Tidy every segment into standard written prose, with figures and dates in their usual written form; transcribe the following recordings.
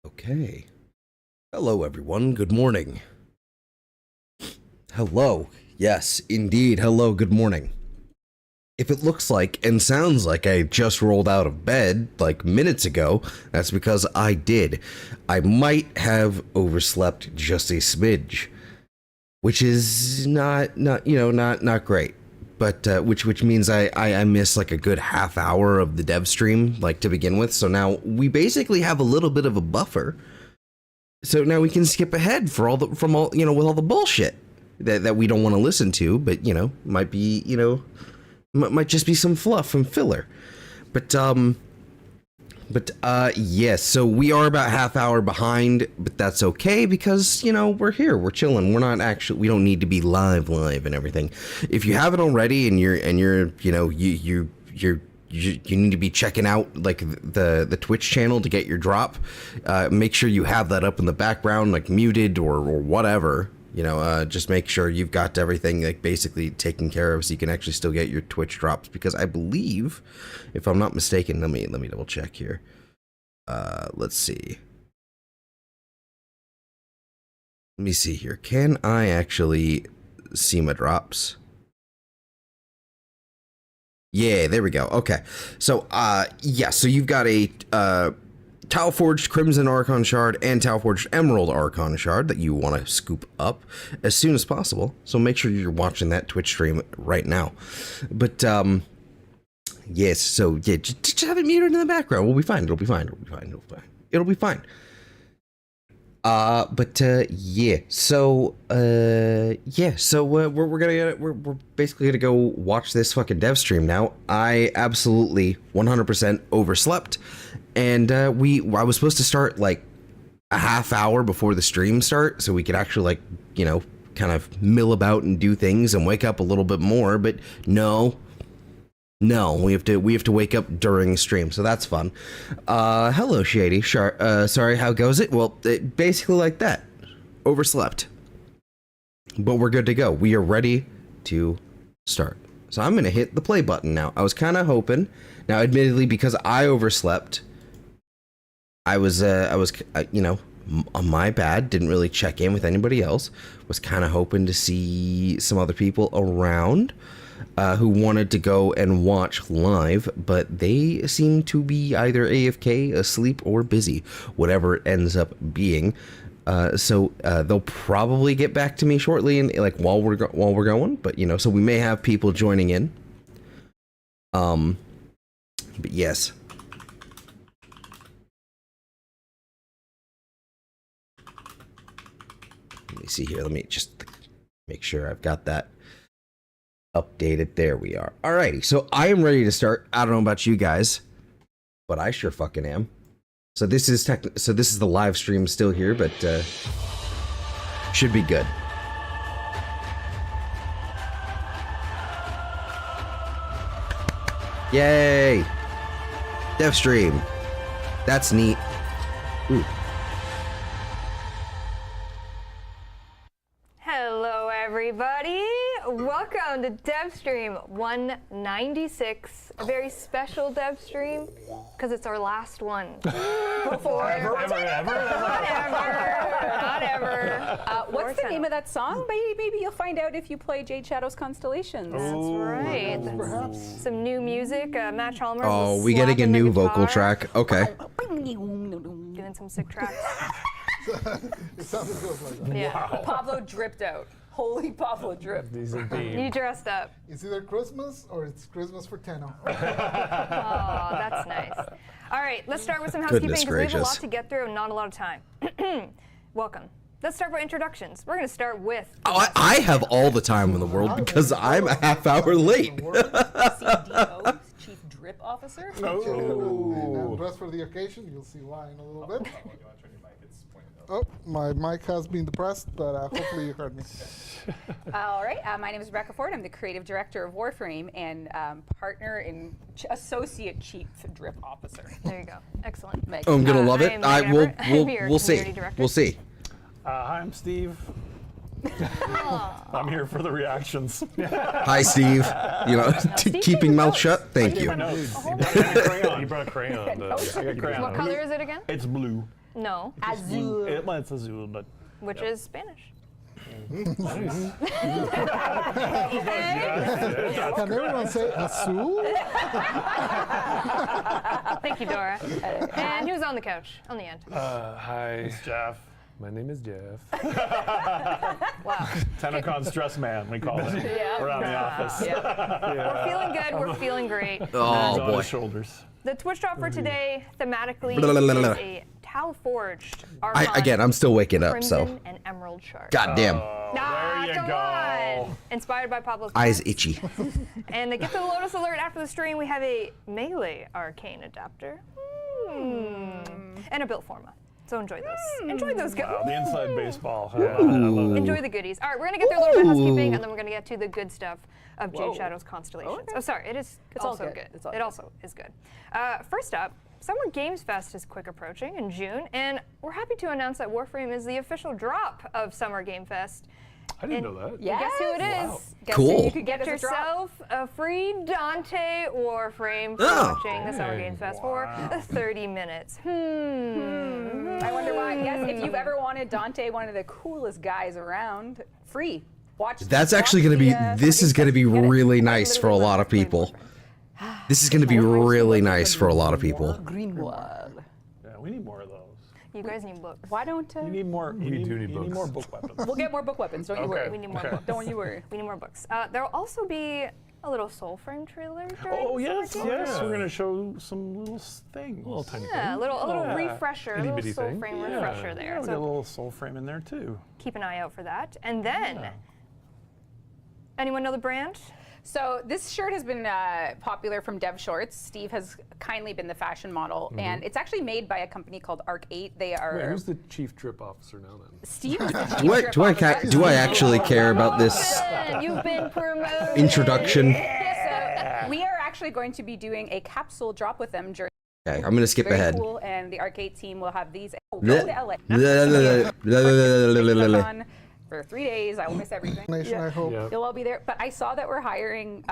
Okay. Hello, everyone. Good morning. Hello. Yes, indeed. Hello, good morning. If it looks like and sounds like I just rolled out of bed like minutes ago, that's because I did. I might have overslept just a smidge, which is not great. But which means I missed like a good half hour of the dev stream, like, to begin with. So now we basically have a little bit of a buffer. So now we can skip ahead with all the bullshit that we don't want to listen to, but might be, might just be some fluff and filler. But yes, so we are about half hour behind, but that's okay because, we're here, we're chilling. We're not actually, we don't need to be live and everything. If you haven't already and you need to be checking out like the Twitch channel to get your drop, make sure you have that up in the background, like muted or whatever. Just make sure you've got everything like basically taken care of so you can actually still get your Twitch drops, because I believe, if I'm not mistaken, let me double check here. Let's see. Let me see here. Can I actually see my drops? Yeah, there we go. Okay. So, yeah, so you've got a Tau-Forged Crimson Archon Shard and Tau-Forged Emerald Archon Shard that you want to scoop up as soon as possible. So make sure you're watching that Twitch stream right now. But, yes, so, yeah, just have it muted in the background. We'll be fine. It'll be fine. It'll be fine. It'll be fine. It'll be fine. Yeah, so, yeah, so, we're basically gonna go watch this fucking dev stream now. I absolutely 100% overslept, and, I was supposed to start, like, a half hour before the stream start, so we could actually, like, kind of mill about and do things and wake up a little bit more, but no, we have to wake up during stream, so that's fun. Hello, Shady. Sorry, how goes it? Well, basically like that. Overslept. But we're good to go. We are ready to start. So I'm gonna hit the play button now. I was kind of hoping. Now, admittedly, because I overslept, I was my bad. Didn't really check in with anybody else. Was kind of hoping to see some other people around. Who wanted to go and watch live, but they seem to be either AFK, asleep, or busy, whatever it ends up being. So they'll probably get back to me shortly, and like while we're going. But so we may have people joining in. But yes. Let me see here. Let me just make sure I've got that updated. There we are. Alrighty, so I am ready to start. I don't know about you guys, but I sure fucking am. So this is the live stream still here, but should be good. Yay! Devstream. That's neat. Ooh. Hello, everybody. Welcome to Devstream 196, a very special dev stream because it's our last one. Before Not ever. What's the name of that song? Maybe you'll find out if you play Jade Shadows Constellations. That's right. Some new music. Matt Chalmers. Oh, we getting a new vocal track. Okay. Getting some sick tracks. It sounded good like that. Yeah. Wow. Pablo dripped out. Holy Pablo dripped. These are deep. You dressed up. It's either Christmas or it's Christmas for Tenno. Oh, that's nice. All right, let's start with some housekeeping because we have a lot to get through and not a lot of time. Welcome. Let's start with introductions. We're going to start with... Oh, I have all the time in the world because I'm a half hour late. CDO, Chief Drip Officer. And dressed for the occasion, you'll see why in a little bit. Oh, my mic has been depressed, but hopefully you heard me. All right, my name is Rebecca Ford. I'm the creative director of Warframe and partner and associate chief drip officer. There you go. Excellent. Oh, I'm gonna love it. We'll see. Director. We'll see. Hi, I'm Steve. I'm here for the reactions. Hi, Steve. Keeping mouth shut. Thank you. You brought a crayon. What color is it again? It's blue. No, Azul. It's Azul, but which is Spanish. Can everyone say azul? Thank you, Dora. And who's on the couch on the end? Hi, it's Jeff. my name is Jeff. Wow. TennoCon stress man, we call it around the office. We're feeling good. We're feeling great. Oh It's on boy. his shoulders. The Twitch drop for today, thematically, Blah, blah, blah, blah. is a Tau Forged Archon, Again, I'm still waking up, Crimson, so and Emerald Shard. god damn, Nah, there you come go. on. Inspired by Pablo's eyes Pants. itchy. And the Gift of the Lotus alert after the stream, we have a melee arcane adapter. And a built forma. So enjoy those. Enjoy those guys. Wow, the inside baseball. I love it. Enjoy the goodies. All right, we're gonna get through a little bit of housekeeping, and then we're gonna get to the good stuff of Jade Whoa. Shadows Constellations. Okay. Oh, sorry, it's all also good. good. It's all It good. also is good. First up, Summer Games Fest is quick approaching in June, and we're happy to announce that Warframe is the official drop of Summer Game Fest. I didn't And- know that. Yeah. Guess who it is? Wow. Guess Cool. who you could Get get as a drop. yourself a free Dante Warframe for Oh. watching the Summer Dang. Games Fest for 30 minutes. I wonder why. Yes, if you've ever wanted Dante, one of the coolest guys around, free. Watch. That's actually going to be. This is going to be Get it. really nice for a lot of people. This is going to be really nice for a lot of people. Greenwald. Yeah, we need more of those. You guys need books. Why don't You need more. We do need you need books. more book weapons. we'll get more book weapons? Don't you Okay. worry. We need more Okay. books. Don't you worry. We need more books. There'll also be a little Soulframe trailer during Oh the yes, Summer Games yes. Fest. We're gonna show some little things. A little tiny Yeah, a little Yeah. refresher, a Itty little bitty thing. Soulframe refresher there. Yeah, we got a So little soul frame in there too. keep an eye out for that. And then, anyone know the brand? So this shirt has been popular from Dev Shorts. Steve has kindly been the fashion model, and it's actually made by a company called Arc 8. They are Wait, who's the chief drip officer now then? Steve. Is the chief Do I actually care about this You've been promoted. introduction? So we are actually going to be doing a capsule drop with them during. Okay, I'm going to skip Very ahead. cool, and the Arc 8 team will have these. Go Bleh. to LA. Bleh, bleh, bleh. On for 3 days. I will miss everything. Nation, I hope. Yeah. You'll all be there. But I saw that we're hiring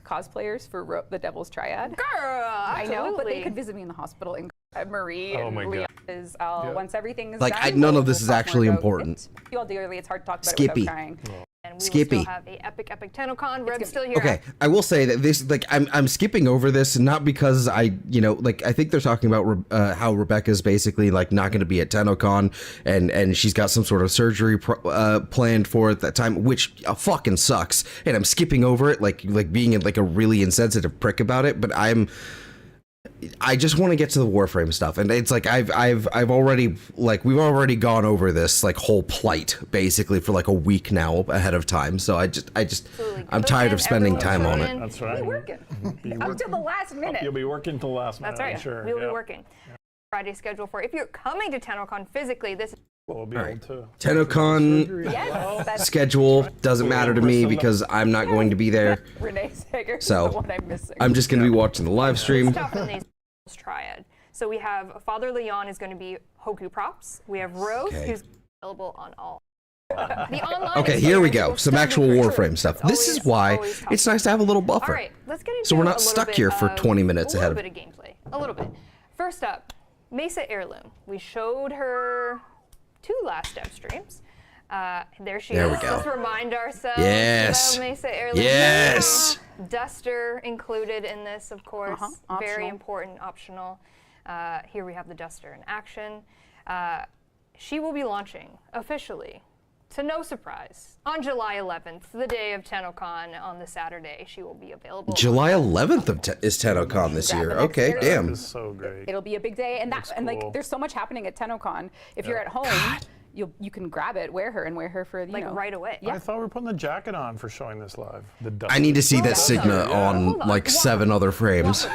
cosplayers for the Devil's Triad. Girl, I know, but they absolutely. could visit me in the hospital. And Marie Oh and my Leon God. is Yeah. once everything is Like, done. none of we'll this is talk more actually about important. it. You all dearly. It's hard to talk about Skippy. it without crying. And we Skippy. will still have a epic TennoCon. Reb's gonna still be- here. Okay, I will say that this, like, I'm skipping over this not because I think they're talking about how Rebecca's basically like not going to be at TennoCon and she's got some sort of surgery planned for at that time, which fucking sucks. And I'm skipping over it, like being like a really insensitive prick about it. But I just want to get to the Warframe stuff, and it's like I've already we've already gone over this like whole plight basically for like a week now ahead of time. So I'm tired of spending time on it. That's right. We're working up till the last minute. You'll be working till the last minute. That's right. I'm sure. We'll be yeah. working. Friday schedule for if you're coming to TennoCon physically. This We'll be able to. TennoCon Yes, that's schedule doesn't matter to me because I'm not going to be there. Renee Sager. So, the one I'm missing. I'm just going to be watching the live stream. stuff in these triad. So we have Father Leon is going to be Hoku props. We have Rose, Okay. who's available on all. The online Okay, here we go. experience Some will actual still be Warframe free. stuff. It's This is always- why always top it's nice to have a little All buffer. right, let's get into So we're not a little stuck bit here for of- 20 minutes ahead A of- little bit of gameplay. A little bit. First up, Mesa Heirloom. We showed her 2 last dev streams. There she There is. we go. Let's remind ourselves Yes. about Mesa Heirloom. Yes. Duster included in this, of course. Very Optional. important, optional. Here we have the Duster in action. She will be launching officially, to no surprise, on July 11th, the day of TennoCon. On the Saturday, she will be available. July 11th is TennoCon this year. the next Okay, year. damn. It's so great. It'll be a big day, and Looks and like cool. there's so much happening at TennoCon. If you're at home, you can grab it, wear her for like know. right away. I thought we were putting the jacket on for showing this live. The dust. I need to see that Hold Sigma on. on Hold on. like 7 other frames.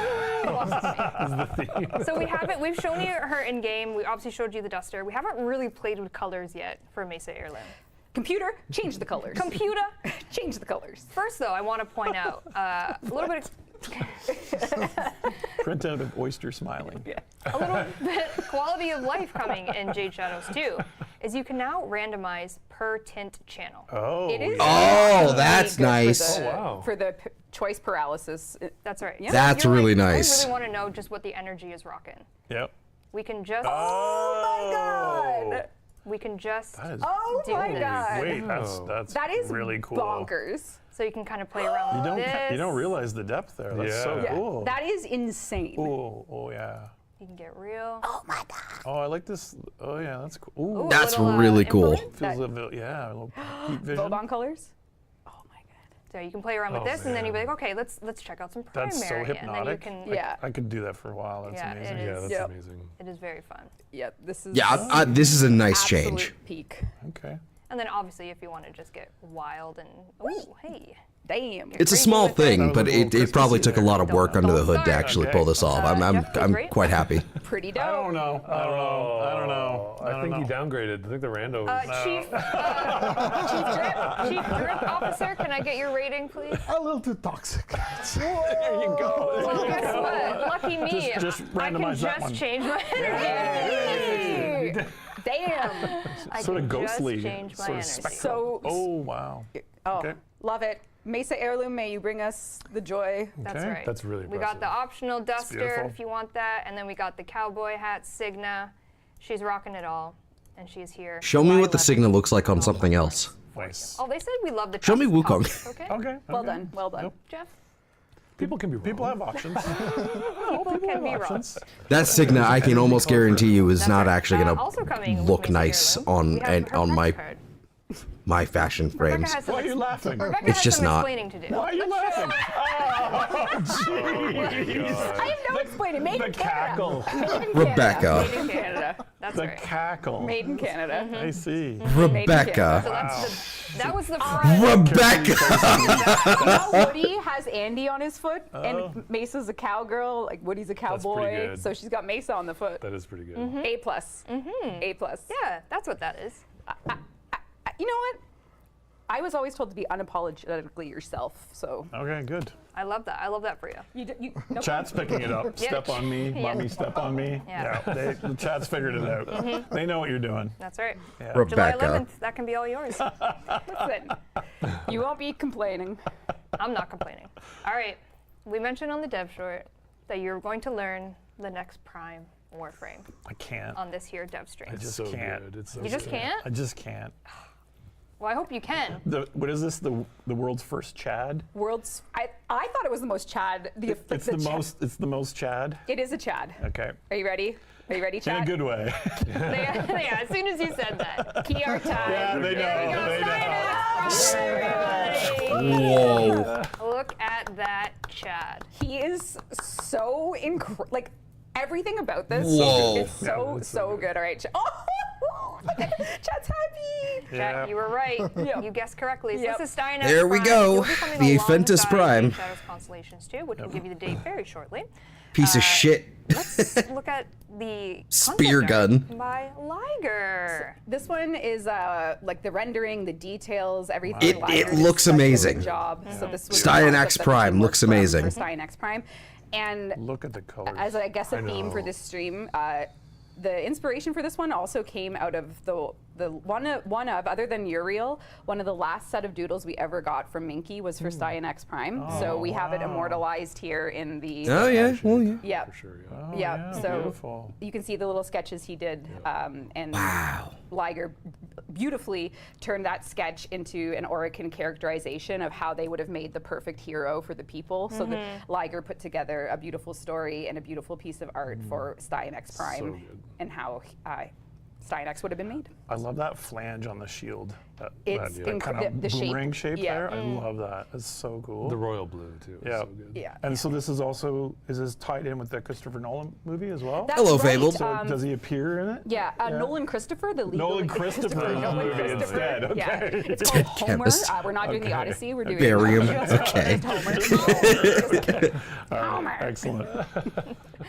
So we haven't. We've shown you her in game. We obviously showed you the Duster. We haven't really played with colors yet for Mesa Heirloom. Computer, change the colors. Computer. change the colors. First, though, I want to point out a little bit. Print out an oyster smiling. A little bit quality of life coming in Jade Shadows 2 is you can now randomize per tint channel. Oh. It is. Oh, really that's good nice. For the, Oh, wow. for the choice paralysis. That's right. Yeah. That's You're really like, nice. I really want to know just what the energy is rocking. Yep. We can just. Oh my god! We can just. That is, Oh do my this. god! wait, That is really cool. bonkers. So you can kind of play around with this. You don't realize the depth there. That's so Yeah. cool. That is insane. Oh yeah. You can get real. Oh, I like this. Oh yeah, that's cool. Ooh, Ooh, a That's little, really cool. infrared. feels a bit, yeah, a little heat vision. Vauban colors. Oh my god. So you can play around with this, and then you'll be like, okay, let's check out some primary. That's so And then you hypnotic. can. Yeah. I could do that for a while. That's Yeah, it amazing. is. Yeah, that's Yep. amazing. It is very fun. Yep. This is. Yeah, this is a nice absolute change. peak. Okay. And then obviously, if you want to just get wild and oh, hey, Damn. It's a small thing, but Little it probably took a lot of work under the hood to Don't actually start. pull this off. I'm Jeff did great. quite happy. pretty dope. I don't know. I don't know. I think he downgraded. I think the rando was. Chief Drip Officer, can I get your rating, please? A little too toxic. There you go. Well, guess what? Lucky me. Just I can randomize that just one. change my energy. Damn. I Sort can of ghostly. Just change my Sort of energy. spectral. So. Oh wow. Oh, Okay. love it. Mesa Heirloom, may you bring us the joy. That's Okay. right. That's really We got the impressive. optional duster beautiful. if you want that, and then we got the cowboy hat Signa. She's rocking it all, and she's here. Show me July what the 11th. Signa looks like on something else. Nice. Oh, they said we love the Show me top- Wukong. tops, Okay. Okay. Well okay. done. Well done. Yep. Jeff, People can be wrong. People have options. people can be wrong. Options. That Signa, I can almost guarantee you, is That's not right. actually Also coming gonna with look Mesa nice Heirloom, on we have her on Rex my card. my fashion Rebecca frames. has some Why are you laughing? Rebecca It's has just some not. explaining to do. Why are you laughing? I have no explaining. Made The in Canada. cackle. Made in Canada. Rebecca. Made in Canada. That's The right. cackle. Made in Canada. I see. Mm-hmm. So Rebecca. That was the front. Rebecca. You know, Woody has Andy on his foot, and Mesa's a cowgirl. Like Woody's a cowboy, good. so she's got Mesa on the foot. That is pretty good. A plus. A plus. Yeah, that's what that is. You know what? I was always told to be unapologetically yourself. So Okay, good. I love that. I love that for you. no, Chat's picking it up. Yeah. Step on me, Yeah. mommy, step on me. Yeah. The chat's figured it out. They know what you're doing. That's right. Yeah. July Rebecca. 11th, that can be all yours. listen. You won't be complaining. I'm not complaining. All right. We mentioned on the dev short that you're going to learn the next Prime Warframe I can't. on this here dev stream. I just so can't. good. It's so You just good. can't? I just can't. Well, I hope you can. What is this? The world's first Chad? World's. I thought it was the most Chad. It's the most Chad. It is a Chad. Okay. Are you ready? Are you ready, In Chad? a good way. Yeah, as soon as you said that. Key our time. Yeah, they There we know. go. They know. Sign it. Whoa. Look at that Chad. He is so like everything about this Whoa. is so good. All right, oh, Chad's happy. Yeah. Chat, you were right. Yep. You guessed correctly. So Yep. this is Stein There we Prime. go. You'll be coming The Ventus alongside Prime. Jade Shadows Constellations 2, which will give you the date very shortly. Piece of shit. Let's look at the Spear concept gun. art by Liger. This one is like the rendering, the details, everything. It Liger did looks such a good amazing. Job. So this was Stein the X concept that Prime we looks worked from amazing. For Stein X Prime, and Look at the colors. as I guess a I theme for know. this stream, the inspiration for this one also came out of the one of other than Uriel, one of the last set of doodles we ever got from Minky was for Stein X Prime. So we have it wow. immortalized here in the. Oh yeah. Well, yeah. Yeah. For sure, yeah. Oh, Yeah, so beautiful. you can see the little sketches he did, and Wow. Liger beautifully turned that sketch into an Orican characterization of how they would have made the perfect hero for the people. So the Liger put together a beautiful story and a beautiful piece of art for Stein X Prime So good. and how Stein X would have been made. I love that flange on the shield. That It's kind of the shape. boomerang shape Yeah. there. I love that. It's so cool. The royal blue too. is Yeah. So good. Yeah. And so this is this tied in with the Christopher Nolan movie as well? That's Hello, right, Fabled. So does he appear in it? Yeah, Nolan Christopher, the legal Nolan Christopher Nolan movie Christopher. instead, okay. Yeah, it's called Homer. chemist. We're not doing the Okay. Odyssey. We're doing Barium. just Okay. Homer. All right, excellent.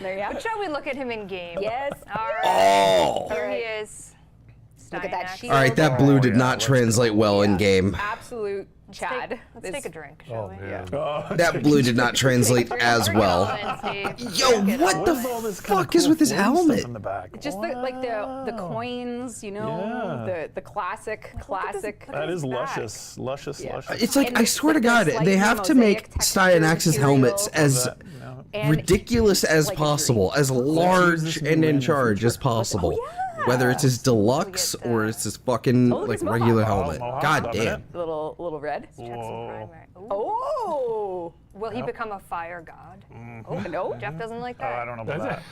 There you have But it. shall we look at him in game? Yes. All right. Oh. Here he Alright. is. Look at that Steinax. shield. All right, that blue did yeah, not let's translate well in game. Absolute Chad. Let's take a drink, shall we? Man. That blue did not translate as well. Yo, what the all this fuck is with his floaty stuff helmet? in the back? Just the coins, you know, Yeah. the classic. That is back. luscious. Yeah. It's like, And I swear to like God, the they have to slightly make mosaic Steinax's texture helmets material. as And ridiculous as like possible, green. as large and in charge as possible. Whether it's his deluxe get, or it's his fucking look at like his mohawk. regular Oh, helmet. mohawk, God loving damn. it. Little red. Check some primary. Ooh. Oh. Will he become a fire god? Oh no. Jeff doesn't like Oh, that. I don't know about that.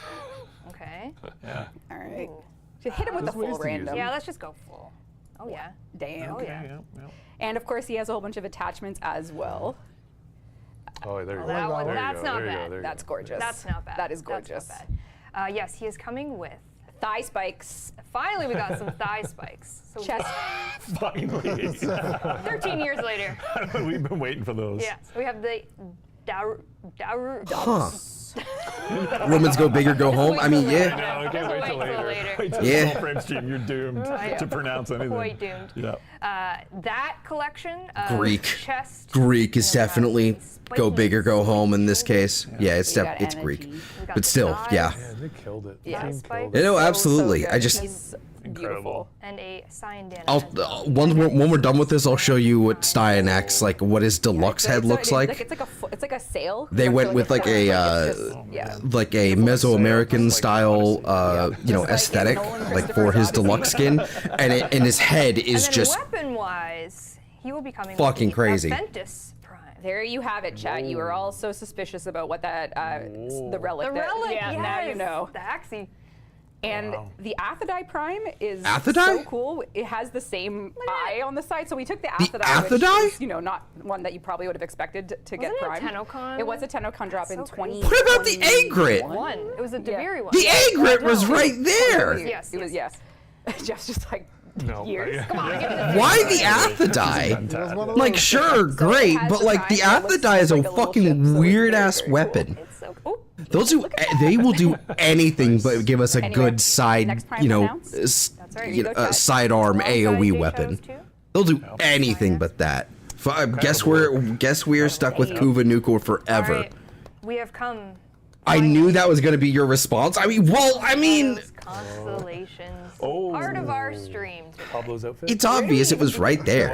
Okay. Yeah. All right. Ooh. Just hit him with the ways full to use random. Yeah, let's just go full. Oh yeah. Damn. Oh yeah. Yeah. And of course, he has a whole bunch of attachments as well. Oh, there you go. That one, There you that's go, not there you go, bad. there you That's go. gorgeous. That's not bad. That is That's gorgeous. not bad. Yes, he is coming with. Thigh spikes. Finally, we got some thigh spikes. So Chest. Finally. 13 years later. We've been waiting for those. Yes, we have the Huh. Women's go big or go home. I mean, yeah. No, I can't wait till later. Wait till Yeah. the Warframe stream. You're doomed to pronounce anything. Quite doomed. Yeah. That collection of Greek. chest. Greek is you know, definitely go big or go home in this case. Yeah, it's We got it's energy. Greek. We got But the still, thighs yeah. Yeah, they killed it. Yeah. Team Spike. killed You it. know, So absolutely. good. I just He's Incredible. beautiful. And a cyan I'll when we're done with this, I'll show you what Steinax, like what his deluxe head looks like. It's like a sail. They Like, went so with it's like yeah. like a Mesoamerican style, you know, Just like aesthetic, Nolan like for Christopher's his Odyssey. deluxe skin, and his head is and then just weapon-wise, he will be coming fucking with the crazy. Aventus Prime. There you have it, chat. You were all so suspicious about what that the relic. The that- relic, Yeah, yes. now you know. The Axie. And the Aphrodite Prime is Aphrodite? so cool. It has the same eye on the side. So we took the Aphrodite, Aphrodite? which is, you know, not one that you probably would have expected to get Wasn't it a Prime. TennoCon? It was a TennoCon drop in so crazy. 20. What about the Agrit? One. It was a Deviri one. The Agrit was right there. Yes, It was, yes. Jeff's just like, No. years? Yeah. Come on, give me the Why the Aphrodite? It was one of Like, those. sure, great, has but the like the triangle, looks Aphrodite is a like a little ship, fucking so it's weird very, ass very cool. weapon. It's so cool. They'll do. They will do anything but give us a Anyway, good side, next Prime you know, announced? That's right. You go, chat. sidearm Alongside AOE Jade weapon. Shadows too. They'll do anything but that. Guess we're stuck with Kuva Nuka forever. All right. We have come. I knew that was gonna be your response. I mean, well, I mean, Those Constellations. Oh. Part of our stream today. Pablo's outfit. it's obvious it was right there.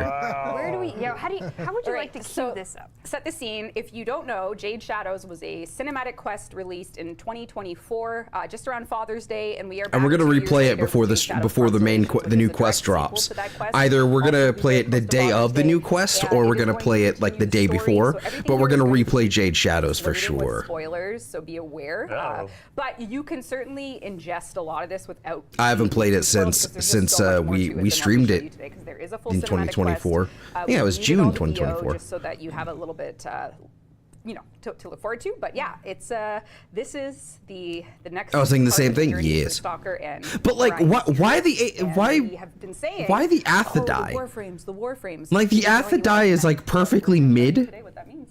Where do we? Yeah. How would you like to cue so this up? set the scene. If you don't know, Jade Shadows was a cinematic quest released in 2024, just around Father's Day, and we are. And we're back gonna 2 years replay it later before with the Jade Shadows before the main Constellations, the new which is a quest direct sequel drops. to that quest. Either we're Also, gonna we play did it the post day Father's of the Day. new quest, Yeah, or we're it is gonna going play to it like the continue day the story, before. so everything But we're here gonna is going replay Jade Shadows for limited with sure. Spoilers, so be aware. Oh. But you can certainly ingest a lot of this without. I haven't played it seeing since- because there's just since, so much more we to it than what streamed show it you today, 'cause there is a full in cinematic 2024. quest. Yeah, it was We June needed all the 2024. Just so that you have a little bit. You know, to look forward to, but yeah, it's this is the next. I was thinking the part same of the thing, journey for yes. Stalker and But like, Brian why the series, and why we have been saying why the oh, Aphrodite? the Warframes. Like the You know, you Aphrodite want is that. like perfectly mid. Today, what that means.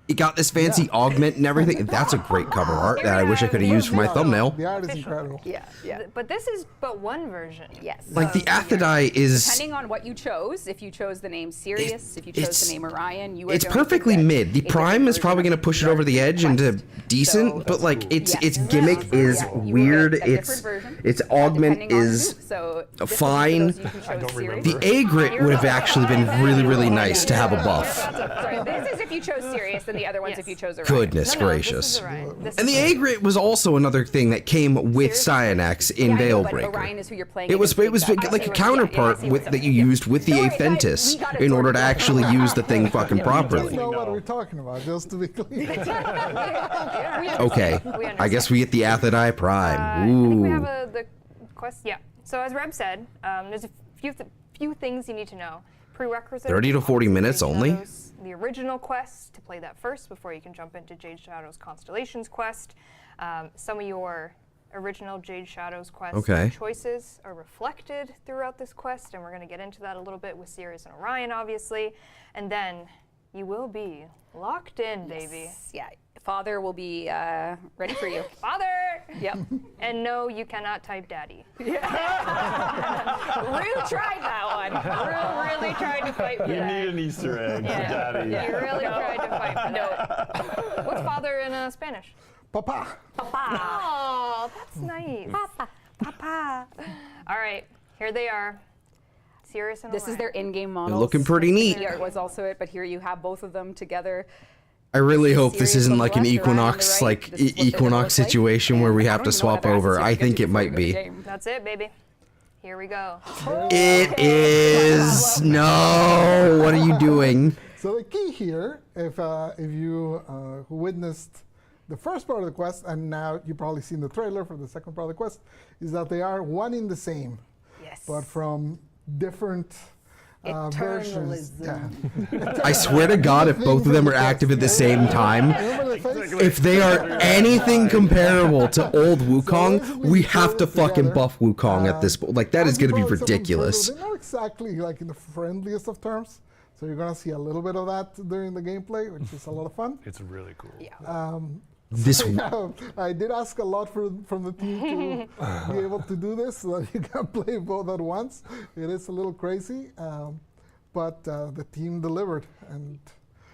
It got this fancy augment and everything. That's a great cover art that I wish I could have used for my thumbnail. The art is incredible. Yeah, yeah. But this is but one version. Yes. Like the Aphrodite is. Depending on what you chose, if you chose the name Sirius, if you chose it's- the name Orion, you are It's going to perfectly get mid. The a different Prime is version probably of going to push it your over the edge into quest. decent, So- but like its Yes. gimmick Yeah. is Yeah. You will weird. get a Its different version, its augment depending on is who. So this is fine. for those of you who chose don't Sirius. The Agrit would have actually been really nice to have a buff. Sorry, this is if you chose Sirius, and the other ones Yes. if you chose Orion. Goodness No, gracious. This is Orion. This And the is Agrit was also another thing that came with Cyanax in Yeah, I know, but Veilbreaker. Orion is who you're playing It was against, like exactly. a Yeah, counterpart yeah, I see with what's that up. you Yeah. used with the Don't worry, guys, Aphentis we got it in order to sorted. actually use the thing fucking I properly. know what we're talking about, just to be clear. Okay, I guess we get the Aphrodite I Prime. think we have Ooh. the quest. Yeah. So as Reb said, there's a few things you need to know. Prerequisite. 30 to 40 obviously, minutes Jade only? Shadows, the original quest, to play that first before you can jump into Jade Shadows Constellations quest. Some of your original Jade Shadows quest Okay. choices are reflected throughout this quest, and we're going to get into that a little bit with Sirius and Orion, obviously. And then you will be locked in, baby. Yeah. Father will be ready for you. Father! Yep. And no, you cannot type daddy. Rue tried that one. Rue really tried to fight for You that. need an Easter egg for Daddy. He really tried to fight for that. What's father in Spanish? Papa. Oh, that's nice. Papa. All right, here they are. Sirius and This is Orion. their in-game models. They're looking pretty neat. The art was also it, but here you have both of them together. I really hope this Sirius isn't on the like an left, Orion on the Equinox, right. like This is what they're gonna Equinox look like. situation where we And I have don't to even know swap what other over. assets I you can think do it before you might go to be. game. That's it, baby. Here we go. It is. No. What are you doing? So the key here, if you who witnessed the first part of the quest, and now you've probably seen the trailer for the second part of the quest, is that they are one in the same, Yes. but from different versions. Yeah. I swear to God, if both of them are active at the same time, Remember the face? if they are anything comparable to old Wukong, we have to fucking buff Wukong at this point. Like, that is going to be Probably some ridiculous. They're not exactly like in the friendliest of terms, so you're gonna see a little bit of that during the gameplay, which is a lot of fun. It's really cool. Yeah. This I did ask a lot from the team to be able to do this so that you can play both at once. It is a little crazy, but the team delivered. And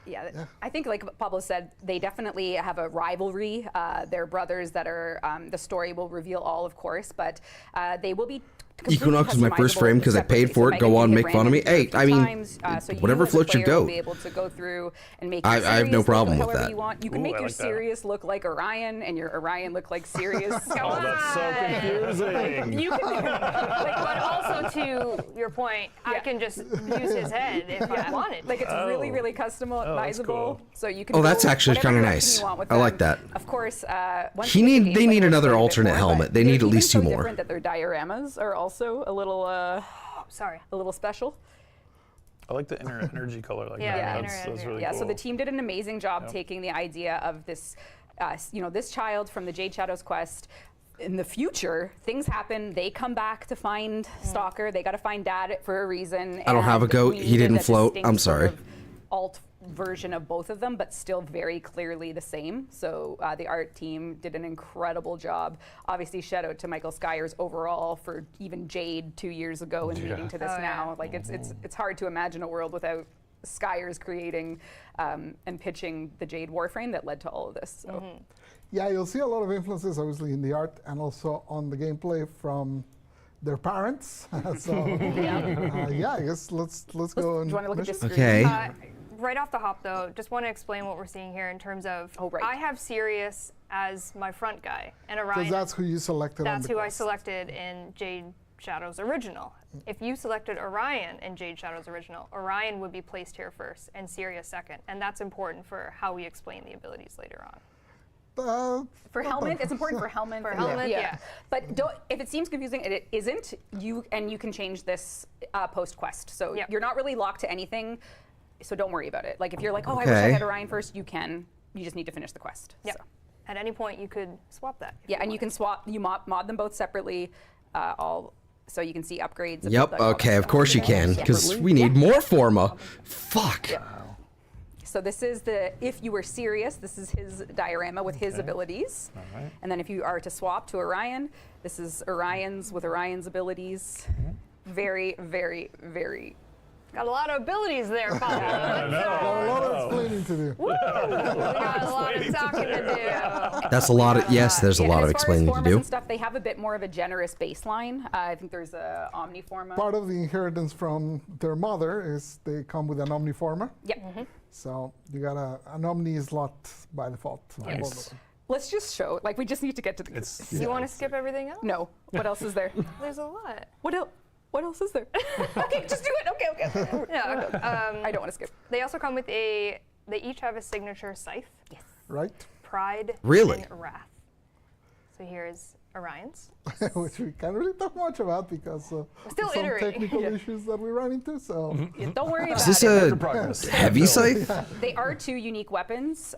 Yeah, I think like Pablo said, they definitely have a rivalry. They're brothers that are, the story will reveal all, of course, but they will be completely Equinox is my first customizable frame 'cause I paid separately. for it. Megan Go on, made make fun of me. random Hey, I mean, times, so you whatever as a floats your player will goat. be able to go through and make I your have no Sirius problem look with however that. You want. You can Ooh, make I your like that. Sirius look like Orion and your Orion look like Sirius. Oh, that's so confusing. You can But also to your point, I can just use his head if I wanted. Like it's really, really customizable. cool. So you can. Oh, that's go actually whatever kinda direction nice. you want with I like them. that. Of course, once He you get need- the they gameplay, need we'll another explain a bit alternate more, helmet. but They they're need at even least so two more. different that their dioramas are also a little Sorry. special. I like the inner energy color like Yeah, that. inner That's energy. really Yeah, cool. so the team did an amazing job taking the idea of this, this child from the Jade Shadows quest. In the future, things happen. They come back to find Stalker. They got to find Dad for a reason. I don't have a and goat. we He didn't needed a float. distinct I'm sort sorry. of alt version of both of them, but still very clearly the same. So the art team did an incredible job. Obviously, shout out to Michael Skyers overall for even Jade 2 years ago and leading to this Oh, yeah. now. Like it's hard to imagine a world without Skyers creating and pitching the Jade Warframe that led to all of this. So. yeah, you'll see a lot of influences, obviously, in the art and also on the gameplay from their parents. So yeah, I guess let's go. Do you and want to look at this screen? Okay. Right off the hop, though, just want to explain what we're seeing here in terms of right. I have Sirius as my front guy, and Orion. Because that's who you selected. That's on the who I quest. selected in Jade Shadows Original. If you selected Orion in Jade Shadows Original, Orion would be placed here first and Sirius second, and that's important for how we explain the abilities later on. For Helmet, it's important for Helmet. For Helmet, yeah. But if it seems confusing, it isn't. You can change this post quest, so Yep. you're not really locked to anything. So don't worry about it. Like if you're like, oh, I wish I Okay. had Orion first, you can. You just need to finish the quest. Yep. So. At any point, you could swap that. if Yeah, and you wanted. can swap. You mod them both separately. So you can see upgrades. and Yep. like all that Okay. Of stuff. course you can, because we need more Forma. Fuck. So this is if you were serious, this is his diorama with his Okay. abilities. All right. And then if you are to swap to Orion, this is Orion's with Orion's abilities. Mm-hmm. Very, very, very. Got a lot of abilities there, Paul. Got a lot of explaining to do. We got a lot of talking to do. That's a lot of. Yes, there's a Yeah, lot and of as far as explaining to formas do. and stuff, they have a bit more of a generous baseline. I think there's a Omniforma. Part of the inheritance from their mother is they come with an Omniformer. Yep. So you got an Omni slot by default. on both of Nice. them. Let's just show. Like we just need to get to the. It's You want to skip everything else? No. What else is there? There's a lot. What else? What else is there? Okay, just do it. Okay. No, I don't want to skip. they also come with they each have a signature scythe. Yes. Right? Pride Really? and Wrath. So here's Orion's. Which we can't really talk much about because of Still some iterating. technical issues that we run into. So Yeah, don't worry Is about this it. a progress. heavy scythe? They are two unique weapons.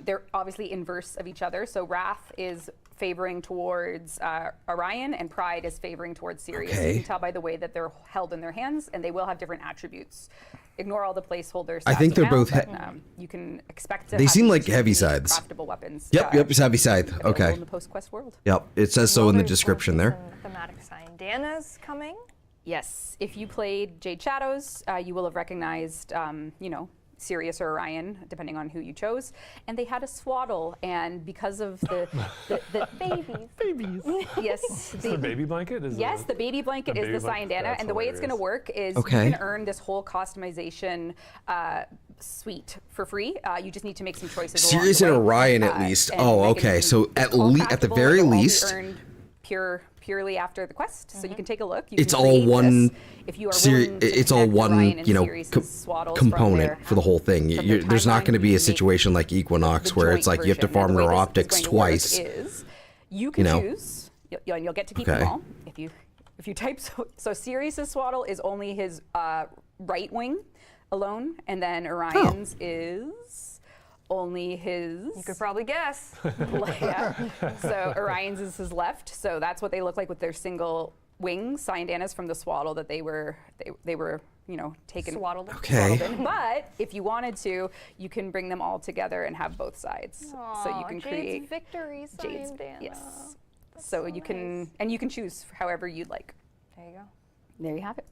They're obviously inverse of each other. So Wrath is favoring towards Orion, and Pride is favoring towards Sirius. Okay. You can tell by the way that they're held in their hands, and they will have different attributes. ignore all the placeholders. I think they're both you can expect to. They have seem these like to heavy be scythes. Craftable weapons. Yep, it's heavy scythe. available Okay. In the post-quest world. Yep, it says so Well, in the there's description also there. some thematic Sandanas coming. Yes, if you played Jade Shadows, you will have recognized, Sirius or Orion, depending on who you chose. And they had a swaddle, and because of the Babies. yes, The baby blanket? Yes, the baby blanket The is baby the blanket? Syandana, That's and the way it's going to hilarious. work is Okay. you can earn this whole customization suite for free. You just need to make some choices. along Sirius the and way. Orion at least. And Oh, make okay. it So it's all at the craftable. very It'll all be least, earned purely after the quest, so you can take a look. You it's can all create one. this. If you are willing to It's all connect one, Orion and Sirius's co- swaddles from component their- for the whole thing. from their There's not timeline, going to be you a can make situation like Equinox the where joint it's like you have to version. farm And the your way this is optics going to work twice. is you can choose, and you'll get to keep Okay. them all. If you type so Sirius's swaddle is only his right wing alone, and then Orion's is only his. You could probably guess. Yeah. So Orion's is his left. So that's what they look like with their single wings. Cyandanas from the swaddle that they were taken. Swaddled. Okay. swaddled in. But if you wanted to, you can bring them all together and have both sides. So you can Jade's create victory Jade's. Sandana. Yes. That's So you can nice. and you can choose however you'd like. There you go. There you have it.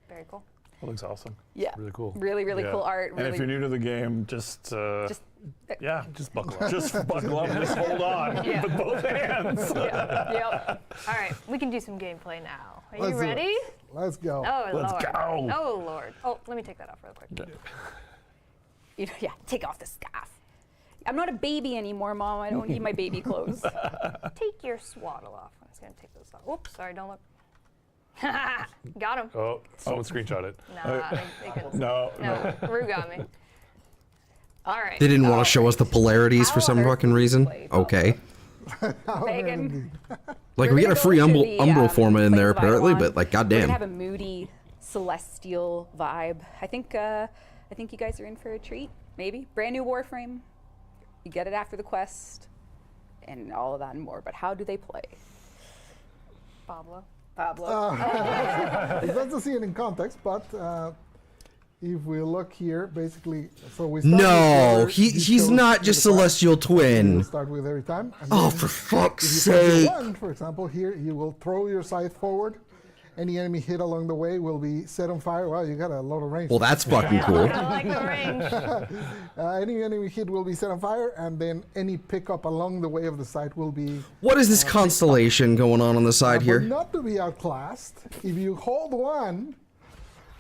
Very cool. That looks awesome. Yeah. Really cool. Really, really Yeah. cool art. And Really, if you're new to the game, just buckle up. Just buckle up and just hold on with both hands. yep. All right, we can do some gameplay now. Are Let's you do it. ready? Let's go. Oh, Let's Lord. go. Oh, Lord. Oh, let me take that off real quick. Take off the scarf. I'm not a baby anymore, Mom. I don't need my baby clothes. Take your swaddle off. I'm just going to take those off. Oops, sorry, don't look. Got him. Oh, someone screenshot it. Nah, they couldn't. No. Rue got me. All right. They didn't want to show us the polarities for How some on earth fucking do we reason. play Okay. Pagan. Like We're we get gonna a free go to the, Umbral forma in Plains there of apparently, Eidolon. but like We're gonna goddamn. have a moody, celestial vibe. I think you guys are in for a treat. Maybe brand new Warframe. You get it after the quest, and all of that and more. But how do they play? Pablo. Pablo. It's not to see it in context, but if we look here, basically, so we start No, with whoever he's chose not in just the quest. Celestial We'll Twin. start with every time. And Oh, then for fuck's if you press sake. 1, for example, here you will throw your scythe forward. Any enemy hit along the way will be set on fire. Wow, you got a lot of range. Well, that's fucking I cool. like the range. Any enemy hit will be set on fire, and then any pickup along the way of the site will be. What is this constellation going on the side But here? not to be outclassed, if you hold 1,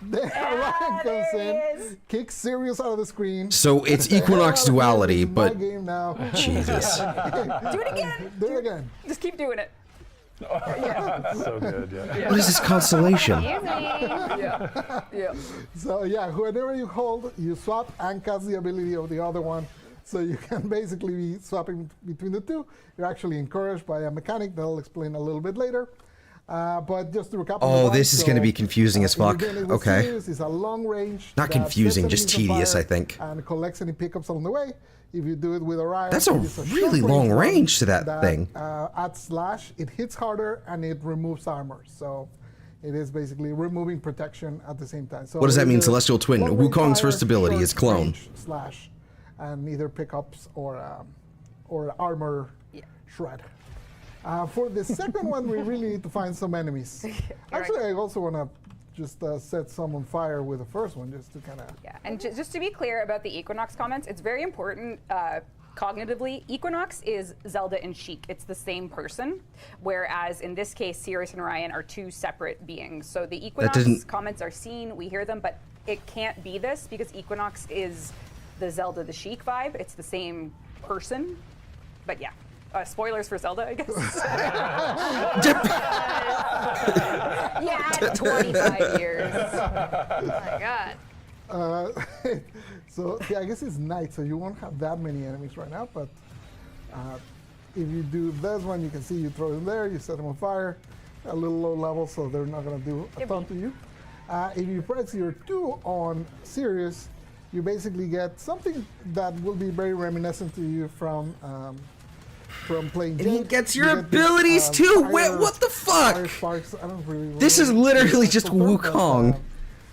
then Orion comes in, kicks Sirius out of the screen. So it's Equinox duality, This is my but game now. Jesus. Do it again. Do it again. Just keep doing it. So good, yeah. What is this constellation? Easy. Yeah. So yeah, whenever you hold, you swap and cast the ability of the other one. So you can basically be swapping between the two. You're actually encouraged by a mechanic that I'll explain a little bit later. But just to recap. Oh, this is gonna be confusing as fuck. Okay. It's a long range. Not that confusing, sets just enemies on tedious, fire I think. And collects any pickups along the way. If you do it with Orion, That's a it's really short long one range to that thing. Adds slash, it hits harder and it removes armor. So it is basically removing protection at the same time. So What does that mean, either Celestial Twin? long range Wukong's fire, first ability short is clone. range slash, and either pickups or armor shred. For the second one, we really need to find some enemies. Actually, I also want to just set some on fire with the first one, just to kind of. Yeah, and just to be clear about the Equinox comments, it's very important cognitively. Equinox is Zelda and Sheik. It's the same person, whereas in this case, Sirius and Orion are two separate beings. So the Equinox comments are seen, we hear them, but it can't be this because Equinox is the Zelda, the Sheik vibe. It's the same person, but yeah. Spoilers for Zelda, I guess. Yeah, 25 years. Oh my god. So yeah, I guess it's night, so you won't have that many enemies right now. But if you do this one, you can see you throw them there, you set them on fire. A little low level, so they're not going to do a ton to you. If you press your 2 on Sirius, you basically get something that will be very reminiscent to you from playing Jade. And he gets your You get this, abilities too. fire- What the fire fuck? sparks. I don't really This is literally just remember, but, Wukong.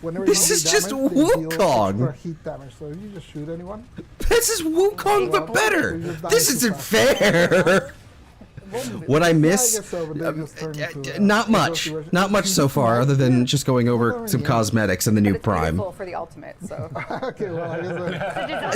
whenever This you is do just damage, they deal Wukong. extra heat damage. So if you just shoot anyone, This is Wukong, but better. you just die This too isn't fast. fair. What I Yeah, I miss? guess so, but they just turn into, Not much. Not much so far, other than just going over some cosmetics and the new It's Prime. beautiful for the ultimate, so. Okay, well, I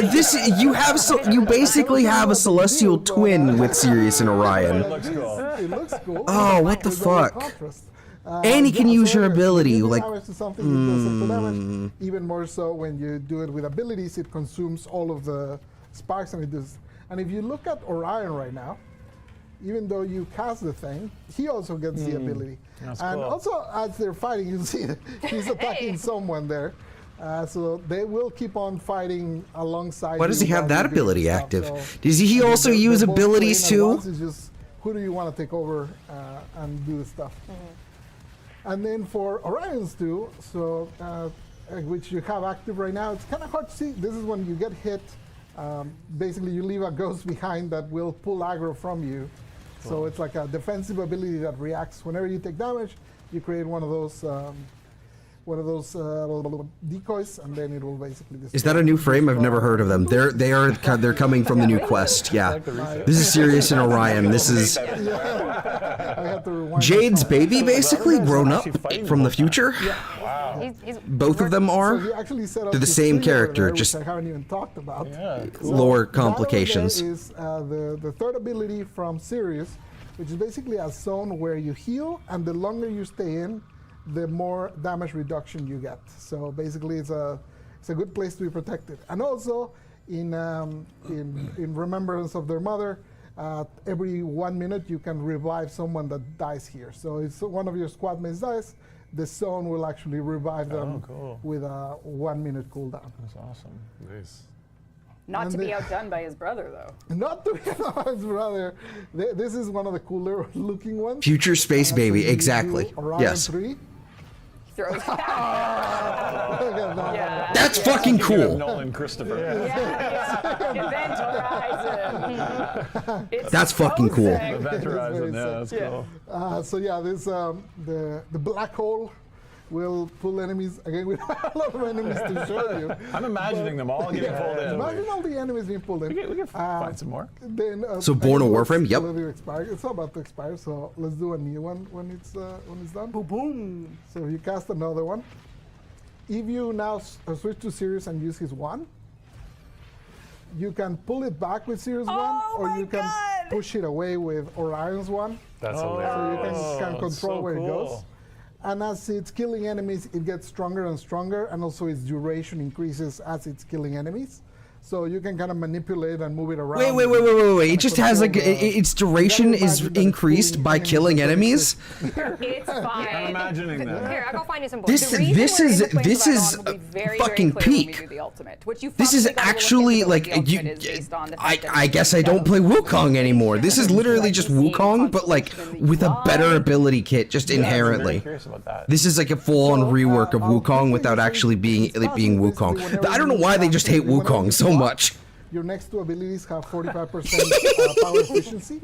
guess This you basically have a celestial twin with Sirius and Orion. it looks cool. Oh, what the With a little fuck? contrast. And he can Yeah, use so your if ability, you do like, damage to something, it does extra damage. Even more so when you do it with abilities, it consumes all of the sparks and it does. And if you look at Orion right now, even though you cast the thing, he also gets the ability. That's And cool. also, as they're fighting, you see he's attacking someone there. So they will keep on fighting alongside. Why does you he have while that you do ability stuff. active? So, Does he I mean, also they're use both abilities playing at too? once. It's just who do you want to take over and do the stuff. And then for Orions too, so which you have active right now, it's kind of hard to see. This is when you get hit. Basically, you leave a ghost behind that will pull aggro from you. So it's like a defensive ability that reacts whenever you take damage. You create one of those decoys, and then it will basically destroy. Is that a new frame? I've never heard of them. They're coming from the new quest. Yeah, this is Sirius and Orion. This is I have to rewind Jade's myself. baby, basically grown up from the future. He's Both of them So are. you actually set up They're the this same tree over character, there, which just I haven't even talked about. Yeah, So lower that over complications. there is the third ability from Sirius, which is basically a zone where you heal, and the longer you stay in, the more damage reduction you get. So basically, it's a good place to be protected. And also, in remembrance of their mother, every 1 minute you can revive someone that dies here. So if one of your squad mates dies, the zone will actually revive them cool. with a 1 minute cooldown. That's awesome. Nice. Not And to be the- outdone by his brother, though. Not to be honest, brother. This is one of the cooler looking ones. Future space So baby, you do exactly. Orion Yes. 3. Throws Look at that. Yeah. That's fucking cool. Nolan Christopher. Event Horizon. It's That's fucking cool. sick. Event Horizon. very Yeah, sick. that's cool. So yeah, this the black hole will pull enemies. Again, we have a lot of enemies to show you. I'm imagining them all getting pulled in. Imagine all the enemies being pulled in. We can find some more. Then, So Born of I guess Warframe, it's yep. a little expired. It's about to expire, so let's do a new one when it's done. Boom, boom. So you cast another one. If you now switch to Sirius and use his wand, you can pull it back with Sirius wand, or you can push it away with Orion's wand. That's So hilarious. you can control so where it cool. goes. And as it's killing enemies, it gets stronger and stronger, and also its duration increases as it's killing enemies. So you can kind of manipulate and move it around. Wait. It just has like its duration is increased by killing enemies. It's I'm fine. imagining that. Here, I'll go find you some This boys. The reason this we're is able to play this Lebanon is will be very, fucking very clear when we peak. do the ultimate, which you This is probably gotta look actually into what like the you. ultimate is based on the I fact that I it's guess I don't play Wukong anymore. This is literally just Wukong, but like with a better ability kit, just I'm very inherently. curious about that. This is like a full-on So, rework of I'll Wukong keep without it actually being basically Wukong. whenever I don't know you why they cast just it, hate whenever Wukong you so swap, much. Your next two abilities have 45% power efficiency.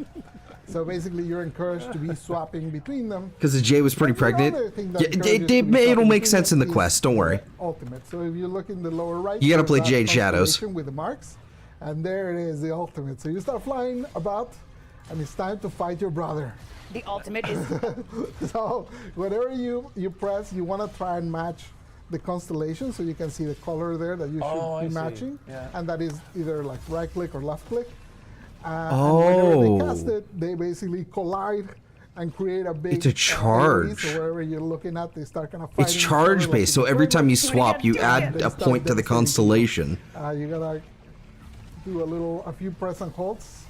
So basically, you're encouraged to be swapping between them. Because the Jay was pretty The other pregnant. thing that Yeah, encourages you to be it'll swapping make between sense in the them quest. is Don't worry. Ultimate. So if you look in the lower right, You gotta there's play that Jade Shadows. constellation with the marks, and there it is, the ultimate. So you start flying about, and it's time to fight your brother. The ultimate is So whatever you press, you want to try and match the constellation, so you can see the color there that you should I be see. matching, Yeah. and that is either like right click or left click. And whenever they cast Oh. it, they basically collide and create a big. It's a area, charge. so wherever you're looking at, they start kind of fighting. It's each other charge like based, in so every time you Warframe. swap, you add They a start point to the devastating constellation. you gotta do a few press and holds.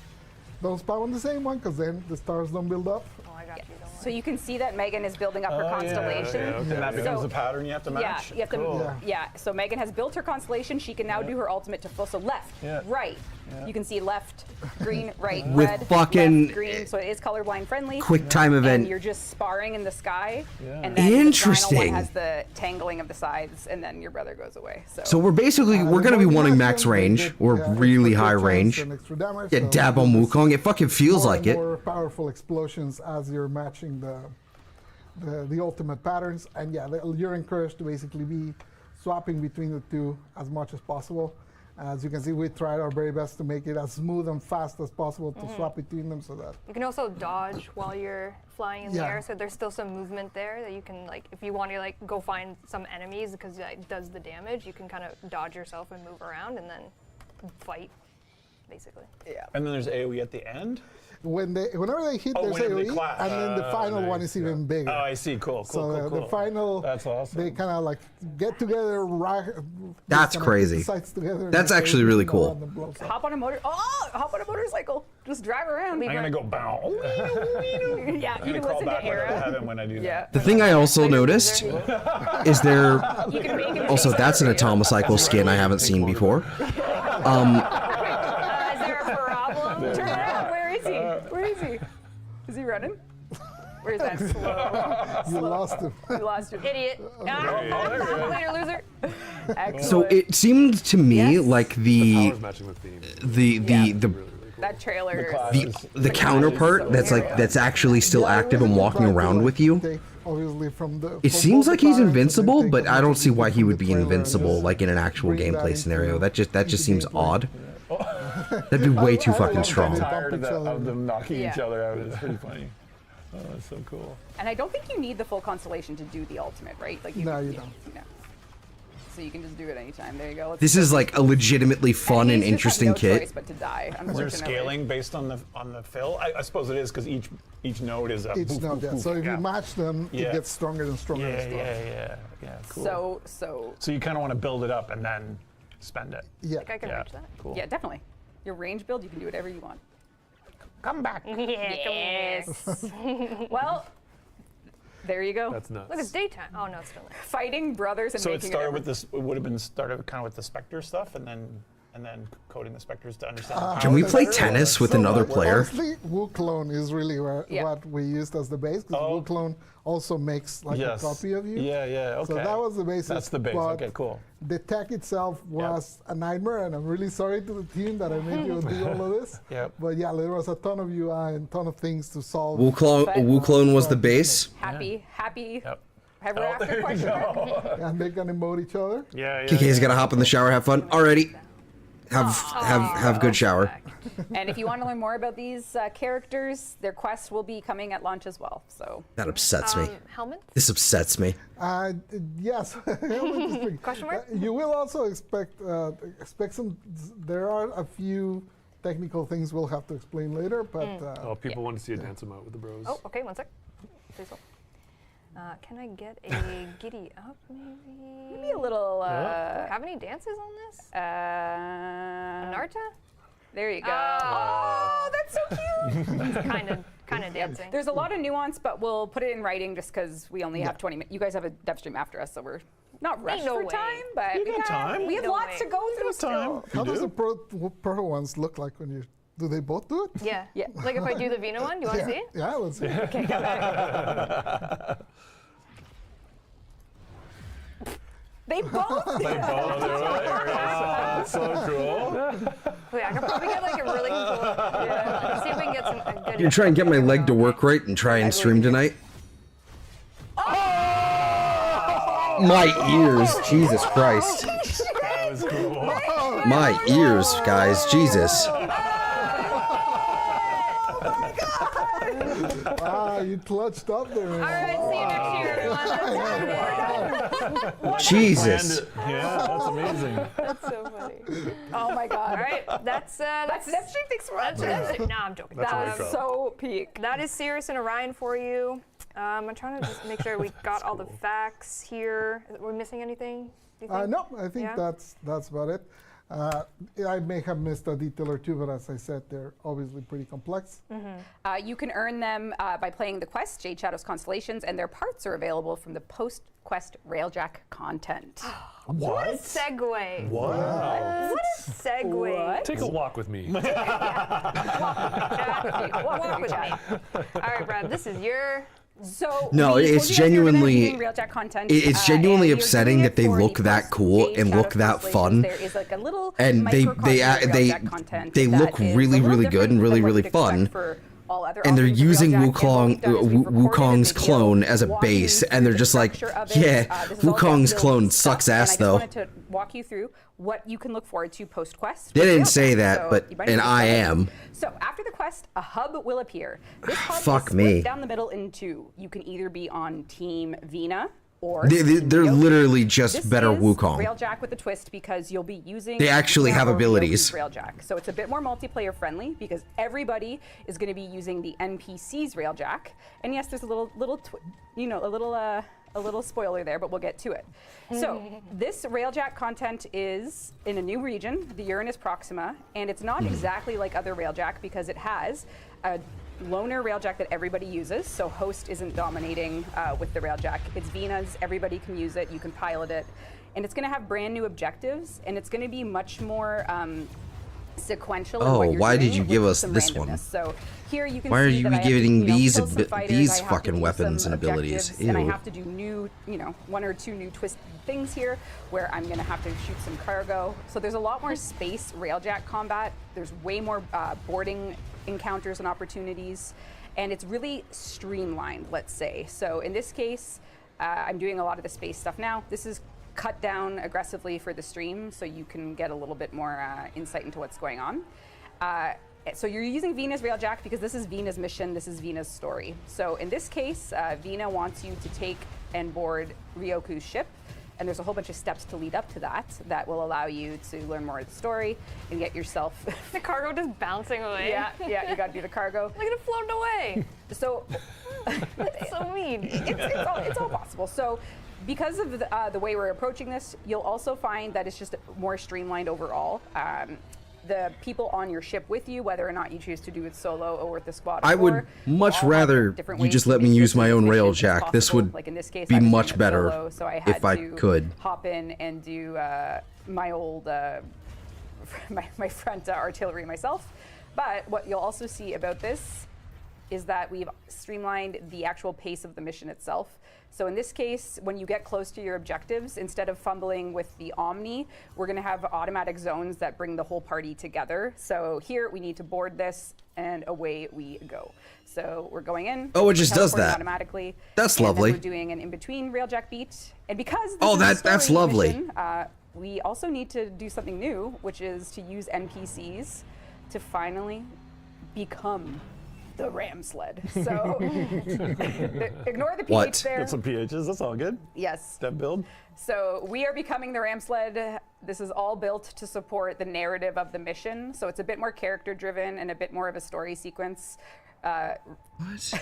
Don't spawn on the same one, because then the stars don't build up. Oh, I got you. Don't worry. so you can see that Megan is building up her constellation. And that becomes So- the pattern you have to Yeah, match. you have to. Cool. Yeah. So Megan has built her constellation. She can now do her ultimate to full. So left, Yeah. right. You can see left, green, right, With red, fucking left, green. So it is colorblind friendly. Quick time And event. you're just sparring in the sky. Yeah. And then the Interesting. final one has the tangling of the sides, and then your brother goes away. So we're basically we're gonna be wanting max range or really high range. Yeah, dab on Wukong. It fucking feels like it. More powerful explosions as you're matching the ultimate patterns, and yeah, you're encouraged to basically be swapping between the two as much as possible. As you can see, we tried our very best to make it as smooth and fast as possible to swap between them so that... You can also dodge while you're flying in the air, so there's still some movement there that you can, like, if you want to, like, go find some enemies because it does the damage, you can kind of dodge yourself and move around and then fight, basically. Yeah. And then there's AoE at the end? Whenever they hit, there's whenever they AoE, clap. and then the final one is even bigger. Oh, I see. Cool. The final, That's awesome. they kind of like get together, That's crazy. Together, That's actually really cool. Hop on a motorcycle. Just drive around. I'm gonna go bow. Yeah, I'm you gonna can crawl listen to back Era. to heaven when I do that. Yeah. The thing I also noticed is there You can make him also face that's an up. Atomocycle skin I haven't seen before. Is there a problem? Turn around. Where is he? Where is he? Is he running? Where is that slow? You lost him. You lost him. Idiot. Later, loser. Excellent. So it seemed to me Yes. like Powers matching the theme. that trailer. the counterpart that's actually still active and walking around with you. Obviously from the. It seems like he's invincible, but I don't see why he would be invincible like in an actual gameplay scenario. That just seems odd. That'd be way too fucking strong. Tired of them knocking each Yeah. other out. It's pretty funny. Oh, that's so cool. And I don't think you need the full constellation to do the ultimate, right? Like No, you don't. No. So you can just do it anytime. There you go. This is like a legitimately fun and he's just interesting have no kit. choice but to die, Is there unfortunately. scaling based on the fill? I suppose it is because each node is a. Each boof, node, boof, yeah. boof, So if yeah. you match them, Yeah. it gets stronger and stronger and Yeah, stronger. cool. So you kind of want to build it up and then spend it. Yeah. I think I can Yeah, reach that. cool. yeah, definitely. Your range build, you can do whatever you want. Come back. Yeah, come here. Well, there you go. That's nuts. Look, it's daytime. Oh, no, it's still night. Fighting brothers and So it making started it with this. It would have been started kind of with the Spectre stuff, and then coding the Spectres to understand. Can we play better, or- tennis with another player? Honestly, WooClone is really what we used as the base because Oh. WooClone also makes like Yes. a copy of you. Yeah, okay. So that was the basis. That's the base. but Okay, cool. The tech itself was a nightmare, and I'm really sorry to the team that I made you do all of this. Yep. But yeah, there was a ton of UI and ton of things to solve. WooClone was the base. happy Yep. ever Oh, after there you question mark. go. And they can emote each other. Yeah. KK's gotta hop in the shower, have fun. Alrighty. Have a good shower. And if you want to learn more about these characters, their quests will be coming at launch as well. So That upsets me. Helmets? This upsets me. Yes. Question mark? You will also expect some. There are a few technical things we'll have to explain later, but Oh, people want to see you dance them out with the bros. Oh, okay, one sec. Please hold. Can I get a giddy up, maybe? maybe a little. Do we have any dances on this? Narta? There you go. Oh. Oh, that's so cute. kind of dancing. There's a lot of nuance, but we'll put it in writing just because we only have 20 minutes. You guys have a Devstream after us, so we're not rushed no for way. time, but You we got time. we have No lots way. to go through time. still. how does the pro ones look like when you? Do they both do it? Yeah. Yeah. Like if I do the Vina one, do you want to see? Yeah, let's see. They both. So cool. Wait, I could probably get like a really cool. Yeah. See if we can get some a good. You try and get my leg to work right and try and stream tonight. My ears, Jesus Christ. That was cool. My ears, guys, Jesus. You clutched up there. All right, see you next year, everyone. Jesus. Yeah, that's amazing. That's so funny. Oh my God. All right, that's Devstream. Thanks for watching. No, I'm joking. That's That all was right, so peak. That is Sirius and Orion for you. I'm trying to just make sure we got all the facts here. We're missing anything? Do you think? No, I think Yeah? that's about it. I may have missed a detail or two, but as I said, they're obviously pretty complex. You can earn them by playing the quest, Jade Shadows Constellations, and their parts are available from the post-quest Railjack content. What a segue. Wow. What a segue. What? Take a walk with me. Walk with me. All right, Brad, this is your. So No, we it's told you guys we were gonna be genuinely- doing Railjack content, it's genuinely and you're upsetting doing that it they for look the that post cool Jade and Shadows look that Constellations. fun. There is like a little And they microcosm of Railjack content they that look is really, a really little good and different really, than what really you'd expect fun. for all other And they're offerings of using Railjack. And what we've done is we've recorded a Wukong's video clone as a walking base, you and they're through just the like, structure of it. yeah, This is all Wukong's Death clone Build sucks stuff, ass, and I though. just wanted to walk you through what you can look forward to post-quest. They with didn't Railjack. say that, So but- you might and be I surprised. am. So after the quest, a hub will appear. This hub Fuck is split me. down the middle in two. You can either be on Team Vina or They're Team they're Ryoku. literally just This better is Wukong. Railjack with a twist because you'll be using. They actually Vina have or abilities. Ryoku's Railjack, so it's a bit more multiplayer friendly because everybody is going to be using the NPC's Railjack. And yes, there's a little spoiler there, but we'll get to it. So this Railjack content is in a new region, the Uranus Proxima, and it's not exactly like other Railjack because it has a loner Railjack that everybody uses, so host isn't dominating with the Railjack. It's Vina's, everybody can use it, you can pilot it, and it's going to have brand new objectives, and it's going to be much more sequential. in Oh, what you're why did doing you with give us some this one? randomness. So here you can Why are see you that I have to, giving these kill some fighters, these I have to fucking do weapons some and abilities? objectives, and I Ew. have to do new, one or two new twist things here where I'm going to have to shoot some cargo. So there's a lot more space Railjack combat. There's way more boarding encounters and opportunities, and it's really streamlined, let's say. So in this case, I'm doing a lot of the space stuff now. This is cut down aggressively for the stream so you can get a little bit more insight into what's going on. So you're using Vina's Railjack because this is Vina's mission, this is Vina's story. So in this case, Vina wants you to take and board Ryoku's ship, and there's a whole bunch of steps to lead up to that will allow you to learn more of the story and get yourself... The cargo just bouncing away. yeah, you gotta do the cargo. Look at it floating away. So That's so mean. it's all possible. So because of the way we're approaching this, you'll also find that it's just more streamlined overall. The people on your ship with you, whether or not you choose to do it solo or with the squad. I would much rather you just let me use my own Railjack. This would like in this case, be I was much doing it better solo, so I had if I to could. hop in and do my old my front artillery myself. But what you'll also see about this is that we've streamlined the actual pace of the mission itself. So in this case, when you get close to your objectives, instead of fumbling with the Omni, we're going to have automatic zones that bring the whole party together. So here we need to board this, and away we go. So we're going in. Oh, it just does teleporting that. automatically. That's and lovely. Then we're doing an in-between Railjack beat, and because this Oh, is a that's story lovely. mission, we also need to do something new, which is to use NPCs to finally become the ram sled. So ignore the PH What? there. Got some PHs, that's all good. Yes. Dev build. So we are becoming the ram sled. This is all built to support the narrative of the mission. So it's a bit more character driven and a bit more of a story sequence. What?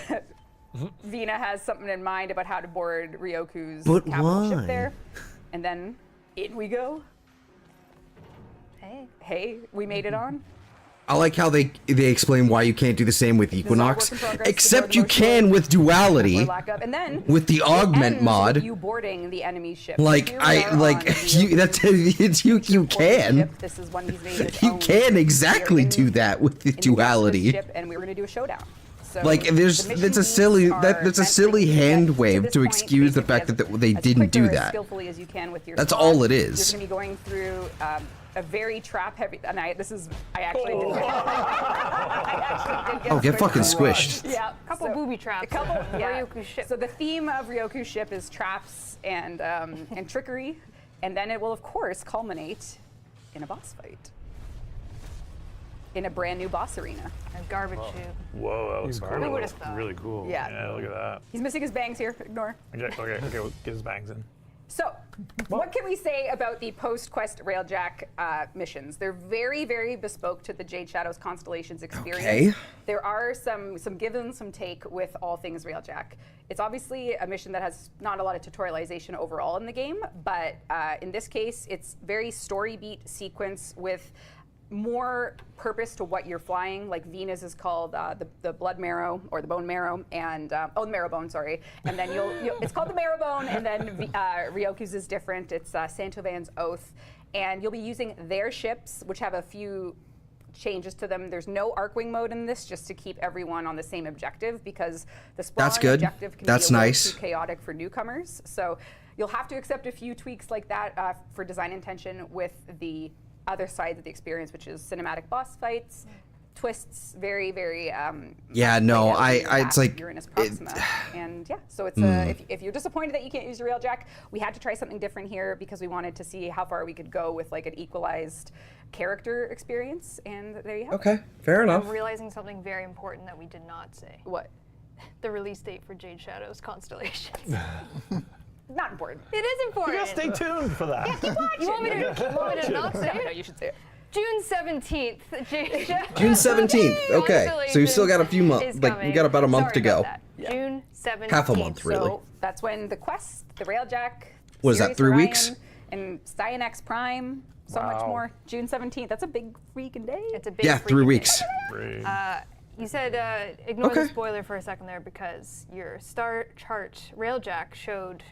Vina has something in mind about how to board Ryoku's But capital why? ship there. And then in we go. Hey, we made it on. I like how they explain why you can't do the same with is all Equinox, work in progress, except the you motion can with or duality. lack of. And then With the it augment ends mod. with you boarding the enemy ship. Like Here we are on you, that's it's, you Ryoku's can. ship. This is one he's made his You own. can We are exactly in- do that with the in the Justice duality. ship, and we were going to do a showdown. So Like the there's mission that's a beats silly are that's a meant silly to get hand to wave this to point excuse the basically fact that they as didn't do quick or as that. skillfully as you can with your That's squad. all it is. You're going to be going through a very trap heavy. And I actually did. I actually did Oh, get fucking through. squished. Yeah, Couple booby traps. A couple. Yeah. Ryoku's ship. So the theme of Ryoku's ship is traps and trickery, and then it will of course culminate in a boss fight. In a brand new boss arena. A garbage chute. Whoa, that looks Who cool. would've thought? Really cool. Yeah. Yeah, look at that. He's missing his bangs here. Ignore. Okay, we'll get his bangs in. So, what can we say about the post-quest Railjack missions? They're very, very bespoke to the Jade Shadows Constellations experience. Okay. There are some give and some take with all things Railjack. It's obviously a mission that has not a lot of tutorialization overall in the game, but in this case, it's very story beat sequence with more purpose to what you're flying. Like Venus is called the blood marrow or the bone marrow, and the marrow bone, sorry. And then it's called the marrow bone, and then Ryoku's is different. It's Santovan's Oath, and you'll be using their ships, which have a few changes to them. There's no Arcwing mode in this, just to keep everyone on the same objective, because the That's spawn good. objective can That's be a little nice. too chaotic for newcomers. So you'll have to accept a few tweaks like that for design intention with the other sides of the experience, which is cinematic boss fights, twists, very, very. Yeah, no, it's like Uranus Proxima, and yeah, so it's if you're disappointed that you can't use your Railjack, we had to try something different here because we wanted to see how far we could go with like an equalized character experience, and there you have it. Okay, fair enough. I'm realizing something very important that we did not say. What? The release date for Jade Shadows Constellations. Not important. It is important. You gotta stay tuned for that. You want me to not say No, it? you should say it. June 17th, Jade Shadows. June 17th. Okay, so we've still got a few months. is Like we coming. got about a month Sorry to go. about that. June 17th. Half a month, really. So that's when the Quest, the Railjack, What is that, Sirius 3 Orion, weeks? and Cyanex Prime, so much Wow. more. June 17th. That's a big freaking day. It's a big Yeah, 3 freaking weeks. Great. You said ignore Okay. the spoiler for a second there because your star chart Railjack showed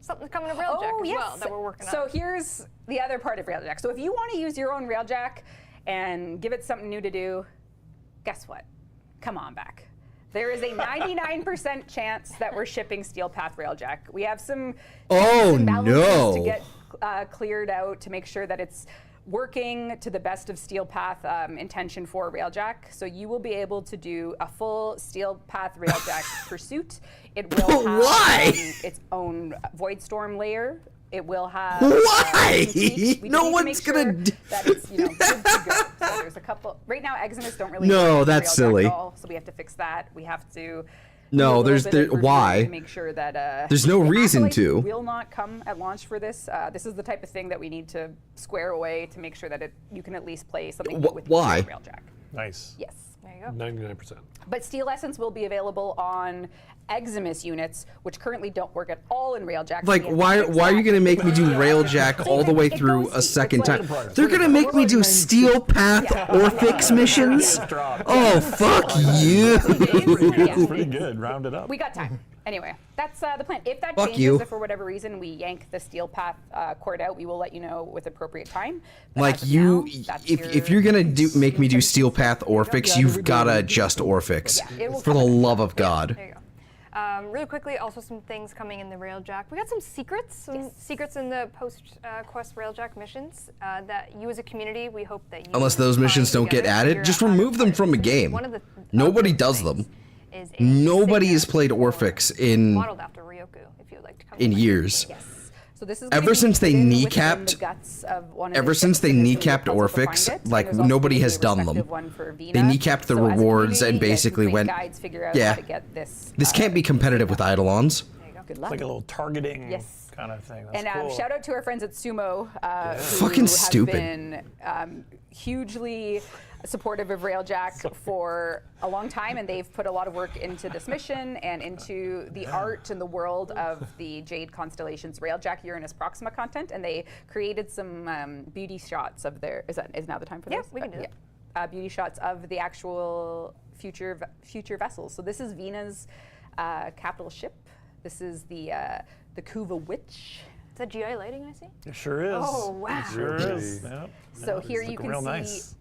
something's coming to Railjack as well that we're working So on. here's the other part of Railjack. So if you want to use your own Railjack and give it something new to do, guess what? Come on back. There is a 99% chance that we're shipping Steel Path Railjack. We have some Oh, checks and balances no. to get cleared out to make sure that it's working to the best of Steel Path intention for Railjack. So you will be able to do a full Steel Path Railjack pursuit. It will have Why? its own Void Storm layer. It will have. Why? some tweaks. We No just need to one's make gonna sure d- that it's good to go. So there's a couple. Right now, Exodus don't really. No, work with that's Railjack silly. at all, so we have to fix that. We have to. No, do a little there's- bit there- of reviewing why? To make sure that. There's no the reason Acolyte to. Will not come at launch for this. This is the type of thing that we need to square away to make sure that you can at least play something new with why? your Railjack. Nice. Yes. There you go. 99%. But Steel Essence will be available on Eximus units, which currently don't work at all in Railjack. so Like, we have to why fix are you that. gonna make me do Railjack all the way It through goes a deep. second It's like- time? They're gonna make me do Steel Path or Fix missions? Oh, fuck you. It's pretty good. Round it up. We got time. Anyway, that's the plan. If that Fuck changes, you. if for whatever reason we yank the Steel Path cord out, we will let you know with appropriate time. But Like as of you, now, that's if you're gonna make me do Steel Path or Fix, you've gotta just Orfix. Yeah, it will For the come. love of God. There you go. Really quickly, also some things coming in the Railjack. We got some secrets in the post-quest Railjack missions that you as a community, we hope that you Unless those find missions don't get together, added, figure just out how to remove them play from a it. game. One of the Nobody other does things them. is a Nobody has signet played for- Orfix in modeled after Ryoku, if you would like to come in play. years. Yes. So this is Ever gonna be since they hidden within kneecapped- the guts of one of ever the since ships, they and there's gonna be a kneecapped puzzle to find Orfix, it, and like, there's also nobody gonna be has a done them. respective one for They Vina. kneecapped the So as a rewards and community, you guys basically can create went, guides, figure out yeah. how to get this. This can't be competitive with Eidolons. There you go. Good luck. It's like a little targeting Yes. kind of thing. That's And cool. shout out to our friends at Sumo, who Fucking have stupid. been hugely supportive of Railjack for a long time, and they've put a lot of work into this mission and into the art and the world of the Jade Constellations Railjack Uranus Proxima content, and they created some beauty shots of their. Is now the time for Yeah, this? we can do that. Beauty shots of the actual future vessels. So this is Vina's capital ship. This is the Kuva Witch. Is that GI lighting I see? It sure is. Oh, wow. It sure Really? is. Yep. So Yeah, here it's you looking can real see nice.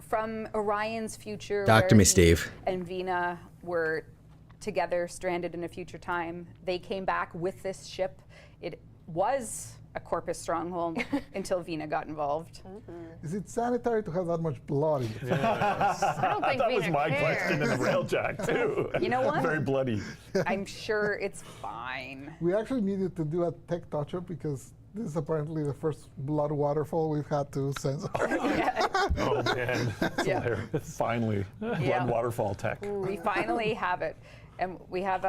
from Orion's future. Talk to where me, he Steve. And Vina were together, stranded in a future time. They came back with this ship. It was a Corpus stronghold until Vina got involved. Is it sanitary to have that much blood in it? I don't think That was Vina my cares. question in the Railjack too. You know what? Very bloody. I'm sure it's fine. We actually needed to do a tech touch-up because this is apparently the first blood waterfall we've had to censor. Oh man. That's Yeah. hilarious. Finally, Yeah. blood waterfall tech. We finally have it. And we have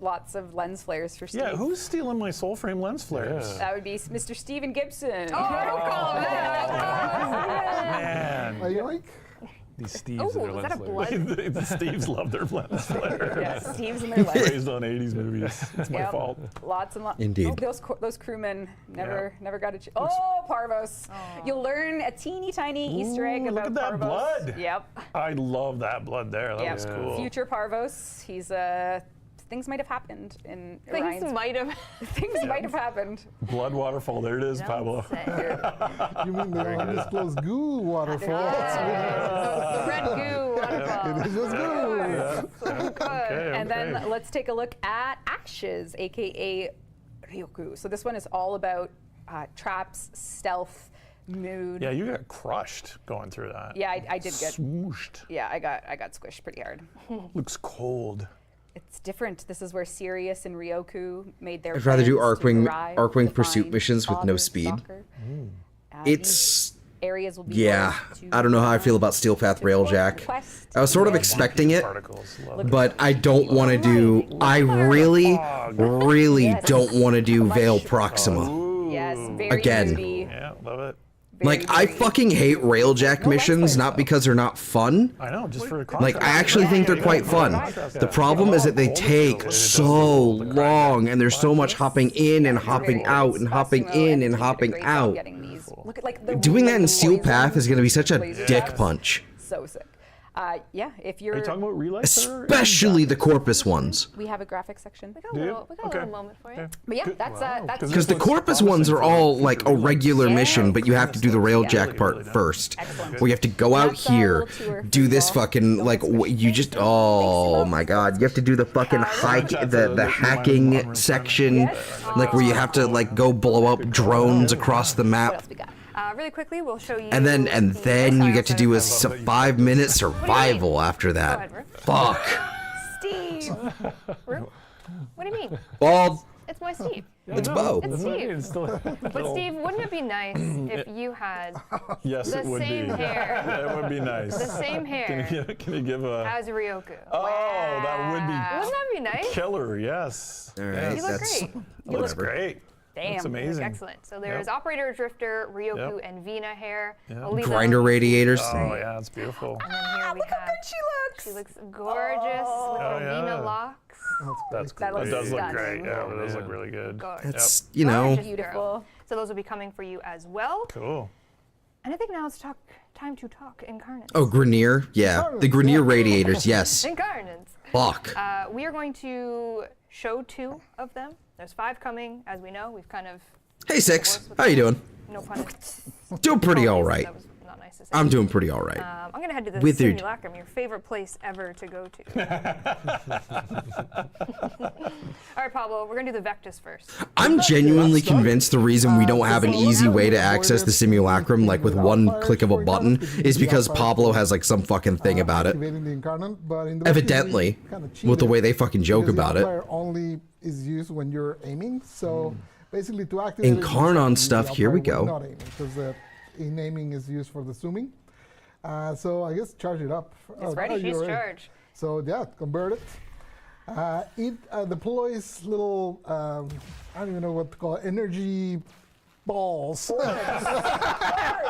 lots of lens flares for Steve. Yeah, who's stealing my soul frame lens flares? Yeah. That would be Mr. Steven Gibson. Oh, don't call him that. Man, A yoink? These Steves Oh, and their was that a lens flares. blood? the Steves love their lens flares. Yeah, Steve's in their lens. Raised on 80s movies. It's my Yep. fault. Lots and lots. Indeed. Those crewmen never got a. Oh, Parvos! You'll learn a teeny tiny Easter egg Ooh, about look at that Parvos. blood. Yep. I love that blood there. That Yep. was cool. Future Parvos. He's things might have happened in Things Orion's. might have. Things might have happened. Blood waterfall. There it is, Pablo. You mean the undisclosed goo waterfall? The red goo waterfall. It is just goo. So good. Okay, And then okay. let's take a look at Ashes, aka Ryoku. So this one is all about traps, stealth, mood. Yeah, you got crushed going through that. Yeah, I did get. Smooshed. Yeah, I got squished pretty hard. Looks cold. It's different. This is where Sirius and Ryoku made their. I'd rather do plans to Arcwing- arrive Arcwing to pursuit find missions with no Father speed. Stalker. It's Areas will be yeah. I don't know how I feel about Steel Path Railjack. I was sort of expecting it, Particles. Love it. but I don't want to do. I really don't want to do Veil Proxima. Yes, very Again. moody, Yeah, love it. very Like I moody. fucking hate Railjack missions, not because they're not fun. I know, just for the Like I actually think they're quite fun. The problem is that they take so long, and there's so much hopping in and hopping out and hopping in and hopping out. Look at, like, the Doing that in Steel poison Path is going to be such a laser dick shots. punch. So sick. Yeah, if Are you're. you talking about relays? Especially the Corpus ones. We have a graphic section. We got a Do you? little, we got a Okay. little moment for you. But yeah, that's Because the Corpus ones are all like a regular mission, but you have to do the Railjack part first. Where you have to go out here, do this fucking like you just oh my god, you have to do the fucking hike the hacking section, like where you have to like go blow up drones across the what map. else we got? Really quickly, we'll show you. And then you get to do a 5-minute survival after Go that. ahead, Ru. Fuck. Steve. Ru? What do you mean? Bald. It's my Steve. It's Bo. It's Steve. It's still, But Steve, wouldn't it be nice if you had yes, the it would same be. hair. It would be nice. the same hair Can you give a? as Ryoku? Oh, that would be Wouldn't that be nice? killer. Yes. All right, Yes. You look that's great. Looks whatever. great. Damn. That's You look amazing. excellent. So there's Yep. Operator Drifter, Ryoku, Yep. and Vina hair. Yep. We'll leave that Grinder on the radiators. Oh yeah, it's beautiful. And then here we Look how have. good she looks. She looks gorgeous with her yeah. Vina locks. That's That cool. It looks does look stunning. great. Yeah, it does look man. really good. Gorgeous. It's you know. Gorgeous Beautiful. girl. So those will be coming for you as well. Cool. And I think now it's time to talk Incarnates. Oh, Grenier. Yeah, the Grenier radiators. Yes. Incarnates. Fuck. We are going to show 2 of them. There's 5 coming, as we know. We've kind of. Hey, Six. How you doing? No pun intended. Doing pretty all Apologies, right. that was not nice to say. I'm doing pretty all right. I'm gonna head to the Withered. simulacrum, your favorite place ever to go to. All right, Pablo, we're gonna do the Vectus first. I'm genuinely convinced the reason we don't have an easy way to access the simulacrum, like with one click of a button, is because Pablo has like some fucking thing about it. Activating the incarnate, but in the Evidently, kinda with the cheated way they fucking joke because the about it. amplifier only is used when you're aiming. So basically, to activate Incarnon stuff, here we go. Not aiming because in aiming is used for the zooming. So I guess charge it up. It's ready. you're She's ready. charged. So yeah, convert it. It deploys little, I don't even know what to call it, energy balls.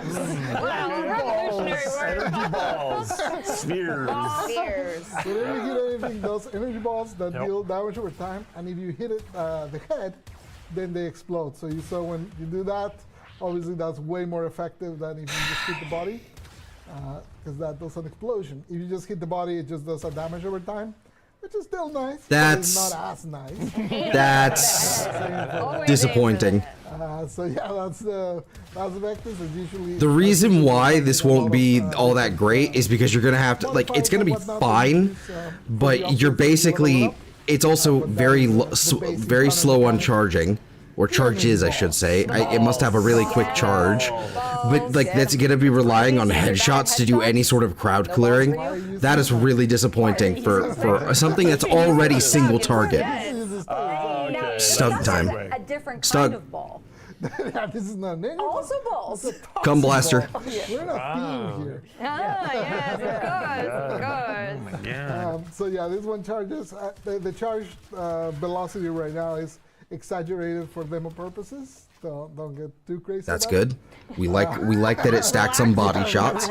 Wow, revolutionary word. Energy balls. Spheres. Spears. Whenever you hit anything, those energy balls that Yep. deal damage over time, and if you hit it the head, then they explode. So you saw when you do that, obviously that's way more effective than if you just hit the body, because that does an explosion. If you just hit the body, it just does a damage over time, which is still nice. but That's- it's not as nice. That's Always disappointing. aim So yeah, that's the Vectus. It's usually The reason why this won't be all that great is because you're gonna have to like it's gonna be fine, but you're basically it's also very very slow on charging, or charges I should say. It must have a really quick charge, but like that's gonna be relying on headshots to do any sort of crowd clearing. That is really disappointing for something that's already single target. Okay. Stug time. A different Stug. kind of ball. Yeah, this is not an Also balls. Cum blaster. We're not themed here. Ah, yes, of course. Yeah. So yeah, this one charges. The charge velocity right now is exaggerated for demo purposes. So don't get too crazy. That's about it. good. We like that it stacks some body shots.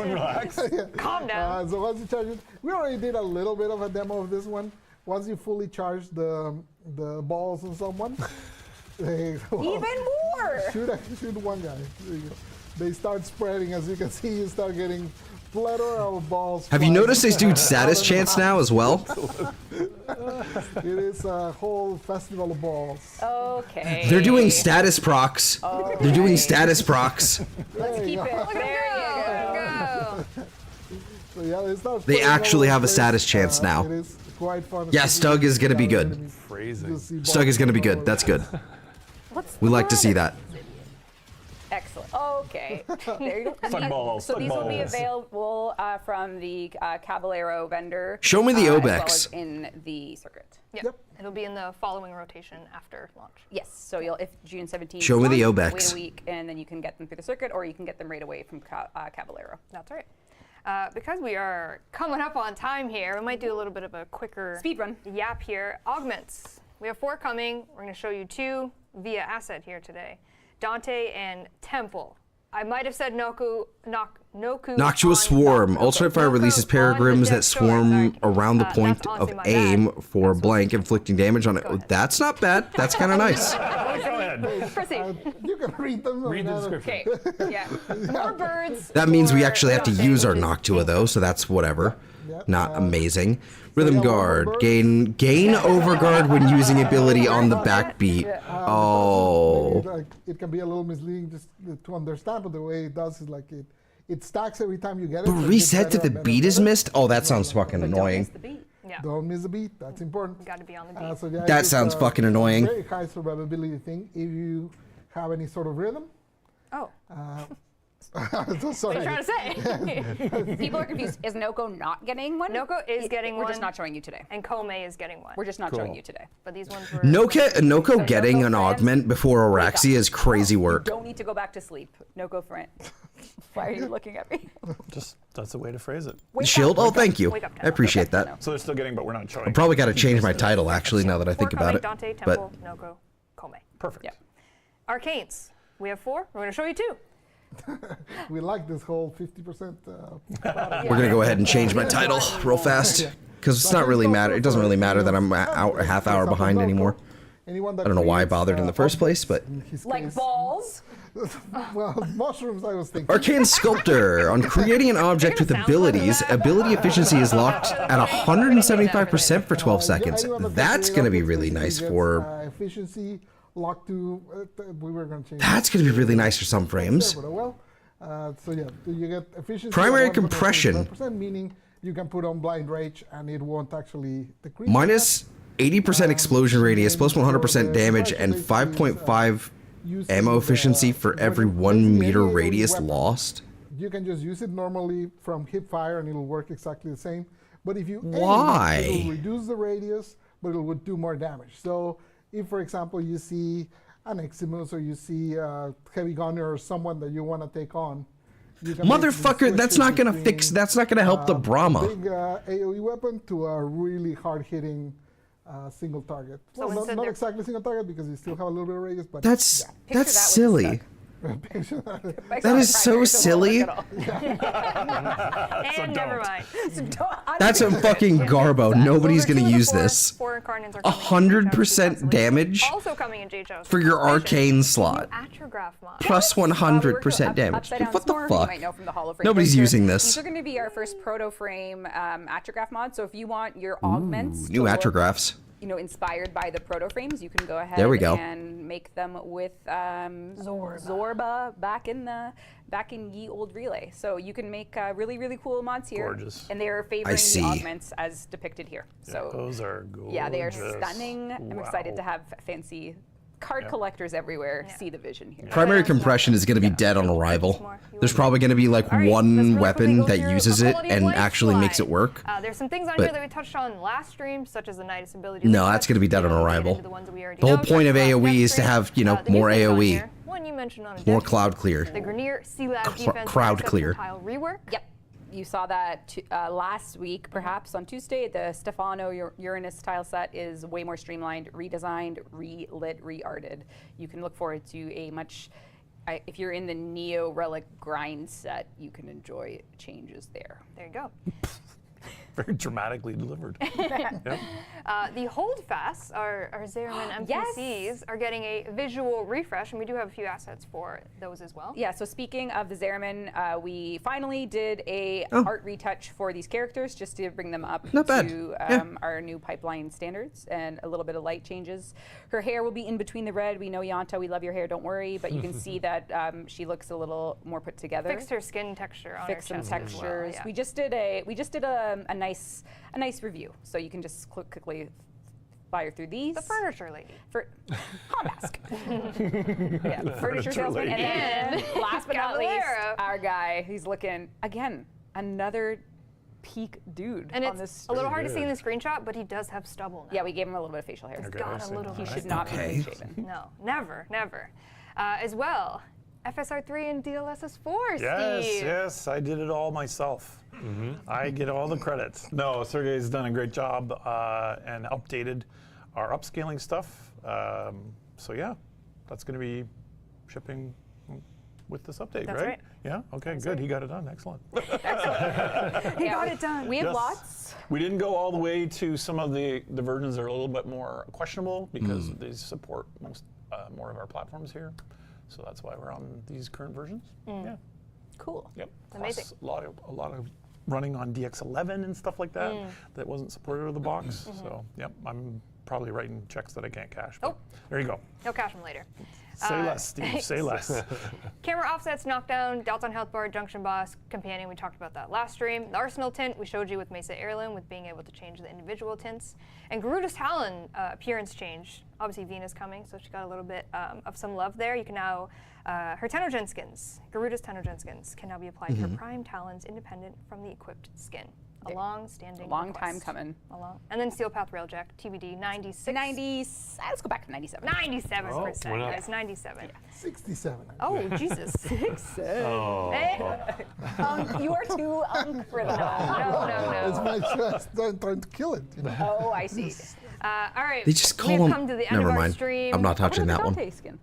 Calm down. So once you charge it, we already did a little bit of a demo of this one. Once you fully charge the balls on someone, they Even more. shoot one guy. There you go. They start spreading. As you can see, you start getting plethora of balls. Have you flying noticed this dude's status out of chance the now as well? It is a whole festival of balls. Okay. They're doing status procs. They're doing status procs. Let's keep it. Look There at you go. go. So yeah, they start They spreading all actually over have the a status place. chance now. It is quite fun. Yeah, Stug is gonna be good. Phrasing. Stug is gonna be good. That's good. We like to see that. Excellent. Excellent. Okay. There you go. Suck balls, So suck these will be balls. available from the Caballero vendor. Show me the as well Obex. as in the circuit. Yep. It'll be in the following rotation after launch. Yes. So if June 17th. Show me the launch, Obex. Wait a week, and then you can get them through the circuit, or you can get them right away from Caballero. That's right. Because we are coming up on time here, we might do a little bit of a quicker Speed run. yap here. Augments. We have 4 coming. We're going to show you 2 via asset here today. Dante and Temple. I might have said Noku. Noctua on Swarm. Noku. Ultimate Fire Noku releases on peregrines the that Devstream. swarm Sorry. around the That's point honestly of my aim bad. for That's blank, inflicting damage on it. ahead. That's not bad. That's kind of nice. Go ahead. Proceed. You can read them. Read the description. Okay. Yeah. More birds. That means we for actually have to Dante, use our which is Noctua though, so that's whatever. Yep. Not amazing. Rhythm yeah, Guard. Warframe. Gain Overguard when using ability on the backbeat. Oh. It can be a little misleading just to understand, but the way it does is like it stacks every time you get it. But so it gets reset to better the and better beat and is better. missed? Oh, that sounds fucking But don't annoying. miss the beat. Yeah. Don't miss the beat. That's important. Got to be on the beat. So yeah, That it's sounds a fucking annoying. Very high survivability thing. If you have any sort of rhythm. Oh. So What are sorry. you trying to say? People are confused. Is Noko not getting one? Noko is getting We're one. just not showing you today. And Kome is getting one. We're just not Cool. showing you today. But these ones were. Noko getting an Noko augment before Araxia is crazy work. Don't need to go back to sleep. Noko friend. Why are you looking at me? Just that's the way to phrase it. Wake Shield? up. Oh, thank you. Wake up, I appreciate that. So they're still getting, but we're not showing. Probably got to change my title actually now that I 4 think about coming, it. Dante, But Temple, Noko, Kome. Perfect. Yeah. Arcanes. We have 4. We're going to show you 2. We like this whole 50%. we're gonna go ahead and change my title real fast because it's not really matter. It doesn't really matter that I'm out a half hour behind anymore. I I don't know why I bothered in the first place, but Like balls? Well, mushrooms. I was thinking. Arcane Sculptor. On creating an object with abilities, ability efficiency is locked at 175% for 12 seconds. That's gonna be really nice for. Efficiency locked to. We were going to change. That's gonna be really nice for some frames. But well, so yeah, you get efficiency. Primary at 175%, compression. meaning you can put on blind rage and it won't actually decrease. Minus 80% explosion radius, plus 100% damage, and 5.5 ammo efficiency for every 1 meter radius lost. You can just use it normally from hip fire and it'll work exactly the same. But if you Why? aim, it'll reduce the radius, but it will do more damage. So if, for example, you see an Eximus or you see a Heavy Gunner or someone that you want to take on, you can Motherfucker, basically that's switch not gonna between, fix. That's not gonna help the Brahma. big AoE weapon to a really hard-hitting single target. So Well, instead not they're- exactly single target because you still have a little bit of radius, but That's Picture that with silly. That is so silly. And never mind. That's a fucking garbo. Nobody's Those are gonna 2 of the use 4. this. 4 incarnates are coming in Jade Shadows 100% 2000. damage Also coming in Jade Shadows for your 2000. arcane slot. Atrograph mod. Plus 100% damage. Dude, what the You fuck? might know from the Holoframe Nobody's poster. using this. These are going to be our first proto frame Atrograph mod. So if you want your augments New to look, atrographs. inspired by the proto frames, you can go ahead There we go. and make them with Zorba back in ye old relay. So you can make really, really cool mods here. Gorgeous. And they are favoring see. the augments as depicted here. So Those are gorgeous. yeah, they are stunning. I'm excited to Wow. have fancy card collectors everywhere see the vision here. Primary compression is gonna be dead on arrival. There's probably gonna be like All right, let's one really weapon quickly go that through uses the it quality of and life actually makes slide. it work. There's some things on But- here that we touched on last stream, such as the Nidus ability. No, refresh. that's gonna be dead We on don't get arrival. into the ones that we already The whole know. point of Talked about AoE is to Devstream. have, you know, The new more things on AoE. here, one you mentioned on a More Devstream, cloud clear. The Grenier Sea Lab Cl- defense crowd interception clear. tile rework. Yep. You saw that last week, perhaps on Tuesday. The Stefano Uranus tile set is way more streamlined, redesigned, relit, re-arted. You can look forward to a much, if you're in the Neo Relic grind set, you can enjoy changes there. There you go. Very dramatically delivered. Yep. The holdfasts, our Zeraman Yes. NPCs, are getting a visual refresh, and we do have a few assets for those as well. Yeah, so speaking of the Zeraman, we finally did a art retouch for these characters just to bring them up Not bad. to Yeah. our new pipeline standards and a little bit of light changes. Her hair will be in between the red. We know Yanta, we love your hair, don't worry, but you can see that she looks a little more put together. Fixed her skin texture on Fix some her chest as well, textures. yeah. We just did a nice review, so you can just quickly buy her through these. The furniture lady. For Mask. Yeah, furniture salesman. lady. And then, last but not least, Caballero. our guy. He's looking, again, another peak dude And on it's this. a little hard to see good. in the screenshot, but he does have stubble now. Yeah, we gave him a little bit of facial hair. He's Okay, got I a see. little He bit. should not be Okay. clean shaven. No, never, never. As well, FSR3 and DLSS4, Yes, Steve. yes, I did it all myself. I get all the credits. No, Sergey's done a great job and updated our upscaling stuff. So yeah, that's going to be shipping with this update, That's right? right. Yeah. Okay. Good. He got it done. Excellent. He got it done. We have Yes. lots. We didn't go all the way to some of the versions that are a little bit more questionable because they support more of our platforms here. So that's why we're on these current versions. Yeah. Cool. Yep. Amazing. Plus a lot of running on DX11 and stuff like that that wasn't supported with the box. So yep, I'm probably writing checks that I can't cash. But there you go. He'll cash them later. Say less, Steve. Say less. Camera offsets, knockdown, Dalton health bar, junction boss, companion. We talked about that last stream. The arsenal tint we showed you with Mesa Heirloom, with being able to change the individual tints. And Garuda's Talon appearance change. Obviously, Vena's coming, so she got a little bit of some love there. You can now, her Tenogen skins, Garuda's Tenogen skins, can now be applied to her Prime Talons independent from the equipped skin. A long-standing Long time request. coming. And then Steel Path Railjack, TBD 96. 90. Let's go back to 97. 97%, why not? guys, 97. 67. Oh, Jesus. Oh. Eh? You are too for that. It's No. my choice. I'm trying to kill it. You know? Oh, I see. All right. They just we call have him. come to the end Never of our mind. stream. I'm not What touching about that the one. Dante skin?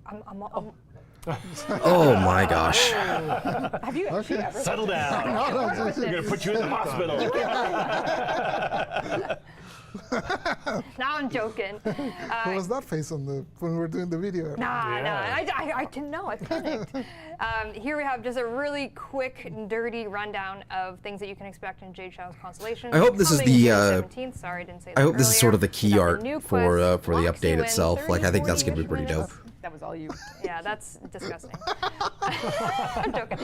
I'm Oh my gosh. Have you actually ever? Settle down. We're gonna put you in the hospital. now I'm joking. What was that face on when we were doing the video? Nah, Yeah. I didn't know. I panicked. Here we have just a really quick and dirty rundown of things that you can expect in Jade Shadows Constellations. I hope this is Coming the, June 17th. Sorry, I didn't say that I hope this is sort of the earlier. key We got art new for quest, the locks you update in itself. Like, I think that's gonna be 30, pretty 40 dope. minutes. That was all you. Yeah, that's disgusting. I'm joking.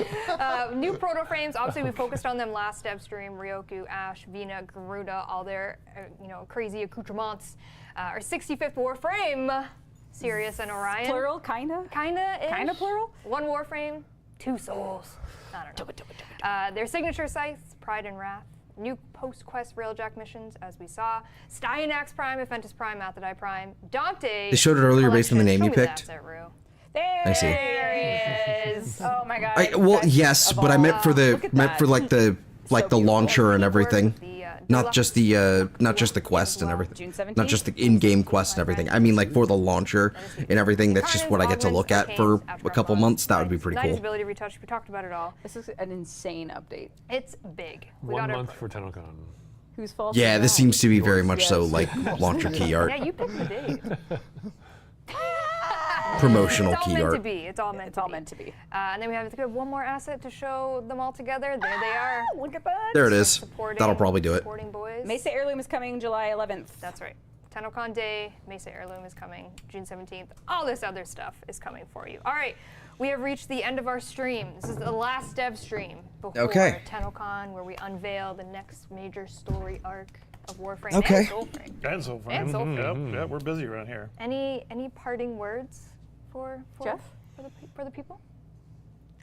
New proto frames. Obviously, we focused on them last Devstream. Ryoku, Ash, Vina, Garuda, all their crazy accoutrements. Our 65th Warframe, Sirius and Orion. Plural, kinda. Kinda plural? One Warframe, two souls. I don't know. Their signature scythes, Pride and Wrath. New post-quest Railjack missions, as we saw. Styanax Prime, Aphentus Prime, Mathadai Prime, Dante. They showed it earlier based on the collection. name you Show me the picked. asset, Rue. There, I see. There he is. Oh my god. Well, Best yes, of but I all. meant for Look at that. like the beautiful. launcher and everything. The, Not just the quest and everything. June 17th? Not just the in-game quest and everything. I mean, like for the launcher and everything. That's just what I get to look at for a couple months. That would be pretty Nice cool. ability retouch. We talked about it all. This is an insane update. It's big. We 1 got our- month for TennoCon. Whose fault? Yeah, is this that? seems to be very much Yes. so like launcher key art, Yeah, you picked the date. promotional It's all key meant to art. be. It's all meant It's to all be. meant to be. And then we have one more asset to show them all together. There they are. Look at that. There it is. Supporting- That'll probably do it. Supporting boys. Mesa Heirloom is coming July 11th. That's right. TennoCon Day, Mesa Heirloom is coming June 17th. All this other stuff is coming for you. All right, we have reached the end of our stream. This is the last dev stream before Okay. TennoCon, where we unveil the next major story arc of Warframe Okay. and Soulframe. And so far. And Soulframe. Yep, we're busy around here. Any parting words for Jeff? for the people?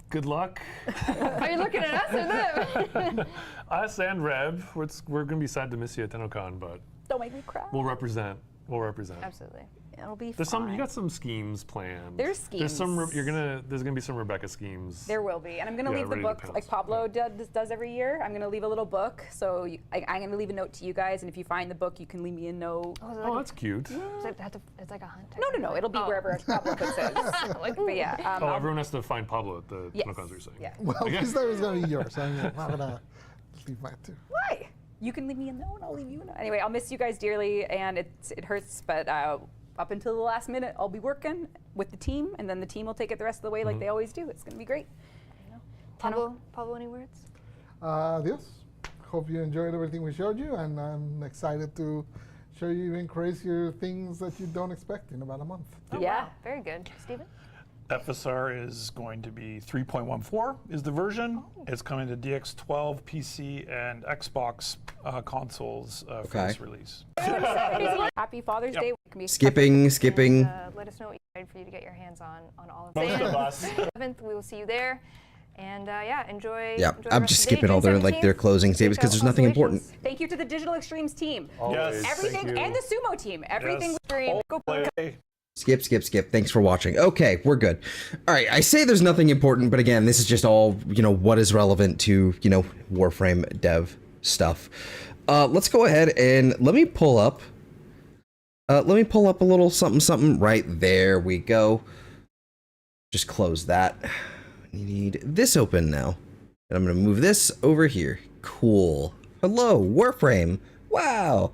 Good luck. Are you looking at us or them? Us and Rev. We're going to be sad to miss you at TennoCon, but Don't make me cry. we'll represent. We'll represent. Absolutely. It'll be There's fine. you got some schemes planned. There's There's some. schemes. There's gonna be some Rebecca schemes. There will be, and I'm going to Yeah, leave the ready to book pounce. like Pablo does every year. I'm going to leave a little book, so I'm going to leave a note to you guys, and if you find the book, you can leave me a note. Oh, that's cute. It's like a hunt. No, it'll be wherever Pablo puts it. But yeah, Oh, I'll- everyone has to find Pablo at the yes. TennoCons. You're saying. Yeah. Well, this time it's going to be yours. I'm not going to leave mine too. Why? You can leave me a note, and I'll leave you a note. Anyway, I'll miss you guys dearly, and it hurts, but up until the last minute, I'll be working with the team, and then the team will take it the rest of the way like they always do. It's going to be great. Pablo, any words? Adios. Hope you enjoyed everything we showed you, and I'm excited to show you even crazier things that you don't expect in about a month. Oh, Yeah. wow. Very good. Steven? FSR is going to be 3.14 is the version. It's coming to DX12, PC, and Xbox consoles for this release. Happy Father's Day. Skipping. Let us know what you tried for you to get your hands on all of Most it. of us. 7th, we will see you there. And yeah, enjoy. Yeah, enjoy the I'm rest just of the day. skipping all their June their 17th, closing statements because there's nothing important. Thank you to the Digital Extremes team. Always. Everything, Thank you. and the Sumo team. Everything. Yes. Stream. Go Play. Skip. Thanks for watching. Okay, we're good. All right, I say there's nothing important, but again, this is just all, what is relevant to, Warframe dev stuff. Let's go ahead and let me pull up a little something right there we go. Just close that. You need this open now. And I'm going to move this over here. Cool. Hello, Warframe. Wow.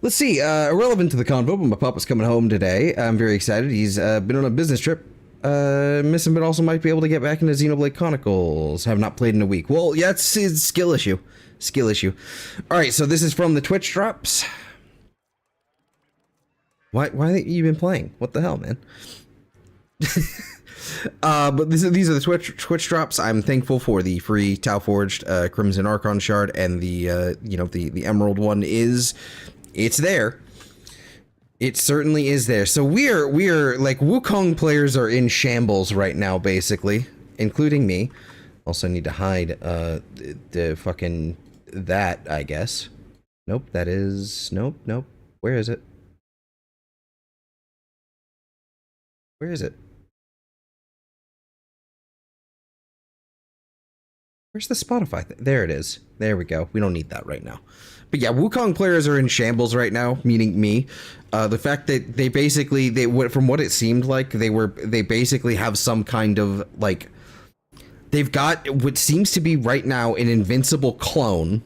Let's see, irrelevant to the convo, but my pup is coming home today. I'm very excited. He's been on a business trip. Miss him, but also might be able to get back into Xenoblade Chronicles. Have not played in a week. Well, yeah, it's a skill issue. All right, so this is from the Twitch drops. Why haven't you been playing? What the hell, man? But these are the Twitch drops. I'm thankful for the free Tau Forged Crimson Archon shard, and the the Emerald one it's there. It certainly is there. So we're like Wukong players are in shambles right now, basically, including me. Also need to hide the fucking that, I guess. Nope, that is nope. Where is it? Where is it? Where's the Spotify? There it is. There we go. We don't need that right now. But yeah, Wukong players are in shambles right now, meaning me. The fact that they basically, from what it seemed like, they basically have some kind of, like, they've got what seems to be right now an invincible clone.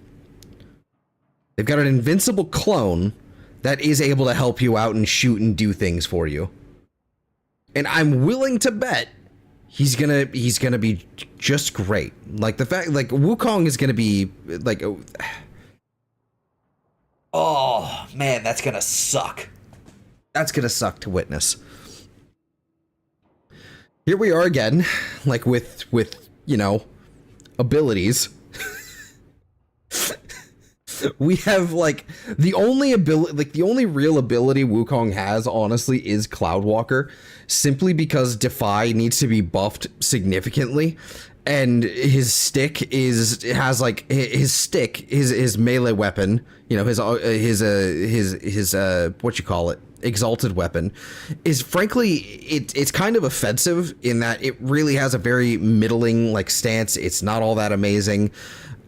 They've got an invincible clone that is able to help you out and shoot and do things for you. And I'm willing to bet he's gonna be just great. Like the fact, like Wukong is gonna be like, oh man, that's gonna suck. That's gonna suck to witness. Here we are again, like with abilities. We have like the only real ability Wukong has, honestly, is Cloudwalker, simply because Defy needs to be buffed significantly, and his stick his melee weapon, his what you call it, exalted weapon, is frankly it's kind of offensive in that it really has a very middling like stance. It's not all that amazing.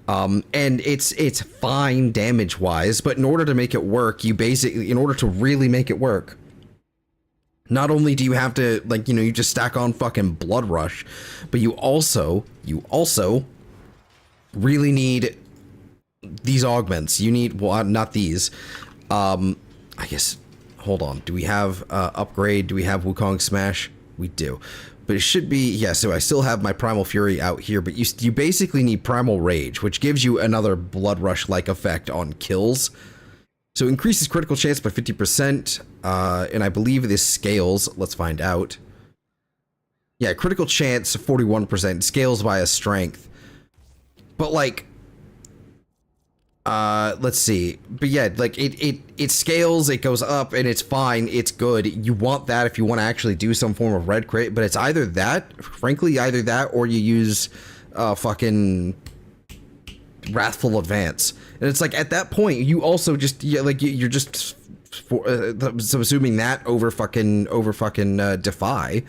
And it's fine damage wise, but in order to make it work, in order to really make it work, not only do you have to, like, you just stack on fucking Blood Rush, but you also really need these augments. You need, well, not these. I guess, hold on. Do we have upgrade? Do we have Wukong Smash? We do. But it should be, yeah, so I still have my Primal Fury out here, but you basically need Primal Rage, which gives you another Blood Rush-like effect on kills. So increases critical chance by 50%, and I believe this scales, let's find out. Yeah, critical chance 41%, scales via strength. But like, let's see. But yeah, like it scales, it goes up, and it's fine, it's good. You want that if you want to actually do some form of red crit, but it's either that, frankly, or you use fucking Wrathful Advance. And it's like, at that point, you also just, you're just subsuming that over fucking Defy.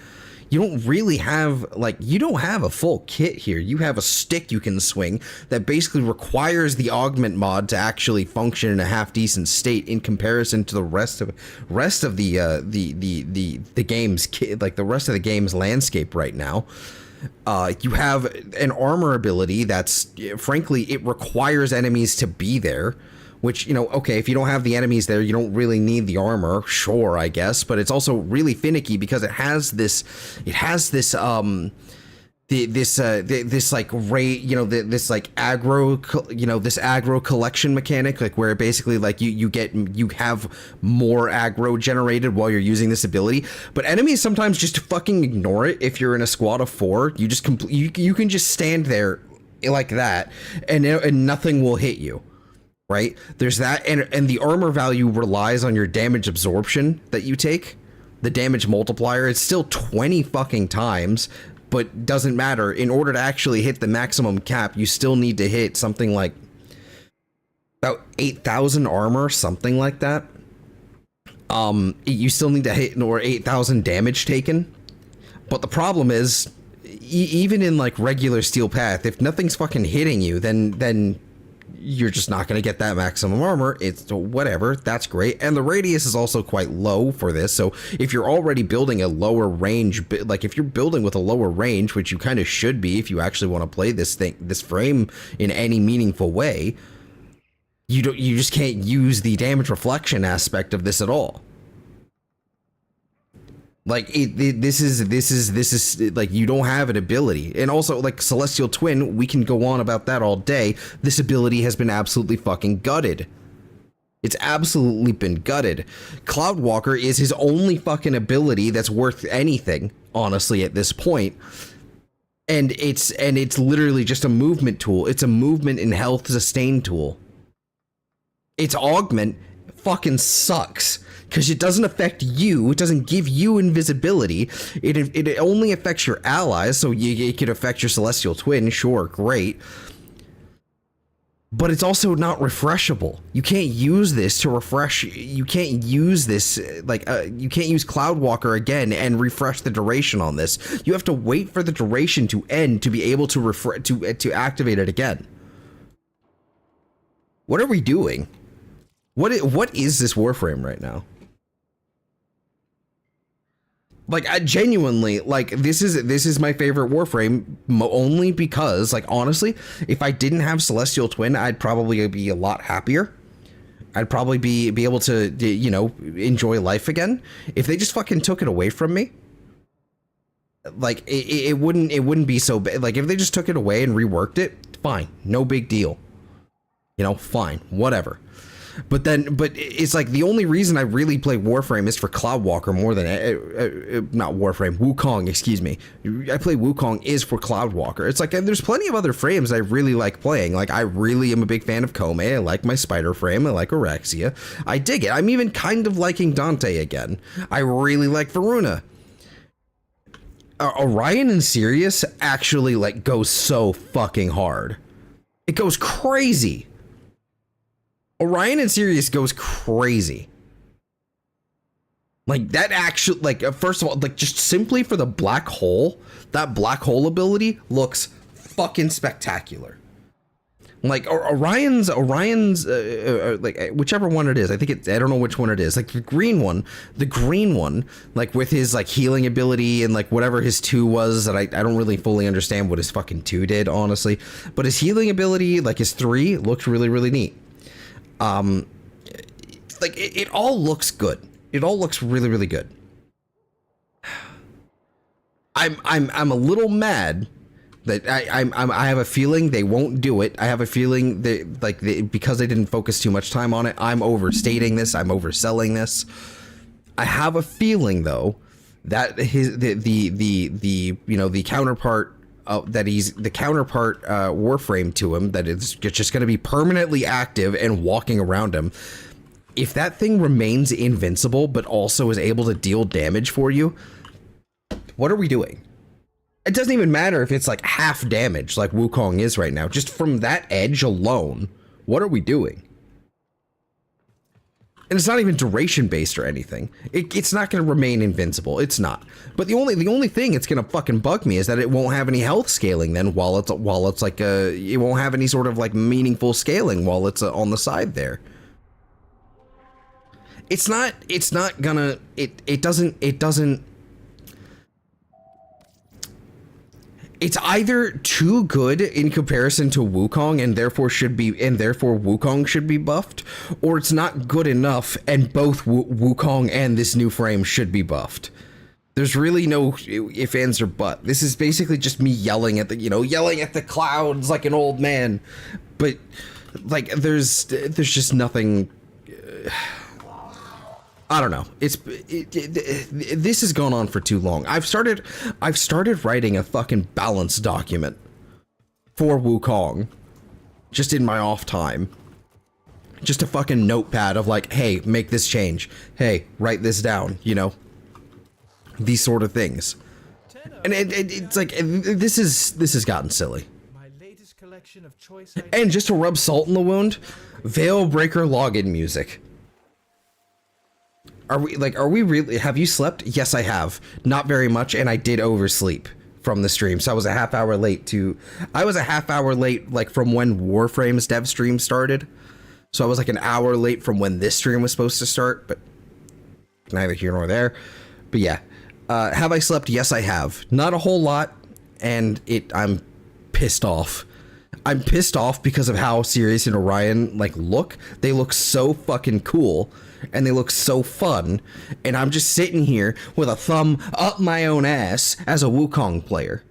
You don't really have, you don't have a full kit here. You have a stick you can swing that basically requires the augment mod to actually function in a half-decent state in comparison to the rest of the game's kit, like the rest of the game's landscape right now. You have an armor ability that's, frankly, it requires enemies to be there, which, okay, if you don't have the enemies there, you don't really need the armor, sure, I guess, but it's also really finicky because it has this this like this like aggro collection mechanic, like where basically like you have more aggro generated while you're using this ability, but enemies sometimes just fucking ignore it. If you're in a squad of 4, you just you can just stand there like that and nothing will hit you, right? There's that, and the armor value relies on your damage absorption that you take. The damage multiplier, it's still 20 fucking times, but doesn't matter. In order to actually hit the maximum cap, you still need to hit something like about 8,000 armor, something like that. You still need to hit or 8,000 damage taken. But the problem is, even in like regular steel path, if nothing's fucking hitting you, then you're just not going to get that maximum armor. It's whatever. That's great. And the radius is also quite low for this. So if you're already building a lower range, like if you're building with a lower range, which you kind of should be if you actually want to play this frame in any meaningful way, you just can't use the damage reflection aspect of this at all. Like this is like, you don't have an ability. And also like Celestial Twin, we can go on about that all day. This ability has been absolutely fucking gutted. It's absolutely been gutted. Cloudwalker is his only fucking ability that's worth anything, honestly, at this point. And it's literally just a movement tool. It's a movement and health sustain tool. Its augment fucking sucks, because it doesn't affect you. It doesn't give you invisibility. It only affects your allies, so it could affect your Celestial Twin, sure, great. But it's also not refreshable. You can't use this to refresh. You can't use this, like, you can't use Cloudwalker again and refresh the duration on this. You have to wait for the duration to end to be able to to activate it again. What are we doing? What is this Warframe right now? Like, I genuinely, like, this is my favorite Warframe, only because, like, honestly, if I didn't have Celestial Twin, I'd probably be a lot happier. I'd probably be able to, you know, enjoy life again. If they just fucking took it away from me, like, it wouldn't be so bad. Like, if they just took it away and reworked it, fine, no big deal. You know, fine, whatever. But it's like the only reason I really play Warframe is for Cloudwalker more than not Warframe, Wukong, excuse me. I play Wukong is for Cloudwalker. It's like there's plenty of other frames I really like playing. Like, I really am a big fan of Kome. I like my Spider frame. I like Orexia. I dig it. I'm even kind of liking Dante again. I really like Varuna. Orion and Sirius actually like goes so fucking hard. It goes crazy. Orion and Sirius goes crazy. Like, that actually, like, first of all, like, just simply for the black hole, that black hole ability looks fucking spectacular. Like, Orion's like, whichever one it is, I don't know which one it is, like, the green one, like, with his, like, healing ability and, like, whatever his 2 was, that I don't really fully understand what his fucking 2 did, honestly, but his healing ability, like, his 3, looked really, really neat. Like, it all looks good. It all looks really, really good. I'm a little mad that I have a feeling they won't do it. I have a feeling that because they didn't focus too much time on it, I'm overstating this. I'm overselling this. I have a feeling though that the you know, the counterpart. That he's the counterpart Warframe to him, that it's just going to be permanently active and walking around him. If that thing remains invincible but also is able to deal damage for you, what are we doing? It doesn't even matter if it's like half damage like Wukong is right now. Just from that edge alone, what are we doing? And it's not even duration based or anything. It's not going to remain invincible. It's not. But the only thing it's going to fucking bug me is that it won't have any health scaling then while it's like it won't have any sort of like meaningful scaling while it's on the side there. It's not gonna it doesn't. It's either too good in comparison to Wukong and therefore Wukong should be buffed, or it's not good enough and both Wukong and this new frame should be buffed. There's really no ifs, ands, or but. This is basically just me yelling at the clouds like an old man. But like, there's just nothing. I don't know. This has gone on for too long. I've started writing a fucking balance document for Wukong, just in my off time. Just a fucking notepad of like, hey, make this change. Hey, write this down. You know, these sort of things. And it's like, this has gotten silly. My latest collection of choice And just to rub salt in the wound, Veil Breaker login music. Are we really, have you slept? Yes, I have. Not very much, and I did oversleep from the stream. So I was a half hour late like from when Warframe's Devstream started. So I was like an hour late from when this stream was supposed to start, but neither here nor there. But yeah, have I slept? Yes, I have. Not a whole lot, and I'm pissed off. I'm pissed off because of how Sirius and Orion look. They look so fucking cool, and they look so fun, and I'm just sitting here with a thumb up my own ass as a Wukong player.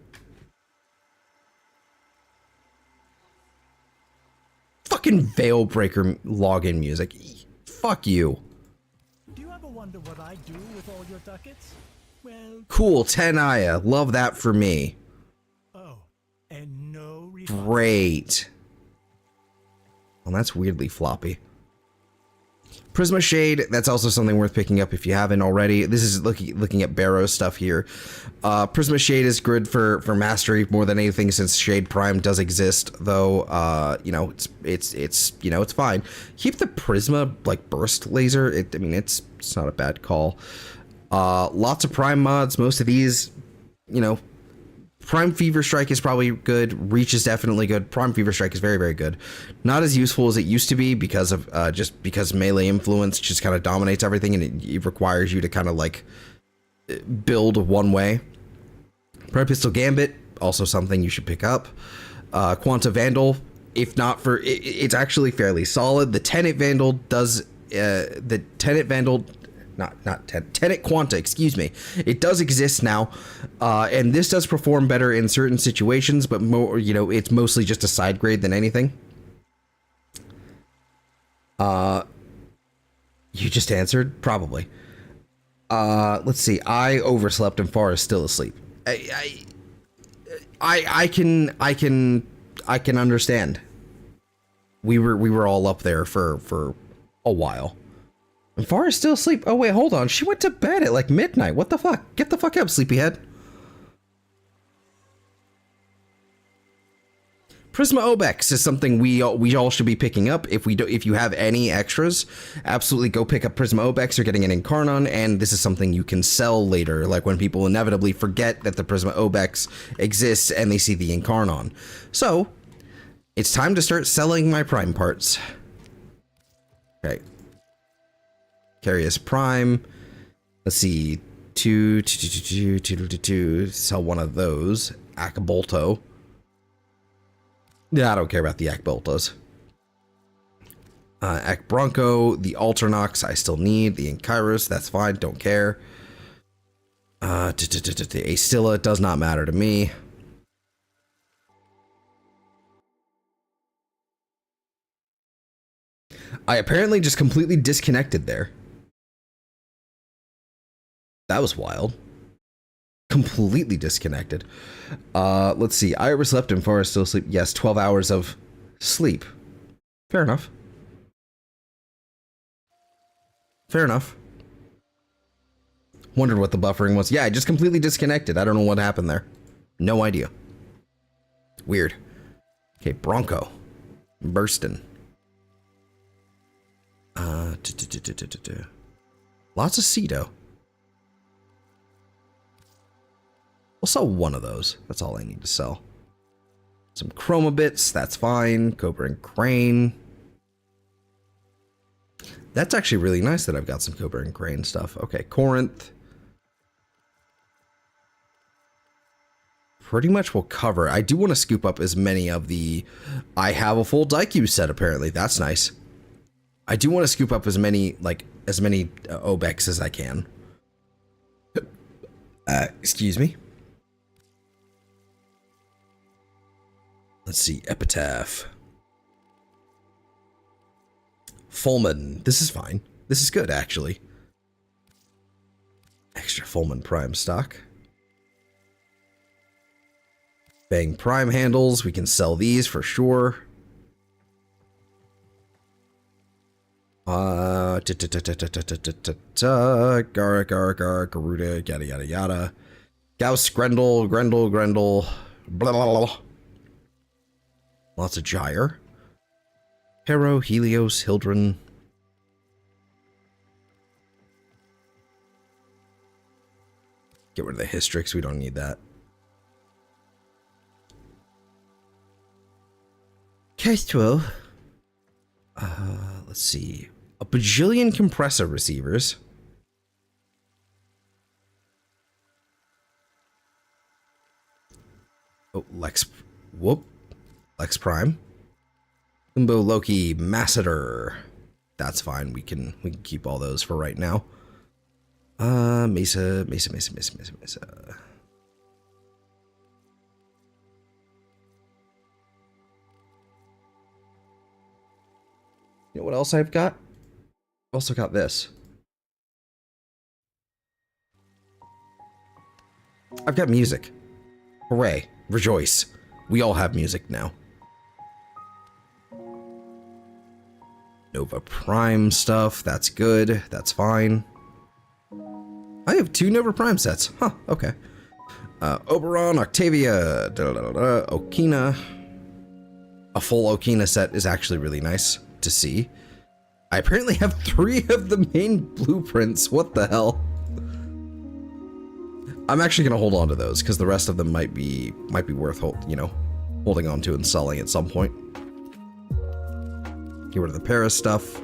Fucking Veilbreaker login music. Fuck you. Do you ever wonder what I do with all your ducats? Well, Cool, Tenaya. Love that for me. oh, and no refund. Great. Well, that's weirdly floppy. Prisma Shade, that's also something worth picking up if you haven't already. This is looking at Barrow's stuff here. Prisma Shade is good for mastery more than anything, since Shade Prime does exist, though. You know, it's fine. Keep the Prisma burst laser. It's not a bad call. Lots of Prime mods. Most of these, you know, Prime Fever Strike is probably good. Reach is definitely good. Prime Fever Strike is very, very good. Not as useful as it used to be because of because melee influence just kind of dominates everything, and it requires you to kind of build one way. Prime Pistol Gambit, also something you should pick up. Quanta Vandal, if not for it's actually fairly solid. The Tenet Vandal does Tenet Quanta, excuse me. It does exist now, and this does perform better in certain situations, but more, you know, it's mostly just a side grade than anything. You just answered? Probably. Let's see. I overslept and Far is still asleep. I can understand. We were all up there for a while. And Far is still asleep. Oh, wait, hold on. She went to bed at midnight. What the fuck? Get the fuck up, sleepyhead. Prisma Obex is something we all should be picking up. If you have any extras, absolutely go pick up Prisma Obex. You're getting an Incarnon, and this is something you can sell later, when people inevitably forget that the Prisma Obex exists and they see the Incarnon. So, it's time to start selling my Prime parts. Okay. Carius Prime. Let's see. Two. Sell one of those. Akabolto. Yeah, I don't care about the Akboltos. Ak Bronco. The Alternox I still need. The Inkairos, that's fine. Don't care. The Astilla does not matter to me. I apparently just completely disconnected there. That was wild. Completely disconnected. Let's see. I overslept and Forrest still asleep. Yes, 12 hours of sleep. Fair enough. Fair enough. Wondered what the buffering was. Yeah, I just completely disconnected. I don't know what happened there. No idea. Weird. Okay, Bronco. Burstin'. Lots of Cedo. We'll sell one of those. That's all I need to sell. Some Chroma Bits, that's fine. Cobra and Crane. That's actually really nice that I've got some Cobra and Crane stuff. Okay, Corinth. Pretty much will cover. I do want to scoop up as many of the... I have a full Daikyu set, apparently. That's nice. I do want to scoop up as many Obex as I can. Excuse me. Let's see, Epitaph. Fulman. This is fine. This is good, actually. Extra Fulman Prime stock. Bang Prime handles. We can sell these for sure. Garuda, yada yada yada. Gauss, Grendel, blah blah blah. Lots of Gyre. Hero, Helios, Hildren. Get rid of the Hystrix, we don't need that. Case 12. Let's see. A bajillion compressor receivers. Oh, Lex Prime. Limbo, Loki, Masseter. That's fine. We can keep all those for right now. Mesa. You know what else I've got? I've also got this. I've got music. Hooray. Rejoice. We all have music now. Nova Prime stuff. That's good. That's fine. I have 2 Nova Prime sets. Huh, okay. Oberon, Octavia, Okina. A full Okina set is actually really nice to see. I apparently have 3 of the main blueprints. What the hell? I'm actually gonna hold on to those because the rest of them might be worth holding on to and selling at some point. Get rid of the Paris stuff.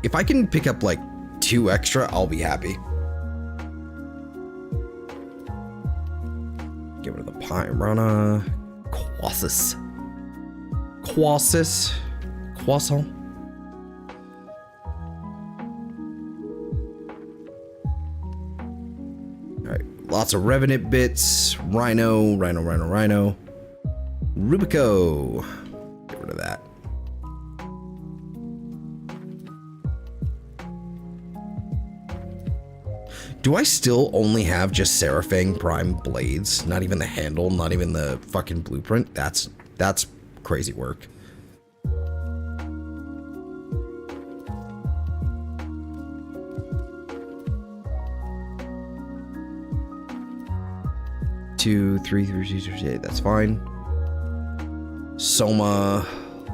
If I can pick up like 2 extra, I'll be happy. Get rid of the Pyrana. Croissant. Alright, lots of Revenant bits. Rhino. Rubico. Get rid of that. Do I still only have just Seraphang Prime blades? Not even the handle, not even the fucking blueprint? That's crazy work. Two, three, that's fine. Soma,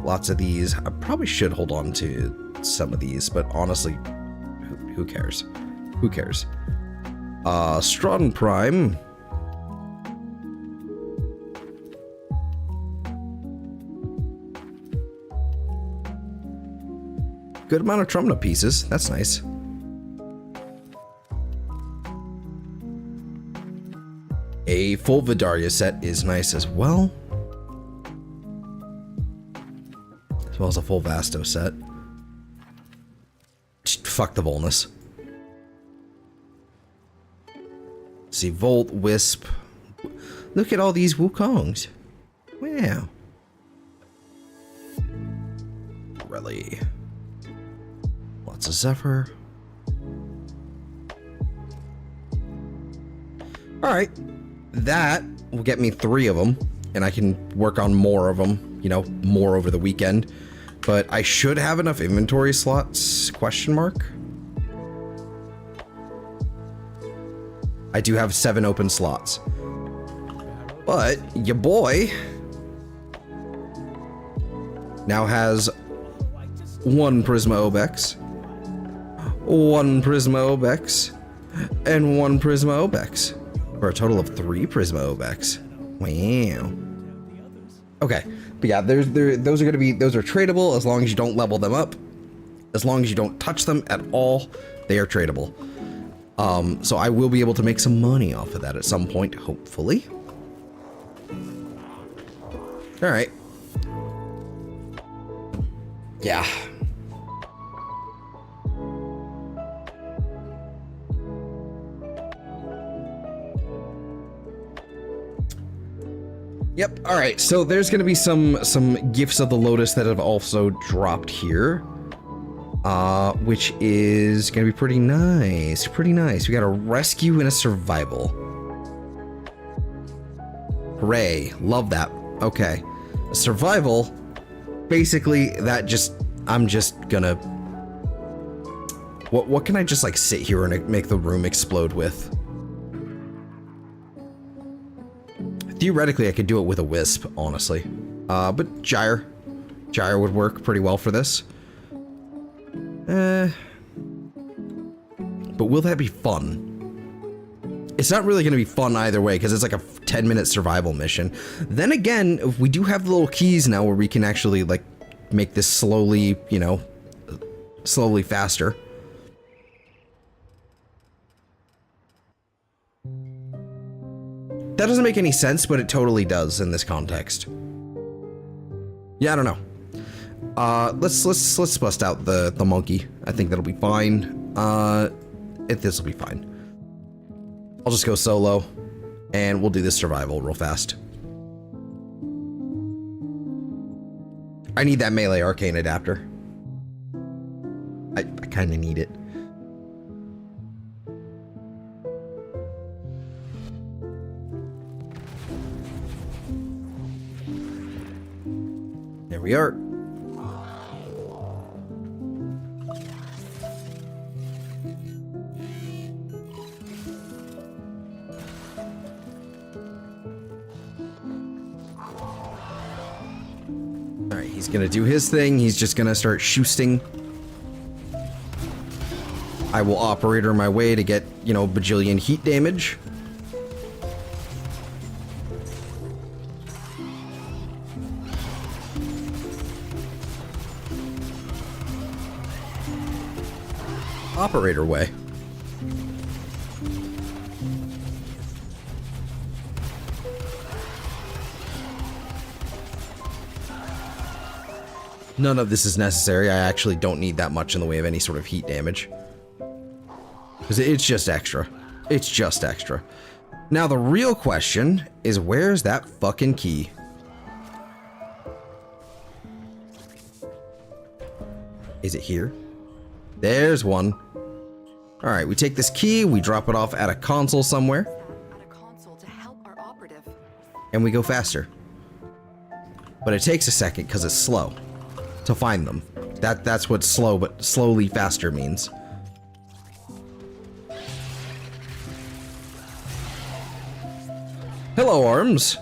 lots of these. I probably should hold on to some of these, but honestly, who cares? Who cares? Strawn Prime. Good amount of Trumna pieces. That's nice. A full Vidaria set is nice as well. As well as a full Vasto set. Fuck the Volnus. See, Volt, Wisp. Look at all these Wukongs. Wow. Really. Lots of Zephyr. Alright. That will get me 3 of them. And I can work on more of them. You know, more over the weekend. But I should have enough inventory slots? Question mark. I do have 7 open slots. But your boy now has 1 Prisma Obex, 1 Prisma Obex, and 1 Prisma Obex. For a total of 3 Prisma Obex. Wow. Okay. But yeah, those are tradable as long as you don't level them up. As long as you don't touch them at all, they are tradable. So I will be able to make some money off of that at some point, hopefully. Alright. Yeah. Yep. All right. So there's gonna be some gifts of the Lotus that have also dropped here, which is gonna be pretty nice. Pretty nice. We got a rescue and a survival. Hooray! Love that. Okay. A survival. Basically, that just I'm just gonna. What can I just like sit here and make the room explode with? Theoretically, I could do it with a wisp, honestly. But gyre would work pretty well for this. But will that be fun? It's not really going to be fun either way, because it's like a 10-minute survival mission. Then again, we do have the little keys now where we can actually, like, make this slowly, you know, slowly faster. That doesn't make any sense, but it totally does in this context. Yeah, I don't know. Let's bust out the monkey. I think that'll be fine. This will be fine. I'll just go solo, and we'll do this survival real fast. I need that melee arcane adapter. I kind of need it. There we are. Alright, he's gonna do his thing. He's just gonna start shoosting. I will operator my way to get, you know, bajillion heat damage. Operator way. None of this is necessary. I actually don't need that much in the way of any sort of heat damage. Because it's just extra. It's just extra. Now the real question is, where's that fucking key? Is it here? There's one. Alright, we take this key, we drop it off at a console somewhere. And we go faster. But it takes a second because it's slow to find them. That's what slow but slowly faster means. Hello, arms.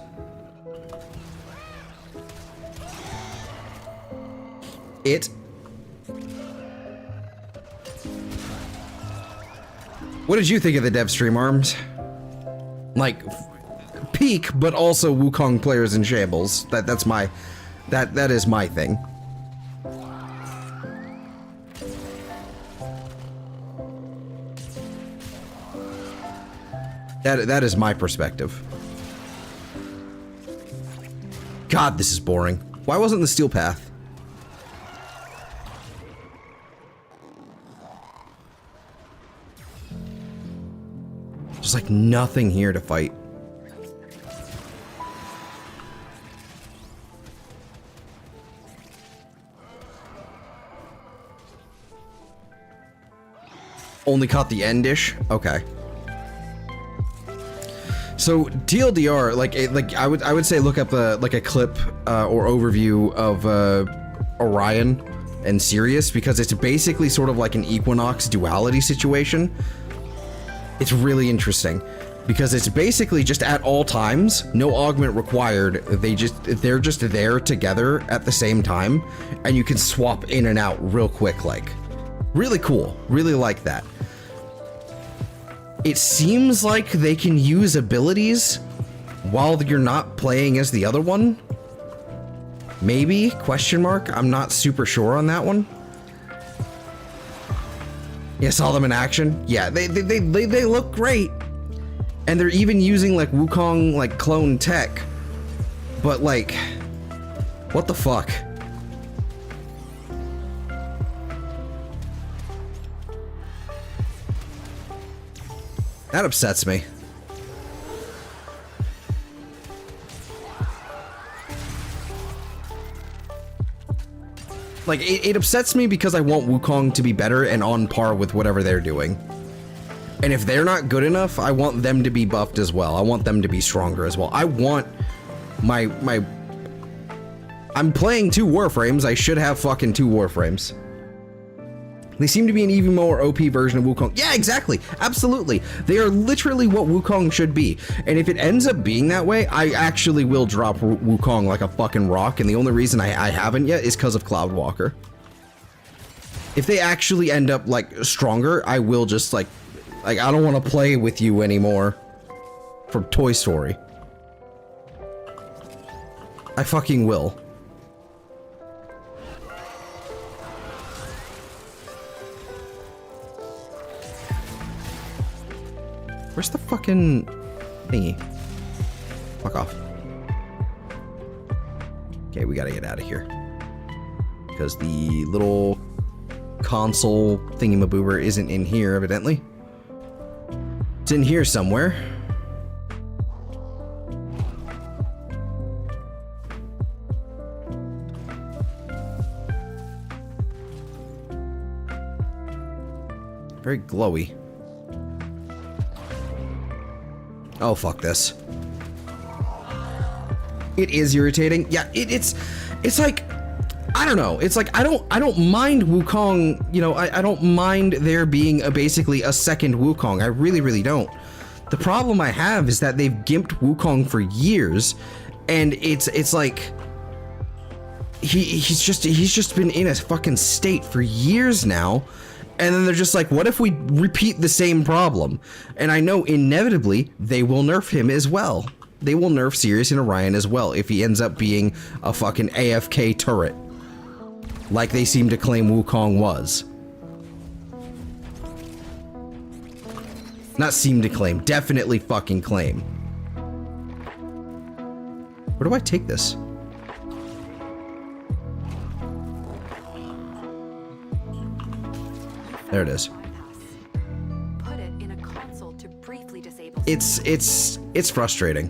What did you think of the Devstream, arms? Like, peak, but also Wukong players in shambles. That is my thing. That is my perspective. God, this is boring. Why wasn't the steel path? There's like nothing here to fight. Only caught the end-ish? Okay. So TLDR, like I would say look up a clip or overview of Orion and Sirius, because it's basically sort of like an Equinox duality situation. It's really interesting because it's basically just at all times, no augment required. They're just there together at the same time, and you can swap in and out real quick. Like, really cool. Really like that. It seems like they can use abilities while you're not playing as the other one. Maybe? Question mark? I'm not super sure on that one. Yeah, saw them in action. Yeah, they look great. And they're even using like Wukong like clone tech. But like, what the fuck? That upsets me. Like, it upsets me because I want Wukong to be better and on par with whatever they're doing. And if they're not good enough, I want them to be buffed as well. I want them to be stronger as well. I want I'm playing 2 Warframes. I should have fucking 2 Warframes. They seem to be an even more OP version of Wukong. Yeah, exactly. Absolutely. They are literally what Wukong should be. And if it ends up being that way, I actually will drop Wukong like a fucking rock. And the only reason I haven't yet is because of Cloudwalker. If they actually end up, like, stronger, I will just, like, I don't want to play with you anymore. For Toy Story. I fucking will. Where's the fucking thingy? Fuck off. Okay, we gotta get out of here. Because the little console thingy-maboober isn't in here, evidently. It's in here somewhere. Very glowy. Oh, fuck this. It is irritating. Yeah, it's like, I don't know. It's like, I don't mind Wukong, you know, I don't mind there being basically a second Wukong. I really, really don't. The problem I have is that they've gimped Wukong for years, and it's like, he's just been in a fucking state for years now. And then they're just like, what if we repeat the same problem? And I know inevitably they will nerf him as well. They will nerf Sirius and Orion as well if he ends up being a fucking AFK turret. Like they seem to claim Wukong was. Not seem to claim, definitely fucking claim. Where do I take this? There it is. Put it in a console to briefly disable. It's frustrating.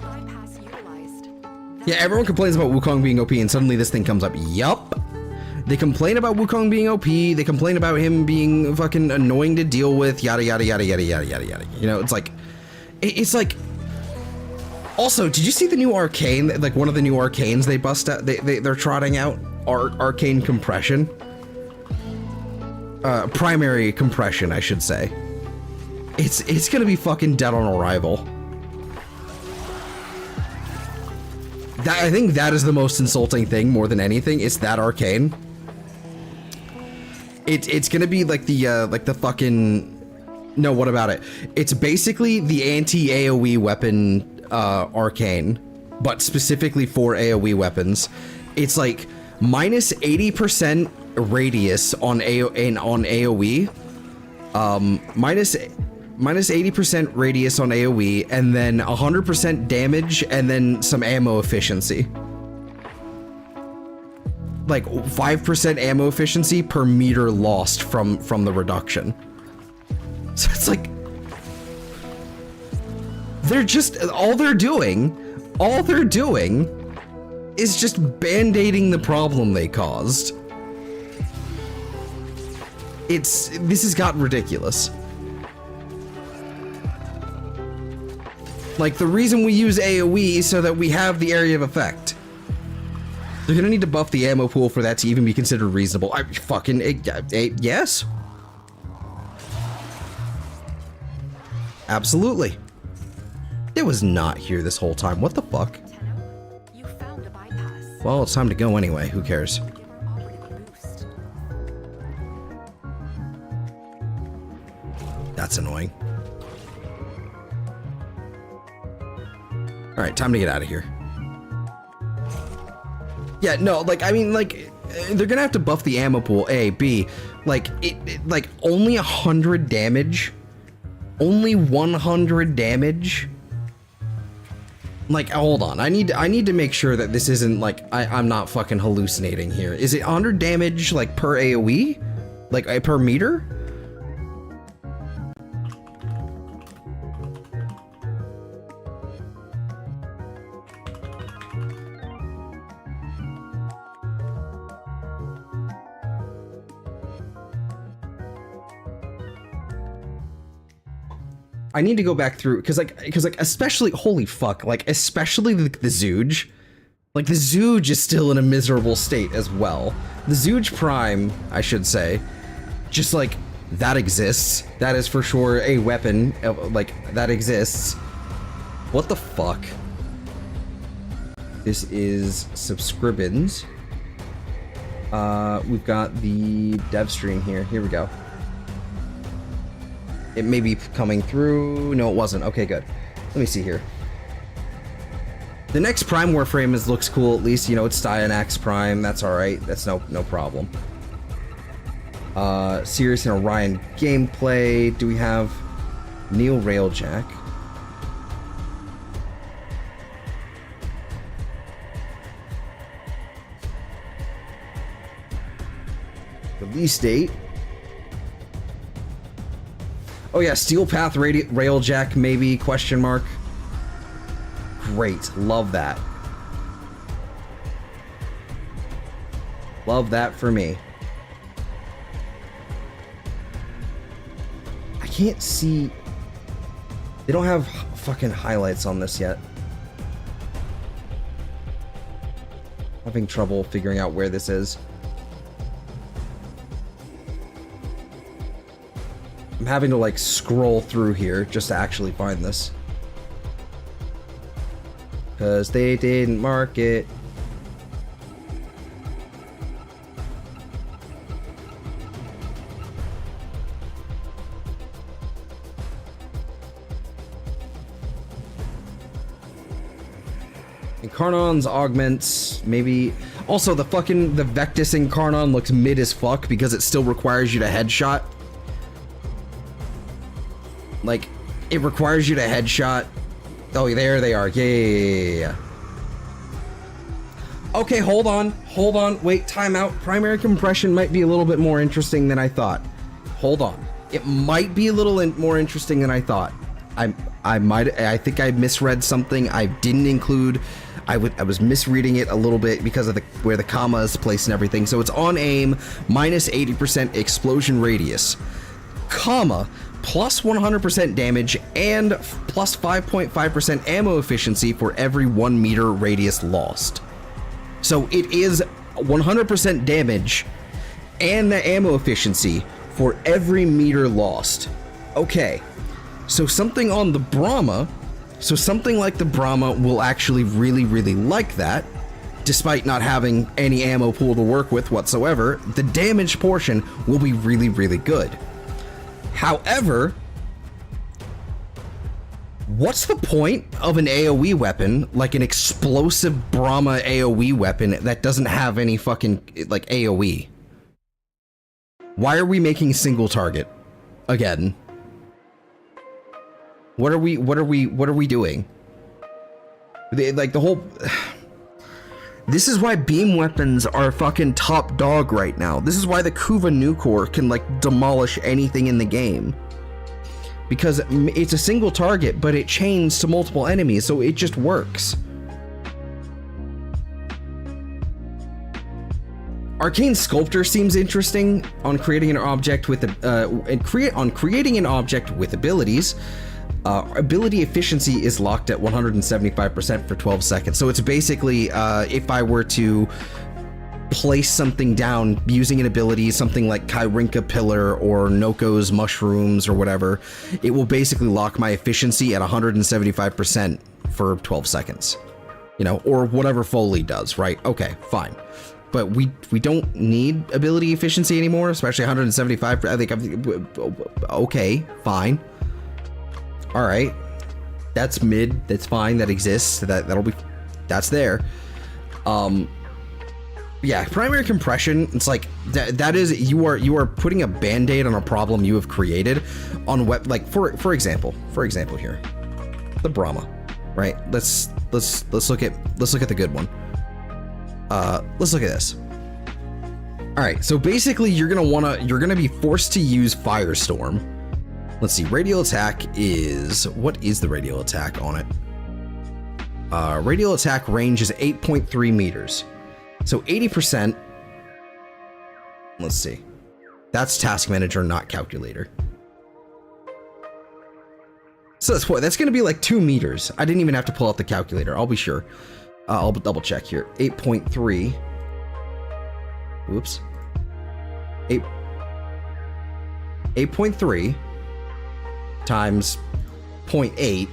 Bypass utilized. Yeah, everyone complains about Wukong being OP, and suddenly this thing comes up. Yup. They complain about Wukong being OP. They complain about him being fucking annoying to deal with. Yada yada yada yada yada yada yada. You know, it's like, it's like. Also, did you see the new arcane? Like one of the new arcanes they bust out. They're trotting out arcane compression. Primary compression, I should say. It's gonna be fucking dead on arrival. I think that is the most insulting thing more than anything. It's that arcane. It's gonna be like the fucking. No, what about it? It's basically the anti-AoE weapon arcane, but specifically for AoE weapons. It's like minus 80% radius on AoE, minus 80% radius on AoE, and then 100% damage, and then some ammo efficiency. Like 5% ammo efficiency per meter lost from the reduction. So it's like, they're just, all they're doing is just band-aiding the problem they caused. This has gotten ridiculous. Like, the reason we use AoE is so that we have the area of effect. They're gonna need to buff the ammo pool for that to even be considered reasonable. Yes. Absolutely. It was not here this whole time. What the fuck? You found a bypass. Well, it's time to go anyway. Who cares? Give operative a boost. That's annoying. All right, time to get out of here. Yeah, no, like, I mean, like, they're gonna have to buff the ammo pool. A, B, like, like, only 100 damage. Only 100 damage. Like, hold on. I need to make sure that this isn't like I'm not fucking hallucinating here. Is it 100 damage like per AoE? Like per meter? I need to go back through because especially holy fuck, like especially the Zooge. Like the Zooge is still in a miserable state as well. The Zooge Prime, I should say, just like that exists. That is for sure a weapon, like that exists. What the fuck? This is subscriptions. We've got the Devstream here. Here we go. It may be coming through. No, it wasn't. Okay, good. Let me see here. The next Prime Warframe looks cool, at least. You know, it's Dianax Prime. That's alright. That's no problem. Sirius and Orion gameplay. Do we have Neil Railjack? Release date. Oh yeah, Steel Path Railjack maybe, question mark. Great, love that. Love that for me. I can't see... They don't have fucking highlights on this yet. Having trouble figuring out where this is. I'm having to like scroll through here just to actually find this. Because they didn't mark it. Incarnon's augments, maybe. Also, the Vectis Incarnon looks mid as fuck because it still requires you to headshot. Like, it requires you to headshot. Oh, there they are. Yeah. Okay, hold on. Wait, timeout. Primary compression might be a little bit more interesting than I thought. Hold on. It might be a little more interesting than I thought. I think I misread something. I didn't include. I was misreading it a little bit because of where the comma is placed and everything. So it's on aim, minus 80% explosion radius, comma, plus 100% damage, and plus 5.5% ammo efficiency for every 1 meter radius lost. So it is 100% damage and the ammo efficiency for every meter lost. Okay, so something on the Brahma, so something like the Brahma will actually really, really like that, despite not having any ammo pool to work with whatsoever. The damage portion will be really, really good. However, what's the point of an AoE weapon, like an explosive Brahma AoE weapon that doesn't have any fucking, like, AoE? Why are we making single target again? What are we doing? Like, the whole... This is why beam weapons are fucking top dog right now. This is why the Kuva Nucor can, like, demolish anything in the game. Because it's a single target, but it chains to multiple enemies, so it just works. Arcane Sculptor seems interesting on creating an object with creating an object with abilities. Ability efficiency is locked at 175% for 12 seconds. So it's basically, if I were to place something down using an ability, something like Kyrinka Pillar or Noko's Mushrooms or whatever, it will basically lock my efficiency at 175% for 12 seconds. You know, or whatever Foley does, right? Okay, fine. But we don't need ability efficiency anymore, especially 175. I think okay, fine. All right, that's mid. That's fine. That exists. That's there. Yeah, primary compression. It's like that is you are putting a band-aid on a problem you have created on like for example here, the Brahma, right? Let's look at the good one. Let's look at this. All right, so basically you're gonna be forced to use Firestorm. Let's see, radial attack is, what is the radial attack on it? Radial attack range is 8.3 meters. So 80%, let's see. That's task manager, not calculator. So that's going to be like 2 meters. I didn't even have to pull out the calculator. I'll be sure. I'll double check here. 8.3. Whoops. 8.3 times 0.8.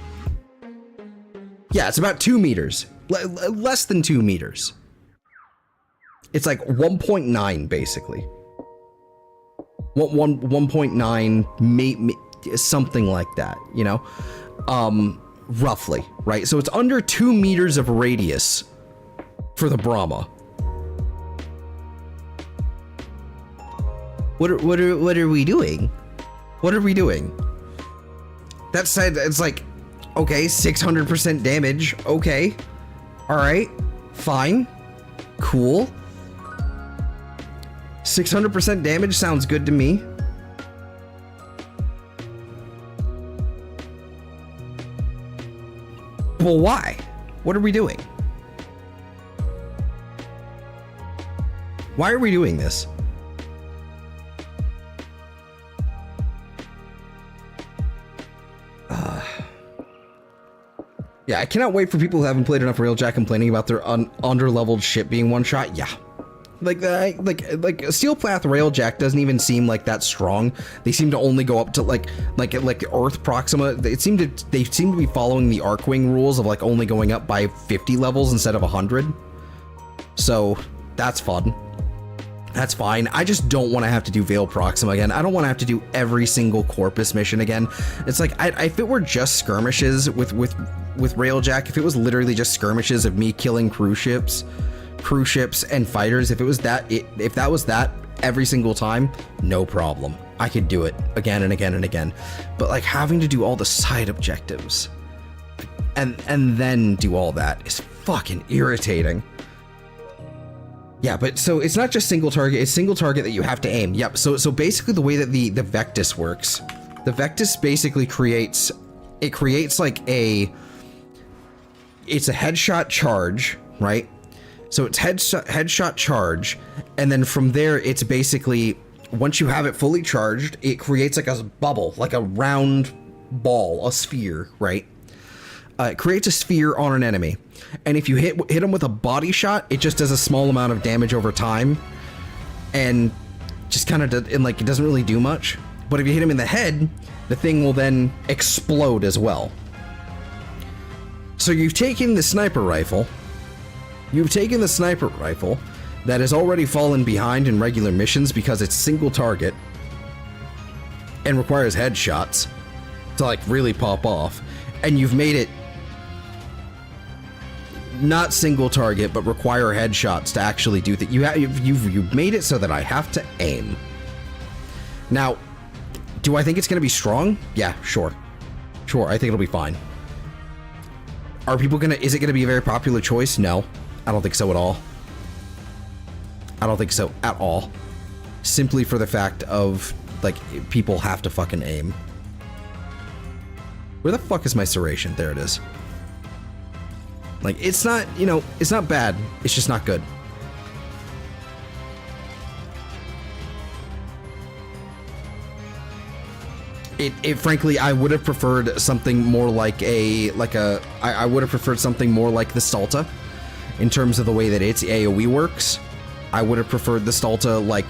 Yeah, it's about 2 meters. Less than 2 meters. It's like 1.9 basically. 1.9, something like that, you know? Roughly, right? So it's under 2 meters of radius for the Brahma. What are we doing? What are we doing? That said, it's like, okay, 600% damage. Okay. All right. Fine. Cool. 600% damage sounds good to me. Well, why? What are we doing? Why are we doing this? Yeah, I cannot wait for people who haven't played enough Railjack complaining about their under-leveled shit being one-shot. Yeah. Like Steel Path Railjack doesn't even seem like that strong. They seem to only go up to like Earth Proxima. They seem to be following the Arcwing rules of like only going up by 50 levels instead of 100. So that's fun. That's fine. I just don't want to have to do Veil Proxima again. I don't want to have to do every single Corpus mission again. It's like if it were just skirmishes with Railjack, if it was literally just skirmishes of me killing cruise ships and fighters, if that was that every single time, no problem. I could do it again and again and again. But like having to do all the side objectives and then do all that is fucking irritating. Yeah, but so it's not just single target, it's single target that you have to aim. Yep, so basically the way that the Vectis works, the Vectis basically creates like it's a headshot charge, right? So it's headshot charge, and then from there it's basically, once you have it fully charged, it creates like a bubble, like a round ball, a sphere, right? It creates a sphere on an enemy. And if you hit them with a body shot, it just does a small amount of damage over time, and just kind of it doesn't really do much. But if you hit him in the head, the thing will then explode as well. So you've taken the sniper rifle that has already fallen behind in regular missions because it's single target and requires headshots to like really pop off, and you've made it not single target, but require headshots to actually do that. You've made it so that I have to aim. Now, do I think it's going to be strong? Yeah, sure. I think it'll be fine. Is it going to be a very popular choice? No, I don't think so at all. Simply for the fact of, like, people have to fucking aim. Where the fuck is my serration? There it is. Like, it's not, it's not bad. It's just not good. Frankly, I would have preferred something more like I would have preferred something more like the Stalta in terms of the way that its AoE works. I would have preferred the Stalta like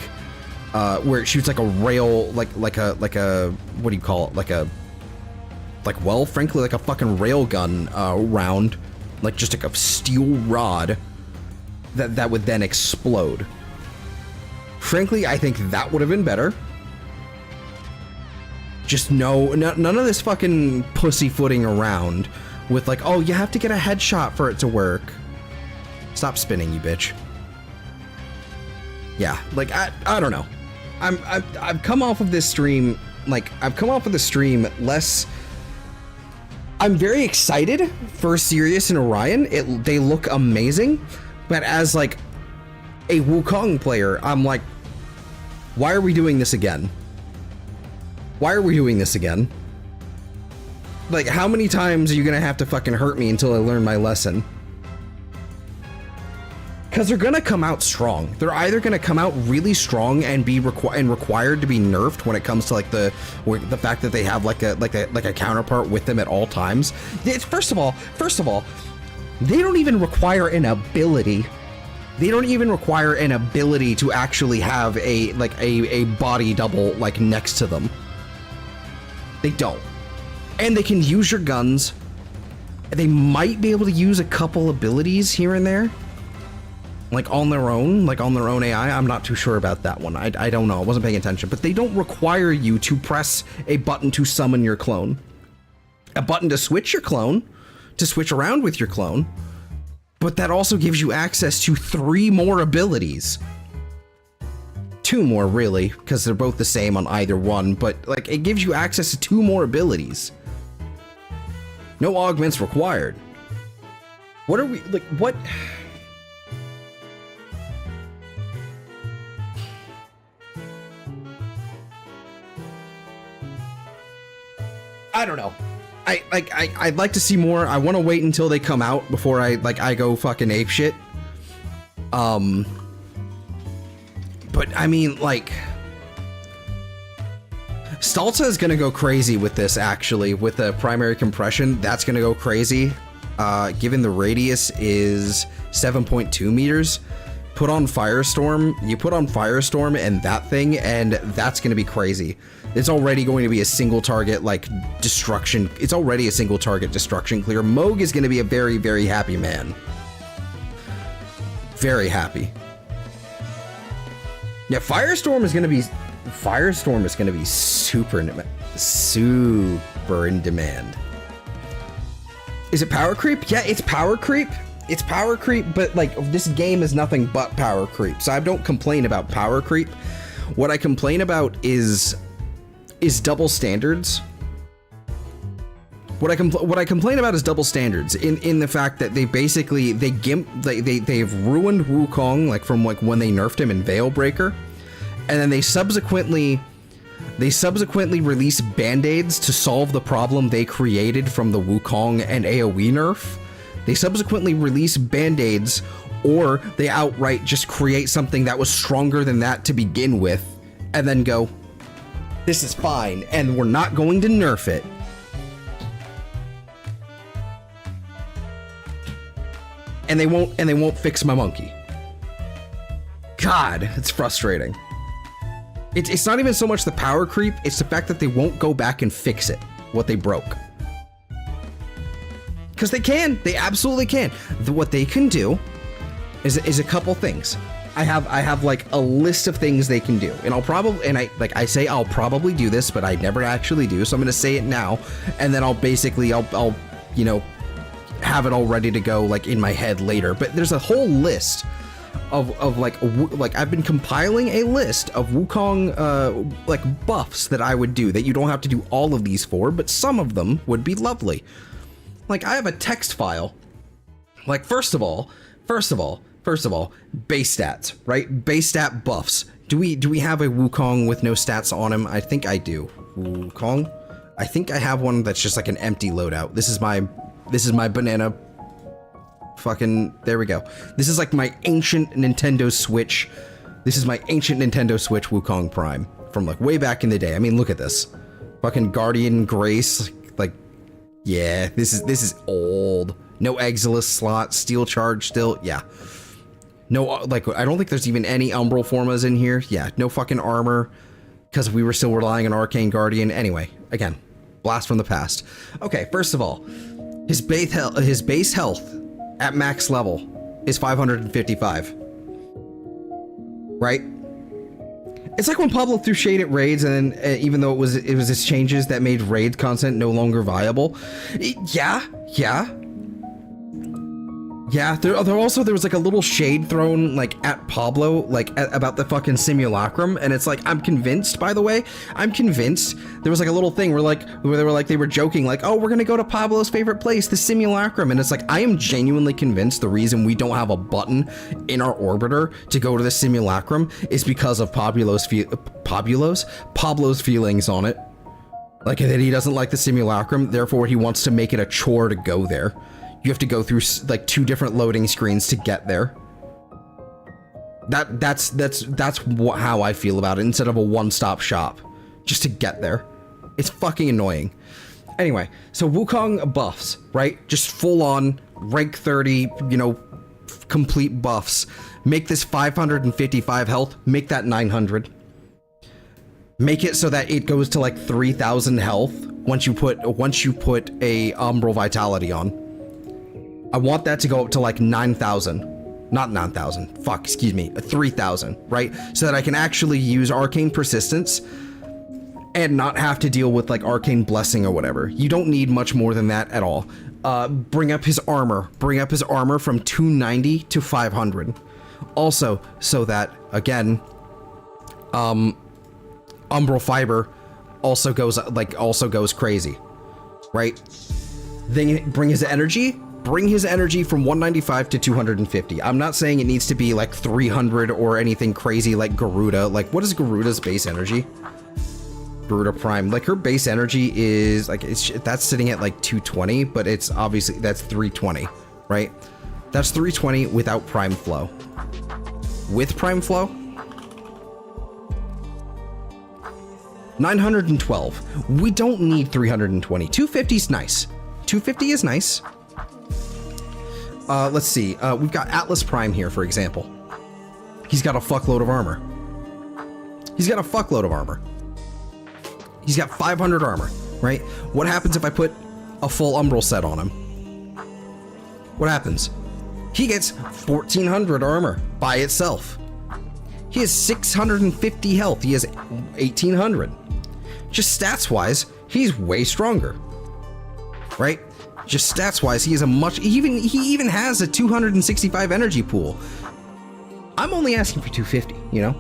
where it shoots like a rail, like a what do you call it? Frankly, like a fucking railgun round. Like just like a steel rod that would then explode. Frankly, I think that would have been better. Just none of this fucking pussyfooting around with like, oh, you have to get a headshot for it to work. Stop spinning, you bitch. Yeah, like I don't know. I've come off of this stream less. I'm very excited for Sirius and Orion. They look amazing, but as like a Wukong player, I'm like, why are we doing this again? Like, how many times are you gonna have to fucking hurt me until I learn my lesson? Because they're gonna come out strong. They're either gonna come out really strong and be required to be nerfed when it comes to like the fact that they have like a counterpart with them at all times. It's, first of all, they don't even require an ability. They don't even require an ability to actually have a body double like next to them. They don't. And they can use your guns. They might be able to use a couple abilities here and there. Like on their own AI. I'm not too sure about that one. I don't know. I wasn't paying attention. But they don't require you to press a button to summon your clone. A button to switch your clone. To switch around with your clone. But that also gives you access to 3 more abilities. 2 more, really, because they're both the same on either one. But like, it gives you access to 2 more abilities. No augments required. What are we, like, what? I don't know. I'd like to see more. I want to wait until they come out before I go fucking apeshit. But I mean, like, Stalza is gonna go crazy with this, actually, with the primary compression. That's gonna go crazy. Given the radius is 7.2 meters, put on Firestorm. You put on Firestorm and that thing, and that's gonna be crazy. It's already going to be a single target, like, destruction. It's already a single target destruction clear. Moog is gonna be a very, very happy man. Very happy. Yeah, Firestorm is gonna be super in demand. Is it power creep? Yeah, it's power creep. It's power creep, but like, this game is nothing but power creep. So I don't complain about power creep. What I complain about is double standards. What I complain about is double standards in the fact that they've ruined Wukong, like, from like when they nerfed him in Veilbreaker, and then they subsequently release band-aids to solve the problem they created from the Wukong and AoE nerf. They subsequently release band-aids, or they outright just create something that was stronger than that to begin with, and then go, this is fine, and we're not going to nerf it. And they won't fix my monkey. God, it's frustrating. It's not even so much the power creep, it's the fact that they won't go back and fix it, what they broke. Because they can, they absolutely can. What they can do is a couple things. I have like a list of things they can do, and I'll probably do this, but I never actually do, so I'm gonna say it now, and then I'll you know, have it all ready to go, like, in my head later. But there's a whole list of like I've been compiling a list of Wukong like buffs that I would do, that you don't have to do all of these for, but some of them would be lovely. Like, I have a text file. Like, first of all, base stats, right? Base stat buffs. Do we have a Wukong with no stats on him? I think I do. Wukong? I think I have one that's just like an empty loadout. This is my banana. Fucking, there we go. This is like my ancient Nintendo Switch. This is my ancient Nintendo Switch Wukong Prime from like way back in the day. I mean, look at this. Fucking Guardian Grace. Like, yeah, this is old. No Exilus slot, steel charge still. Yeah. No, like, I don't think there's even any Umbral Formas in here. Yeah, no fucking armor, because we were still relying on Arcane Guardian. Anyway, again, blast from the past. Okay, first of all, his base health at max level is 555. Right? It's like when Pablo threw shade at raids, and then, even though it was his changes that made raid content no longer viable. Yeah. There was like a little shade thrown like at Pablo, like about the fucking simulacrum, and it's like, I'm convinced, by the way, there was like a little thing where they were joking, like, oh, we're gonna go to Pablo's favorite place, the simulacrum, and it's like, I am genuinely convinced the reason we don't have a button in our orbiter to go to the simulacrum is because of Pablo's feelings on it. Like, that he doesn't like the simulacrum, therefore he wants to make it a chore to go there. You have to go through like 2 different loading screens to get there. How I feel about it, instead of a one-stop shop just to get there. It's fucking annoying. Anyway, so Wukong buffs, right? Just full on rank 30, you know, complete buffs. Make this 555 health, make that 900. Make it so that it goes to like 3,000 health once you put a Umbral Vitality on. I want that to go up to like 9,000. Not 9,000. Fuck, excuse me. 3,000, right? So that I can actually use Arcane Persistence and not have to deal with like Arcane Blessing or whatever. You don't need much more than that at all. Bring up his armor. Bring up his armor from 290 to 500. Also, so that, again, Umbral Fiber also goes crazy, right? Then bring his energy from 195 to 250. I'm not saying it needs to be like 300 or anything crazy like Garuda. Like, what is Garuda's base energy? Garuda Prime, like her base energy is like, that's sitting at like 220, but it's obviously, that's 320, right? That's 320 without Prime Flow. With Prime Flow, 912. We don't need 320. 250 is nice. 250 is nice. Let's see. We've got Atlas Prime here, for example. He's got a fuckload of armor. He's got 500 armor, right? What happens if I put a full Umbral set on him? What happens? He gets 1,400 armor by itself. He has 650 health. He has 1,800. Just stats-wise, he's way stronger, right? Just stats-wise, he is he even has a 265 energy pool. I'm only asking for 250, you know?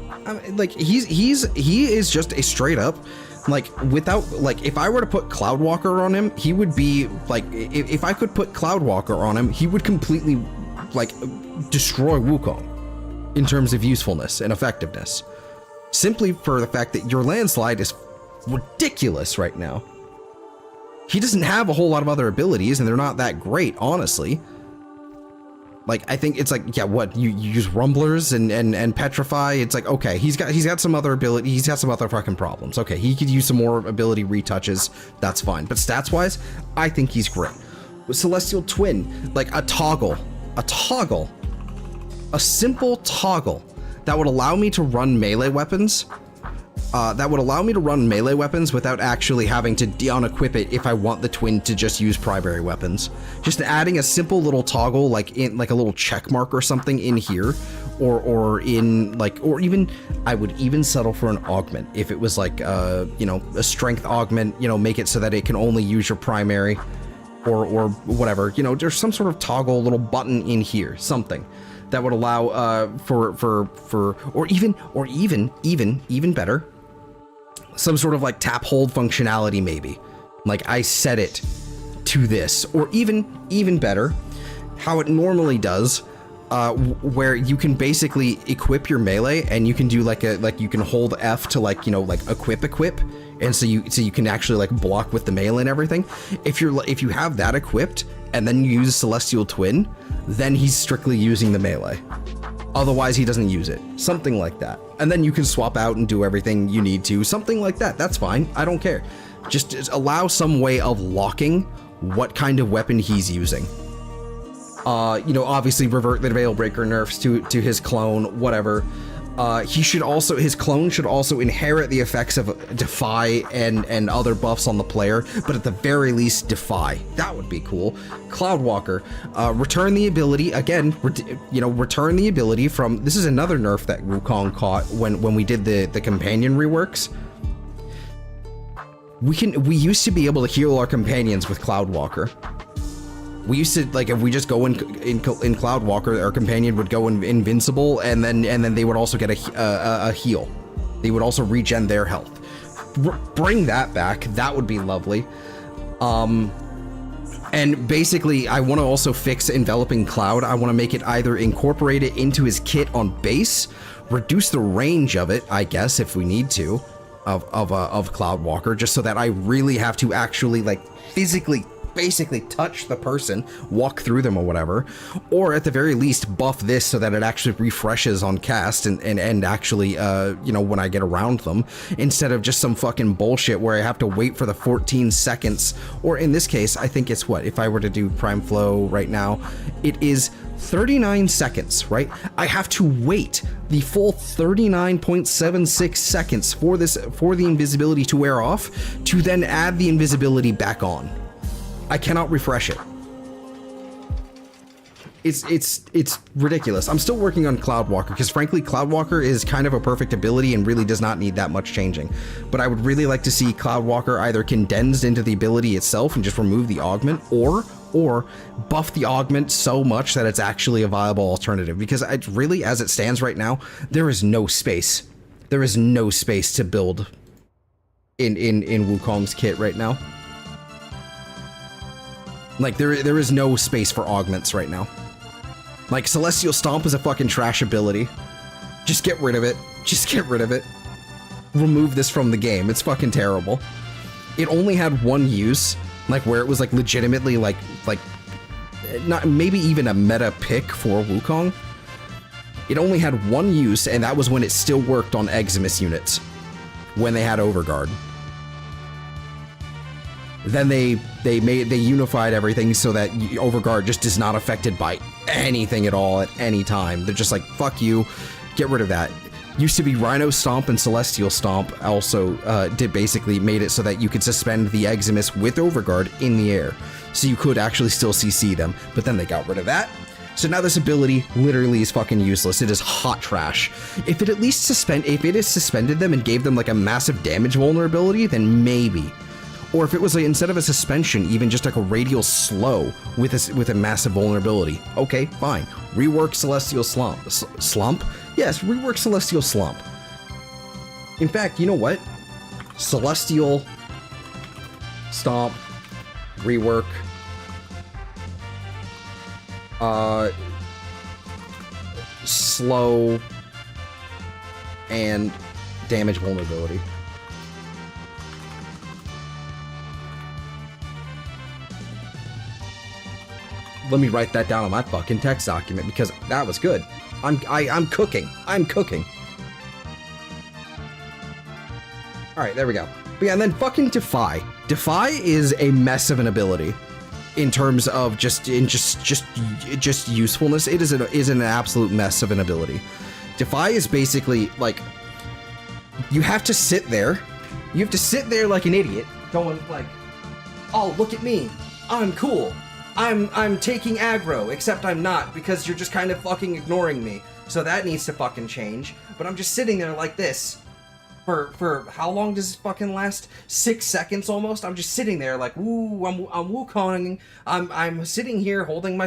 Like, he is just a straight up, like, without, like, if I were to put Cloudwalker on him, he would be, like, if I could put Cloudwalker on him, he would completely, like, destroy Wukong in terms of usefulness and effectiveness. Simply for the fact that your landslide is ridiculous right now. He doesn't have a whole lot of other abilities, and they're not that great, honestly. Like, I think it's like, yeah, what, you use Rumblers and Petrify, it's like, okay, he's got some other ability, he's got some other fucking problems. Okay, he could use some more ability retouches, that's fine. But stats-wise, I think he's great. With Celestial Twin, like a simple toggle that would allow me to run melee weapons, without actually having to de-unequip it if I want the twin to just use primary weapons. Just adding a simple little toggle, like in like a little check mark or something in here, or even I would even settle for an augment if it was like you know, a strength augment, you know, make it so that it can only use your primary, or whatever, you know, there's some sort of toggle little button in here, something that would allow or even better, some sort of like tap hold functionality, maybe. Like I set it to this, or even better, how it normally does, where you can basically equip your melee and you can do like you can hold F to, like, you know, like equip, and so you can actually like block with the melee and everything. If you have that equipped and then you use Celestial Twin, then he's strictly using the melee. Otherwise, he doesn't use it. Something like that. And then you can swap out and do everything you need to. Something like that. That's fine. I don't care. Just allow some way of locking what kind of weapon he's using. You know, obviously revert the Veilbreaker nerfs to his clone, whatever. His clone should also inherit the effects of Defy and other buffs on the player, but at the very least Defy. That would be cool. Cloudwalker, return the ability, again, return the ability from, this is another nerf that Wukong caught when we did the companion reworks. We used to be able to heal our companions with Cloudwalker. We used to, like, if we just go in Cloudwalker, our companion would go invincible, and then they would also get a heal. They would also regen their health. Bring that back. That would be lovely. And basically, I want to also fix Enveloping Cloud. I want to make it either incorporate it into his kit on base, reduce the range of it, I guess, if we need to, of Cloudwalker, just so that I really have to actually, like, physically basically touch the person, walk through them or whatever, or at the very least buff this so that it actually refreshes on cast and actually, you know, when I get around them, instead of just some fucking bullshit where I have to wait for the 14 seconds, or in this case, I think it's what, if I were to do Prime Flow right now, it is 39 seconds, right? I have to wait the full 39.76 seconds for the invisibility to wear off, to then add the invisibility back on. I cannot refresh it. It's ridiculous. I'm still working on Cloudwalker, because frankly, Cloudwalker is kind of a perfect ability and really does not need that much changing. But I would really like to see Cloudwalker either condensed into the ability itself and just remove the augment, or buff the augment so much that it's actually a viable alternative, because really, as it stands right now, there is no space. There is no space to build in Wukong's kit right now. Like, there is no space for augments right now. Like, Celestial Stomp is a fucking trash ability. Just get rid of it. Just get rid of it. Remove this from the game. It's fucking terrible. It only had one use, like where it was like legitimately like not maybe even a meta pick for Wukong. It only had one use, and that was when it still worked on Eximus units, when they had Overguard. Then they unified everything so that Overguard just is not affected by anything at all at any time. They're just like, fuck you, get rid of that. Used to be Rhino Stomp and Celestial Stomp also made it so that you could suspend the Eximus with Overguard in the air, so you could actually still CC them, but then they got rid of that. So now this ability literally is fucking useless. It is hot trash. If it at least suspended them and gave them like a massive damage vulnerability, then maybe. Or if it was like, instead of a suspension, even just like a radial slow with a massive vulnerability. Okay, fine. Rework Celestial Slump? Yes, rework Celestial Slump. In fact, you know what? Celestial Stomp, rework. Slow and damage vulnerability. Let me write that down on my fucking text document, because that was good. I'm cooking. I'm cooking. All right, there we go. But yeah, and then fucking Defy. Defy is a mess of an ability in terms of just usefulness. It is an absolute mess of an ability. Defy is basically like, you have to sit there. You have to sit there like an idiot, going like, oh, look at me. I'm cool. I'm taking aggro, except I'm not, because you're just kind of fucking ignoring me. So that needs to fucking change. But I'm just sitting there like this. For how long does this fucking last? 6 seconds almost? I'm just sitting there like, woo, I'm Wukonging. I'm sitting here holding my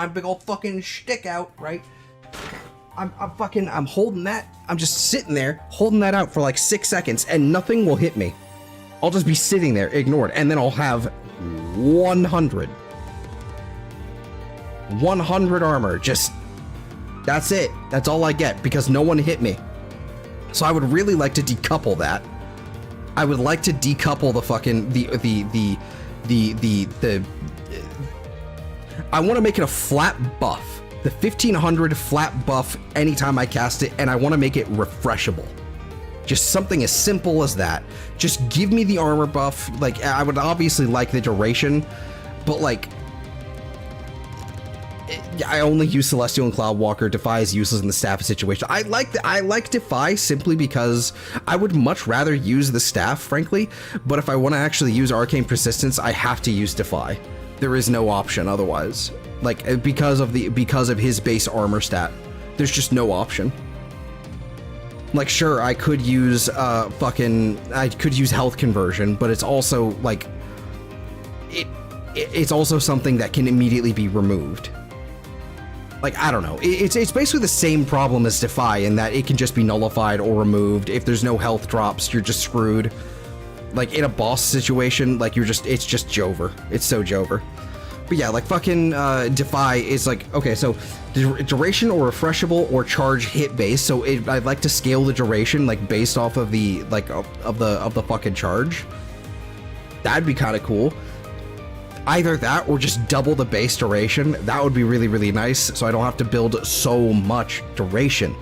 big old fucking shtick out, right? I'm holding that. I'm just sitting there, holding that out for like 6 seconds, and nothing will hit me. I'll just be sitting there, ignored, and then I'll have 100 armor. Just, that's it. That's all I get, because no one hit me. So I would really like to decouple that. I would like to decouple the fucking I want to make it a flat buff. The 1500 flat buff anytime I cast it, and I want to make it refreshable. Just something as simple as that. Just give me the armor buff. Like, I would obviously like the duration, but like, I only use Celestial and Cloudwalker. Defy is useless in the staff situation. I like Defy simply because I would much rather use the staff, frankly. But if I want to actually use Arcane Persistence, I have to use Defy. There is no option otherwise. Like, because of his base armor stat, there's just no option. Like, sure, I could use health conversion, but it's also like it's also something that can immediately be removed. Like, I don't know. It's basically the same problem as Defy in that it can just be nullified or removed. If there's no health drops, you're just screwed. Like, in a boss situation, like, it's just Jover. It's so Jover. But yeah, like, fucking Defy is like, okay, so duration or refreshable or charge hit base. So I'd like to scale the duration, like, based off of the, like, of the fucking charge. That'd be kind of cool. Either that or just double the base duration. That would be really, really nice, so I don't have to build so much duration.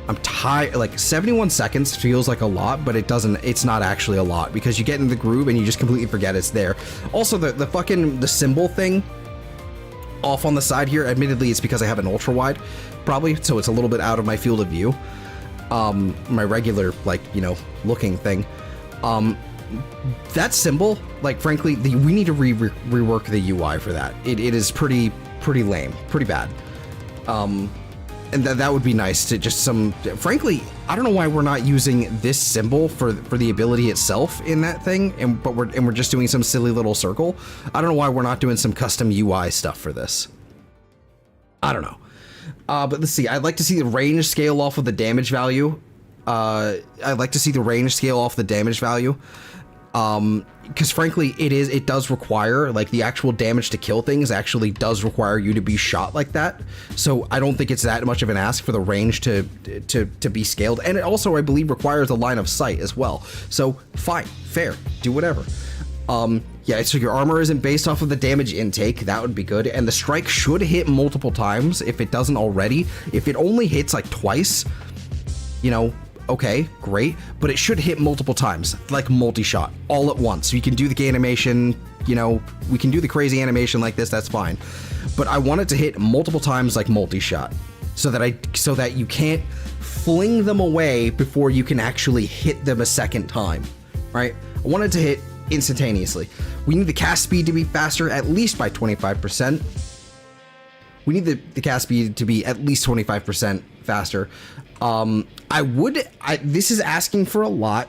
I'm tired. Like 71 seconds feels like a lot, but it's not actually a lot because you get in the groove and you just completely forget it's there. Also, the symbol thing off on the side here, admittedly, it's because I have an ultra wide, probably, so it's a little bit out of my field of view. My regular, like, you know, looking thing. That symbol, like, frankly, we need to rework the UI for that. It is pretty lame, pretty bad. And that would be nice to just frankly, I don't know why we're not using this symbol for the ability itself in that thing, but we're just doing some silly little circle. I don't know why we're not doing some custom UI stuff for this. I don't know. But let's see. I'd like to see the range scale off of the damage value. Because frankly, it does require, like, the actual damage to kill things actually does require you to be shot like that. So I don't think it's that much of an ask for the range to be scaled. And it also, I believe, requires a line of sight as well. So fine, fair, do whatever. Yeah, so your armor isn't based off of the damage intake. That would be good. And the strike should hit multiple times if it doesn't already. If it only hits like twice, you know, okay, great, but it should hit multiple times, like multi-shot, all at once. So you can do the animation, you know, we can do the crazy animation like this, that's fine. But I want it to hit multiple times like multi-shot, so that you can't fling them away before you can actually hit them a second time, right? I want it to hit instantaneously. We need the cast speed to be faster, at least by 25%. We need the cast speed to be at least 25% faster. This is asking for a lot.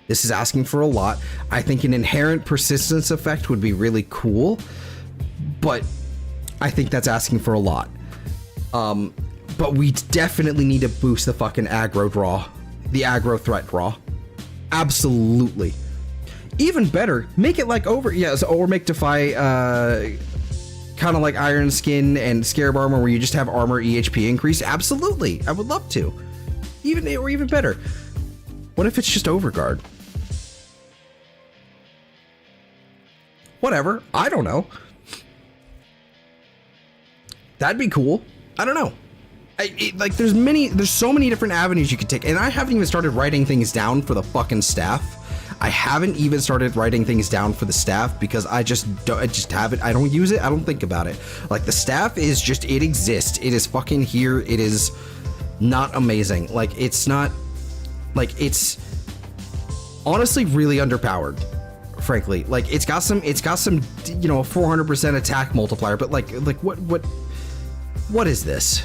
I think an inherent persistence effect would be really cool, but I think that's asking for a lot. But we definitely need to boost the fucking aggro draw, the aggro threat draw. Absolutely. Even better, make it like or make Defy, kind of like Iron Skin and Scarab Armor, where you just have armor EHP increase. Absolutely, I would love to. Even better, what if it's just Overguard? Whatever, I don't know. That'd be cool. I don't know. There's so many different avenues you could take, and I haven't even started writing things down for the fucking staff. I haven't even started writing things down for the staff because I just haven't. I don't use it. I don't think about it. Like, the staff is just, it exists. It is fucking here. It is not amazing. Like, it's not, like, it's honestly really underpowered, frankly. Like, it's got some, you know, 400% attack multiplier, but like what is this?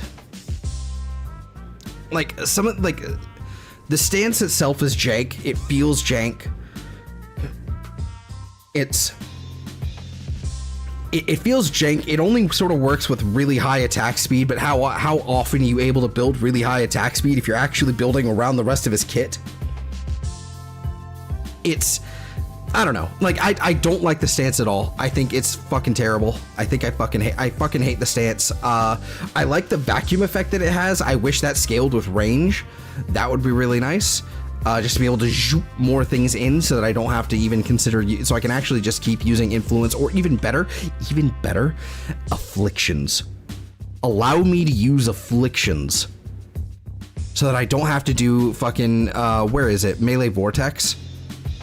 Like, the stance itself is jank. It feels jank. It feels jank. It only sort of works with really high attack speed, but how often are you able to build really high attack speed if you're actually building around the rest of his kit? I don't know. Like, I don't like the stance at all. I think it's fucking terrible. I fucking hate the stance. I like the vacuum effect that it has. I wish that scaled with range. That would be really nice. Just to be able to zoop more things in so that I don't have to even consider, so I can actually just keep using influence, or even better, afflictions. Allow me to use afflictions so that I don't have to do fucking, where is it? Melee Vortex?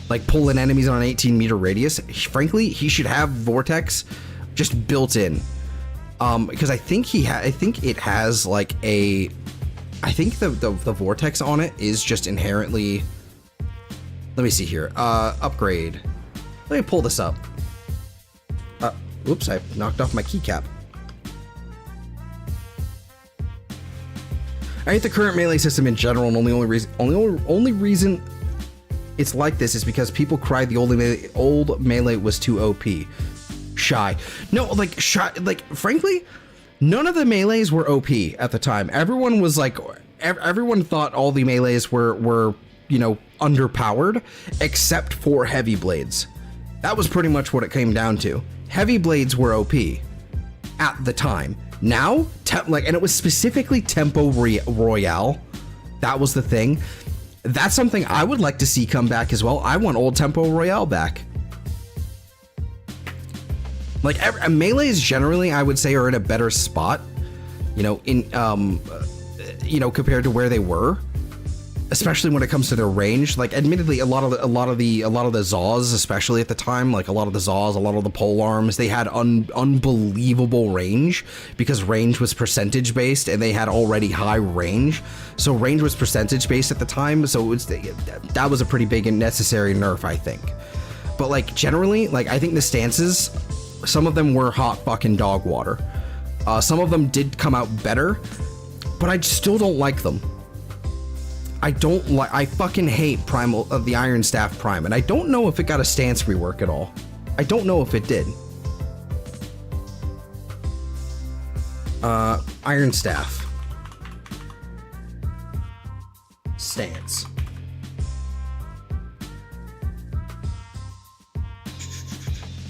Like, pulling enemies on an 18-meter radius. Frankly, he should have Vortex just built in. Because I think it has like a, I think the Vortex on it is just inherently, let me see here, upgrade. Let me pull this up. Oops, I knocked off my keycap. I think the current melee system in general, and only reason it's like this is because people cried the old melee was too OP. Shy. No, like, frankly, none of the melees were OP at the time. Everyone was like, everyone thought all the melees were, you know, underpowered, except for heavy blades. That was pretty much what it came down to. Heavy blades were OP at the time. Now, and it was specifically Tempo Royale. That was the thing. That's something I would like to see come back as well. I want old Tempo Royale back. Like melees generally, I would say, are in a better spot, you know, compared to where they were, especially when it comes to their range. Like, admittedly, a lot of the Zaws, especially at the time, like a lot of the Zaws, a lot of the polearms, they had unbelievable range because range was percentage based, and they had already high range. So range was percentage based at the time, so that was a pretty big and necessary nerf, I think. But like generally, like I think the stances, some of them were hot fucking dog water. Some of them did come out better, but I still don't like them. I fucking hate Primal of the Iron Staff Prime, and I don't know if it got a stance rework at all. I don't know if it did. Iron Staff. Stance.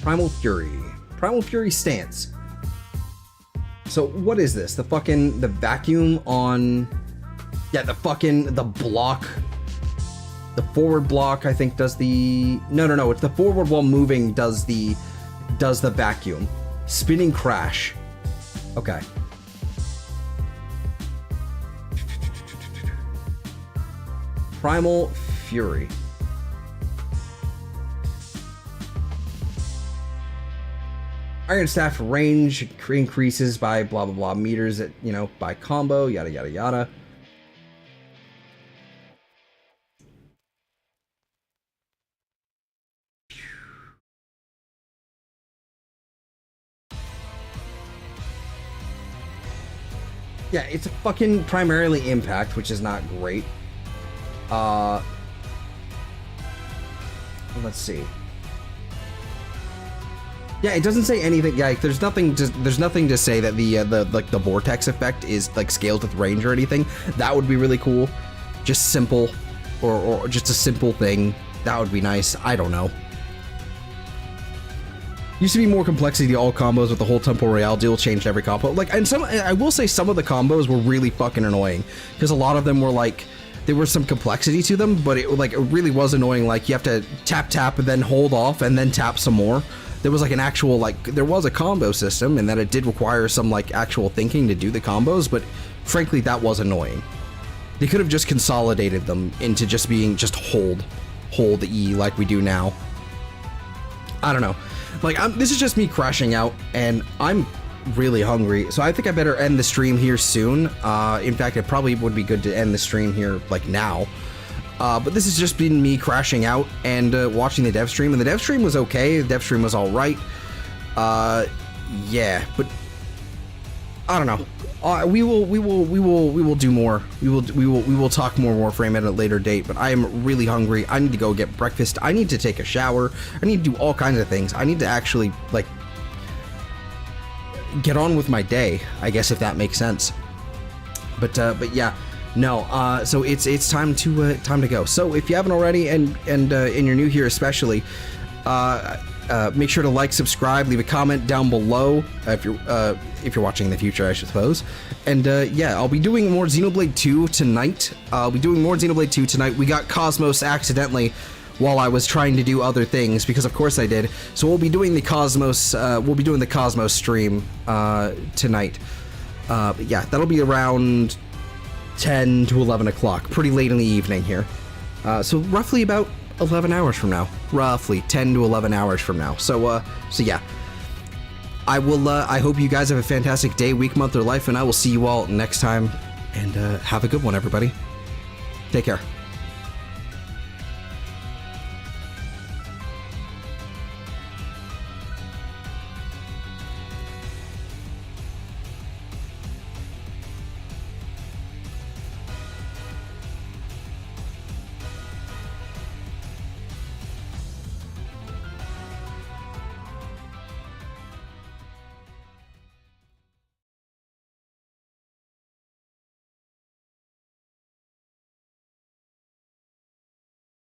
Primal Fury. Primal Fury stance. So what is this? The vacuum on... Yeah, the block. The forward block, I think, does the... No, it's the forward while moving does the vacuum. Spinning crash. Okay. Primal Fury. Iron Staff range increases by blah blah blah meters at, you know, by combo, yada yada yada. Yeah, it's a fucking primarily impact, which is not great. Let's see. Yeah, it doesn't say anything. Yeah, there's nothing to say that the vortex effect is like scaled with range or anything. That would be really cool. Just simple, or just a simple thing. That would be nice. I don't know. Used to be more complexity to all combos with the whole Temple Royale deal, changed every combo. Like, and I will say some of the combos were really fucking annoying because a lot of them were like, there was some complexity to them, but it really was annoying. Like, you have to tap and then hold off and then tap some more. There was like an actual, like, there was a combo system, and that it did require some like actual thinking to do the combos, but frankly that was annoying. They could have just consolidated them into just being just hold E like we do now. I don't know. Like, this is just me crashing out, and I'm really hungry, so I think I better end the stream here soon. In fact, it probably would be good to end the stream here, like, now. But this has just been me crashing out and watching the dev stream, and the dev stream was okay. The dev stream was all right. Yeah, but I don't know. We will do more. We will talk more Warframe at a later date. But I am really hungry. I need to go get breakfast. I need to take a shower. I need to do all kinds of things. I need to actually like get on with my day, I guess, if that makes sense. But yeah, no. So it's time to go. So if you haven't already, and you're new here especially, make sure to like, subscribe, leave a comment down below if you're watching in the future, I suppose. And yeah, I'll be doing more Xenoblade 2 tonight. We got Cosmos accidentally while I was trying to do other things, because of course I did. So we'll be doing the Cosmos. Stream tonight. But yeah, that'll be around 10 to 11 o'clock, pretty late in the evening here. So roughly about 11 hours from now, roughly 10 to 11 hours from now. So yeah, I will. I hope you guys have a fantastic day, week, month, or life, and I will see you all next time. And have a good one, everybody. Take care.